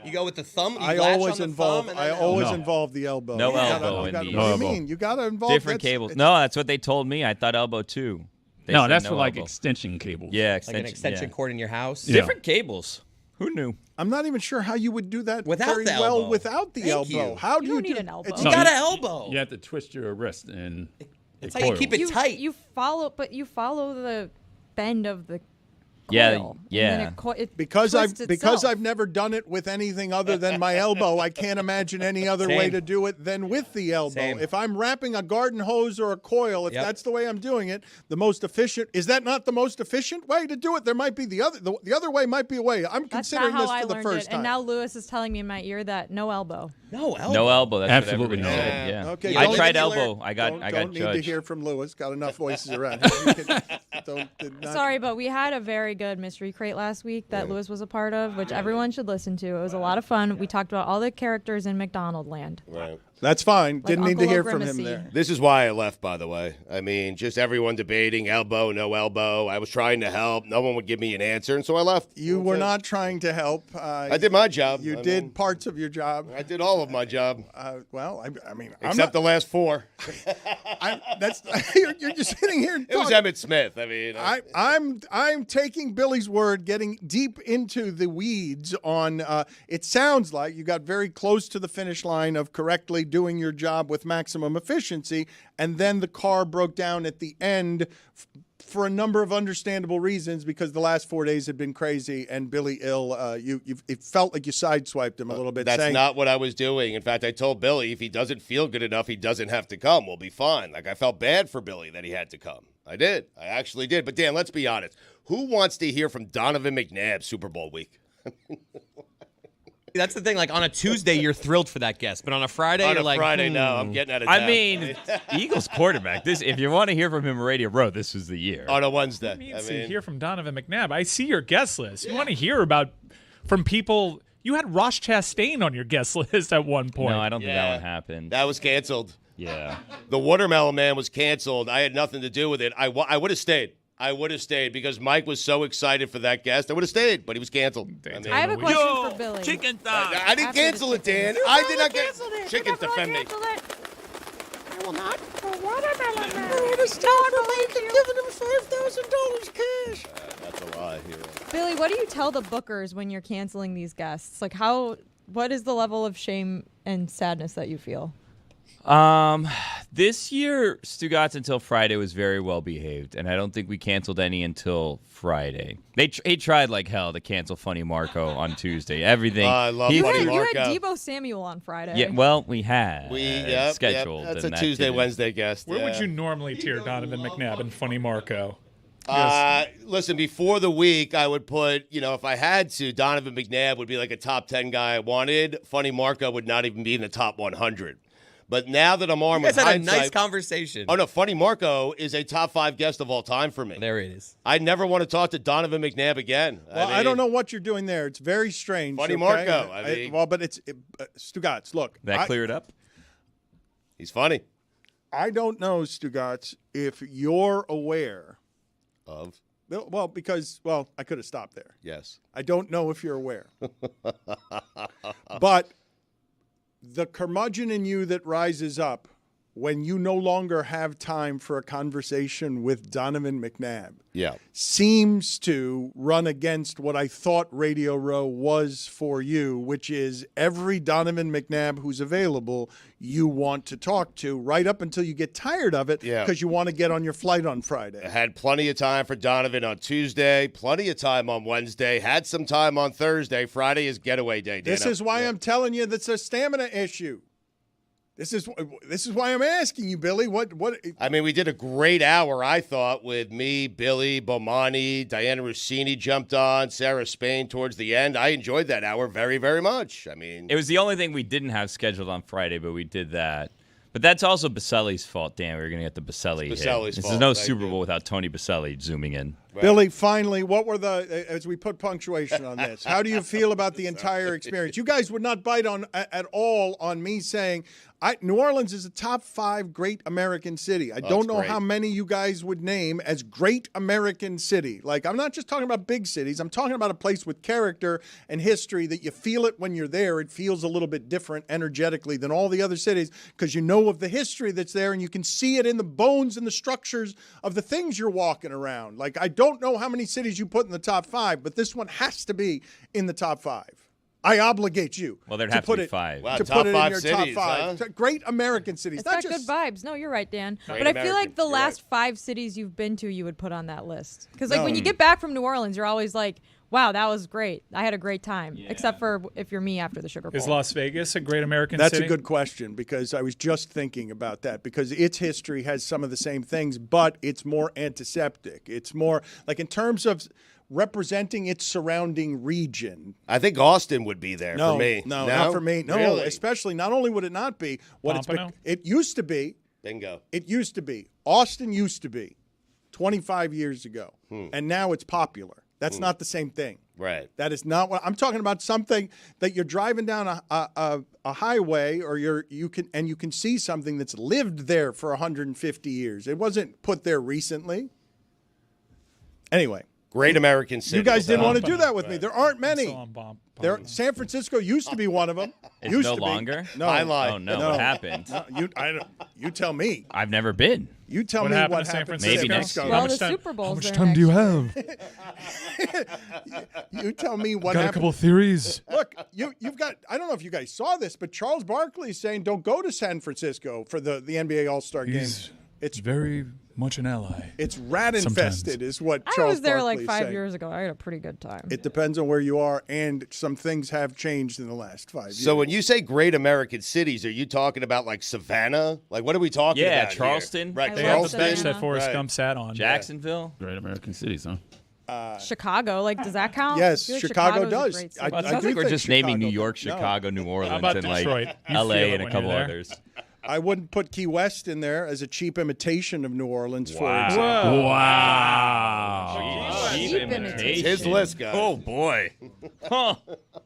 You go with the thumb. I always involve the elbow. No elbow. What do you elbow. mean? You got to involve different cables. No, that's what they told me. I thought elbow too. They said that's for like elbow. extension cables. Yeah, like an extension cord in your house. Yeah. Different cables. Who knew? I'm not even sure how you would do that without very the well elbow. without the Thank elbow. you. How do You you don't need do an elbow. You got an elbow. You have to twist your wrist and That's how you keep it tight. You follow the bend of the Yeah, coil, yeah. and then it Because twists itself. I've never done it with anything other than my elbow, I can't imagine any other way to do it than with the elbow. Same. If I'm wrapping a garden hose or a coil, if that's the way I'm doing it, the most efficient is that not the most efficient way to do it? There might be the other way might be a way. I'm That's considering not how this I for the learned first it. time. And now Lewis is telling me in my ear that no elbow. No elbow. No elbow. That's Absolutely what everybody no. said. Yeah. Okay, I don't tried let me elbow. I got don't need to judged. hear from Lewis. Got enough voices around here. Did not- Sorry, but we had a very good mystery crate last week that Lewis was a part of, which everyone should listen to. It was a lot of fun. We talked about all the characters in McDonald Land. Right. That's fine. Like Didn't need to Uncle hear from him O'Grimacy. there. This is why I left, by the way. I mean, just everyone debating elbow, no elbow. I was trying to help. No one would give me an answer, and so I left. You were not trying to help. I did my job. You I did mean, parts of your job. I did all of my job. Well, I mean, Except the last 4. You're just sitting here. It was Emmett Smith. I mean, I'm taking Billy's word, getting deep into the weeds on. It sounds like you got very close to the finish line of correctly doing your job with maximum efficiency, and then the car broke down at the end for a number of understandable reasons, because the last 4 days had been crazy and Billy ill. It felt like you sideswiped him a little bit. That's saying, not what I was doing. In fact, I told Billy if he doesn't feel good enough, he doesn't have to come. We'll be fine. Like, I felt bad for Billy that he had to come. I did. I actually did. But, Dan, let's be honest. Who wants to hear from Donovan McNabb Super Bowl week? That's the thing. Like, on a Tuesday, you're thrilled for that guest. But on a Friday, you're like, no, I'm getting out of town. I mean, Eagles quarterback. If you want to hear from him on Radio Row, this was the year. On a Wednesday. To hear from Donovan McNabb. I see your guest list. You want to hear from people. You had Ross Chastain on your guest list at one point. No, I don't think that one happened. That was canceled. Yeah. The Watermelon Man was canceled. I had nothing to do with it. I would have stayed. I would have stayed because Mike was so excited for that guest. I would have stayed, but he was canceled. I have a question for Billy. Chicken thigh. I didn't cancel it, Dan. I did not cancel it. Chickens defend me. I will not. Watermelon Man. I would have stayed for Mike and given him $5,000 cash. That's a lie. Billy, what do you tell the bookers when you're canceling these guests? Like, what is the level of shame and sadness that you feel? This year, Stugots until Friday was very well behaved, and I don't think we canceled any until Friday. He tried like hell to cancel Funny Marco on Tuesday. Everything. I love Funny Marco. You had Debo Samuel on Friday. Yeah, well, we had scheduled. That's a and Tuesday, didn't. Wednesday guest. Where would you normally tier Donovan McNabb and Funny Marco? Listen, before the week, I would put, if I had to, Donovan McNabb would be like a top 10 guy I wanted. Funny Marco would not even be in the top 100. But now that I'm armed with had hindsight, a nice conversation. Oh, no, Funny Marco is a top 5 guest of all time for me. There it is. I never want to talk to Donovan McNabb again. Well, I don't know what you're doing there. It's very strange. Funny okay? Marco. But it's Stugotz. Look, That cleared up? He's funny. I don't know, Stugotz, if you're aware of. Well, because I could have stopped there. Yes. I don't know if you're aware. But the curmudgeon in you that rises up when you no longer have time for a conversation with Donovan McNabb seems to run against what I thought Radio Row was for you, which is every Donovan McNabb who's available you want to talk to right up until you get tired of it because you want to get on your flight on Friday. I had plenty of time for Donovan on Tuesday, plenty of time on Wednesday, had some time on Thursday. Friday is getaway day, Dana. This is why I'm telling you that's a stamina issue. This is why I'm asking you, Billy. What? I mean, we did a great hour, I thought, with me, Billy, Bomani, Diana Rossini jumped on, Sarah Spain towards the end. I enjoyed that hour very, very much. I mean, it was the only thing we didn't have scheduled on Friday, but we did that. But that's also Baselli's fault, Dan. We were going to get the Baselli hit. Baselli's This fault. is no Thank Super you. Bowl without Tony Baselli zooming in. Right. Billy, finally, what were as we put punctuation on this, how do you feel about the entire experience? You guys would not bite at all on me saying New Orleans is a top 5 great American city. I don't know great. how many you guys would name as great American city. Like, I'm not just talking about big cities. I'm talking about a place with character and history that you feel it when you're there. It feels a little bit different energetically than all the other cities because you know of the history that's there and you can see it in the bones and the structures of the things you're walking around. Like, I don't know how many cities you put in the top 5, but this one has to be in the top 5. I obligate you. Well, there'd to have to put be it, 5. Wow, to top put it 5 in your cities, top 5. huh? Great American cities. It's got good vibes. No, you're right, Dan. Great but I feel like American. the You're last 5 cities you've been to, you would put on that list. Because when you get back from New Orleans, you're always like, wow, that was great. I had a great time. Yeah. Except for if you're me after the Sugar Bowl. Is Las Vegas a great American That's city? a good question because I was just thinking about that because its history has some of the same things, but it's more antiseptic. It's more like in terms of representing its surrounding region. I think Austin would be there for me. No, not for me. No, Really? especially not only would it not be what Pompano? it used to be. Bingo. It used to be. Austin used to be 25 years ago, and now it's popular. That's not the same thing. Right. That is not what I'm talking about. Something that you're driving down a highway, or you can see something that's lived there for 150 years. It wasn't put there recently. Anyway, Great American city. you guys didn't want to do that with me. There aren't many. There, San Francisco used to be one of them. It's no longer? No, I lied. Oh, no. No. What happened? No, you tell me. I've never been. You tell What me happened what to San happened. Francisco? Maybe next year. Well, How the much time- Super Bowl's How much there time do you next have? You tell me what Got a happened. couple theories. Look, you've got. I don't know if you guys saw this, but Charles Barkley is saying don't go to San Francisco for the NBA All-Star game. It's very much an ally. It's rat infested, is what I Charles was there Barkley like is 5 saying. years ago. I had a pretty good time. It depends on where you are, and some things have changed in the last 5 years. So when you say great American cities, are you talking about like Savannah? Like what are we talking about? Yeah, here? Charleston. Right, They have the Charleston. bench that Forrest Right. Gump sat on. Jacksonville. Great American cities, huh? Chicago, like, does that count? Yes, I feel like Chicago Chicago's a does. great city. I Well, it do sounds like we're think just naming New Chicago York, does. No. Chicago, New Orleans, about and like Detroit? You LA feel it and a when couple you're there. others. I wouldn't put Key West in there as a cheap imitation of New Orleans, for Wow. example. Wow. Cheap imitation. His list, guys. Oh boy. Huh.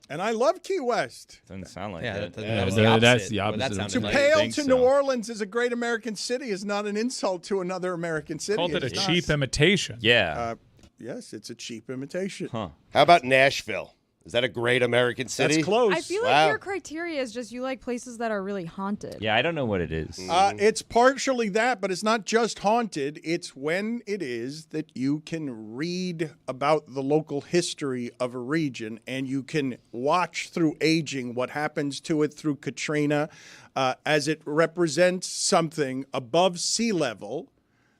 And I love Key West. Doesn't sound like Yeah, it. that was the opposite. That's the What that opposite of sounded To like. pale think to so. New Orleans as a great American city is not an insult to another American city. Called it a It's not. cheap imitation. Yeah. Yes, it's a cheap imitation. Huh. How about Nashville? Is that a great American city? That's close. I feel like Wow. your criteria is just you like places that are really haunted. Yeah, I don't know what it is. It's partially that, but it's not just haunted. It's when it is that you can read about the local history of a region and you can watch through aging what happens to it through Katrina as it represents something above sea level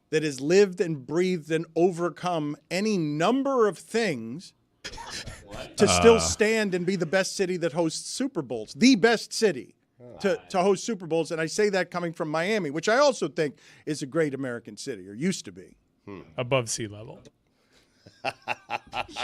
that has lived and breathed and overcome any number of things to still stand and be the best city that hosts Super Bowls, the best city to host Super Bowls. And I say that coming from Miami, which I also think is a great American city, or used to be. Above sea level.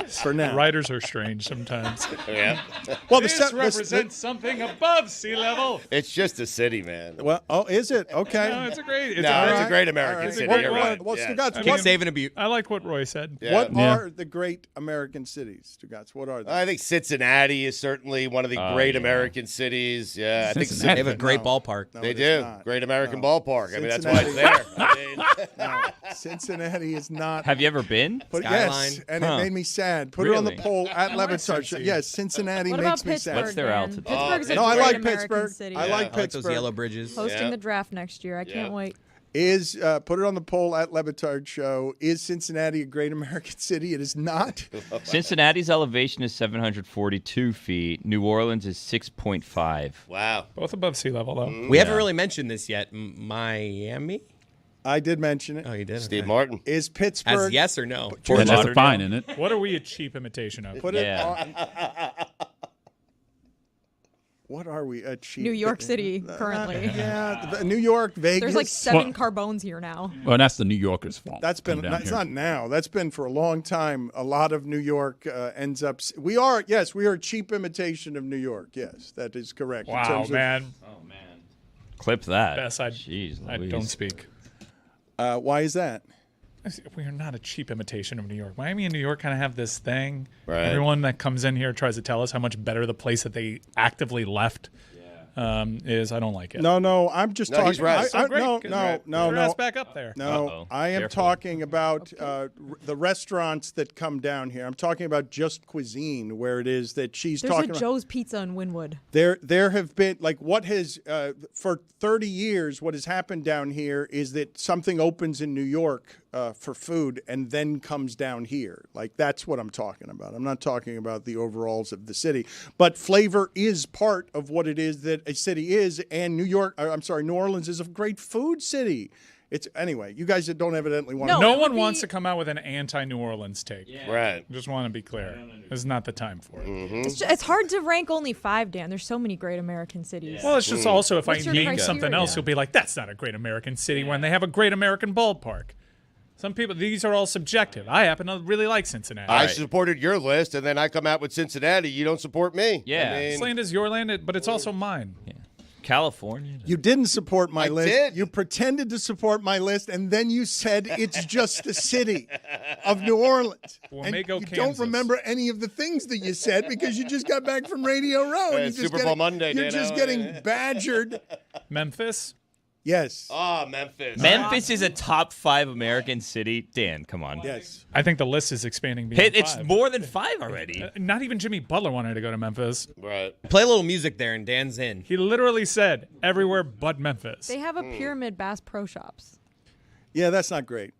For now. Writers are strange sometimes. Yeah. Well, This represents something above sea level. It's just a city, man. Well, oh, is it? Okay. No, it's a great. It's No, a it's great, a great American All right. city. What- You're what- right. what's Yeah. Stugots? Keep What, saving a butte. I like what Roy said. Yeah. what Yeah. are the great American cities, Stugots? What are they? I think Cincinnati is certainly one of the great American cities. Yeah, I think Cincinnati. They have a great No. ballpark. No, they it do. is not. Great American No. ballpark. I mean, that's why it's there. I mean, No, Cincinnati is not. Have you ever been? Put, Skyline. yes, and Huh. it made me sad. Put it on the Really? poll at Le Batard Show. Cincy. Yes, Cincinnati What makes about me Pittsburgh? sad. What's their Dan? altitude? Pittsburgh's a No, I great like American Pittsburgh. city. I like I like Pittsburgh. those yellow bridges. Hosting Yeah. the draft next year. I can't wait. Is put it on the poll at Le Batard Show. Is Cincinnati a great American city? It is not. Cincinnati's elevation is 742 feet. New Orleans is 6.5. wow. Both above sea level, though. We haven't really mentioned this yet. Miami? I did mention it. Oh, you did? Steve Okay. Martin. Is Pittsburgh? As yes or no? And that's a Lauderdale? fine, isn't it? What are we a cheap imitation of? Put Yeah. it on. What are we? A cheap New York City currently. Yeah, New York, Vegas. There's like 7 Well- Carbones here now. Well, that's the New Yorkers' fault. That's been. Come down It's here. not now. That's been for a long time. A lot of New York ends up. We are. Yes, we are a cheap imitation of New York. Yes, that is correct. in Wow, terms of- man. Clip that. Best I Jeez, I Louise. don't speak. why is that? We are not a cheap imitation of New York. Miami and New York kind of have this thing. Right. Everyone that comes in here tries to tell us how much better the place that they actively left is. I don't like it. No. I'm just No, talking. he's right. So great, No, 'cause no, Put your no. ass back up there. No, Uh-oh. I am Careful. talking about the restaurants that come down here. I'm talking about Just Cuisine, where it is that she's There's a talking about. Joe's Pizza in Wynwood. There have been, like, what has for 30 years, what has happened down here is that something opens in New York for food and then comes down here. Like, that's what I'm talking about. I'm not talking about the overalls of the city, but flavor is part of what it is that a city is. And New Orleans is a great food city. It's anyway. You guys that don't evidently want to. No one wants to come out with an anti-New Orleans take. Right. Just want to be clear. This is not the time for it. It's hard to rank only 5, Dan. There's so many great American cities. Well, it's just also if What's I your name criteria? something else, you'll be like, that's not a great American city when they have a great American ballpark. Some people, these are all subjective. I happen to really like Cincinnati. I supported your list, and then I come out with Cincinnati. You don't support me. Yeah. I mean, This land is your land, but it's also mine. California. You didn't support my list. did. You pretended to support my list, and then you said it's just the city of New Orleans. And Waco, you don't Kansas. remember any of the things that you said because you just got back from Radio Row. And you're just Super Bowl getting- Monday, You're Dano. just getting badgered. Memphis? Yes. Ah, Memphis. Memphis is a top 5 American city. Dan, come on. Yes. I think the list is expanding beyond It's 5. more than 5 already. Not even Jimmy Butler wanted to go to Memphis. Right. Play a little music there, and Dan's in. He literally said everywhere but Memphis. They have a Pyramid Bass Pro Shops. Yeah, that's not great.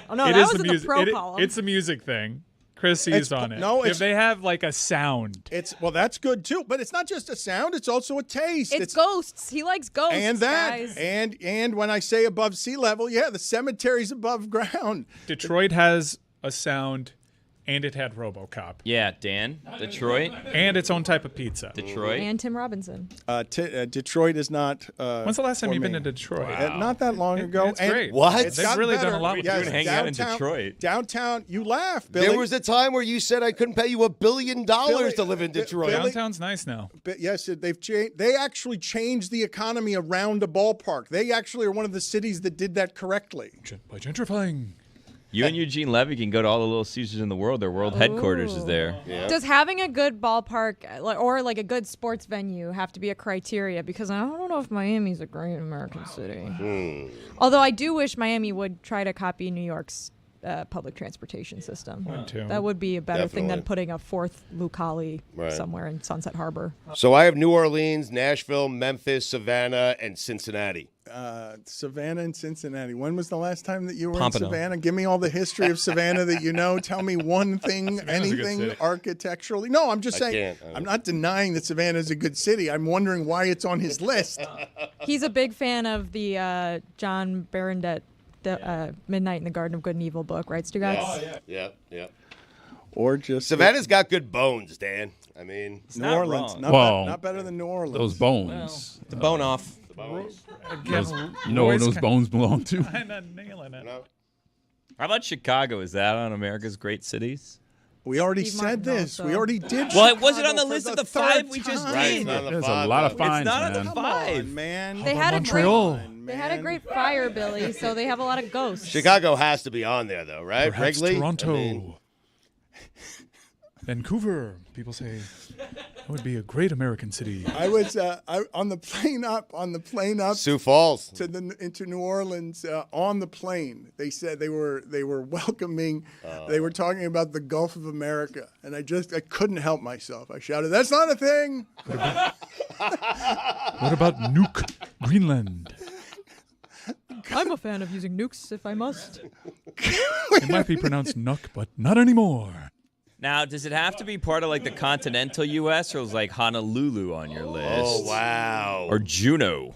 Oh no, It that is was the in the music. pro column. It's a music thing. Chris sees on it. No, if they have like a sound. Well, that's good too. But it's not just a sound; it's also a taste. It's ghosts. He likes ghosts. And that, guys. and when I say above sea level, yeah, the cemetery's above ground. Detroit has a sound, and it had RoboCop. Yeah, Dan, Detroit. And its own type of pizza. Detroit. And Tim Robinson. Detroit is not. When's the last time you've been to Detroit? Not that long ago. It's great. It's They've gotten really better. done a lot with Yes, it. Hanging out in Detroit. Downtown, you laugh, Billy. There was a time where you said I couldn't pay you $1 billion to live in Detroit. Downtown's nice now. But yes, they've changed. They actually changed the economy around a ballpark. They actually are one of the cities that did that correctly. By gentrifying. You and Eugene Levy can go to all the Little Caesars in the world. Their world headquarters is there. Does having a good ballpark or like a good sports venue have to be a criteria? Because I don't know if Miami's a great American city. Although I do wish Miami would try to copy New York's public transportation system. That would be a better thing than putting a fourth Lucali somewhere in Sunset Harbor. So I have New Orleans, Nashville, Memphis, Savannah, and Cincinnati. Savannah and Cincinnati. When was the last time that you were Pompano. in Savannah? Give me all the history of Savannah that you know. Tell me one thing, Savannah's a good anything city. architecturally. No, I'm just saying. I'm not denying that Savannah is a good city. I'm wondering why it's on his list. He's a big fan of the John Berendet, the Midnight in the Garden of Good and Evil book, right, Stugots? Yeah. Or just Savannah's got good bones, Dan. I mean, New Orleans. Not better than New Orleans. Those bones. The bone off. Those, you know where those bones belong to? I'm not nailing it. How about Chicago? Is that on America's great cities? We already said this. We already did. Well, it wasn't on the Chicago list for of the third five we just time. did. There's a lot of fines, It's not man. on the five. Man. They had Montreal. They had a great fire, Billy, so they have a lot of ghosts. Chicago has to be on there, though, right? Perhaps Wrigley? Toronto. I mean, Vancouver. People say that would be a great American city. I was on the plane up Sioux Falls. into New Orleans on the plane. They said they were welcoming. They were talking about the Gulf of America, and I couldn't help myself. I shouted, "That's not a thing!" What about Nuke, Greenland? I'm a fan of using nukes if I must. It might be pronounced Nuck, but not anymore. Now, does it have to be part of like the continental U.S. or is like Honolulu on your list? Oh, wow. Or Juneau?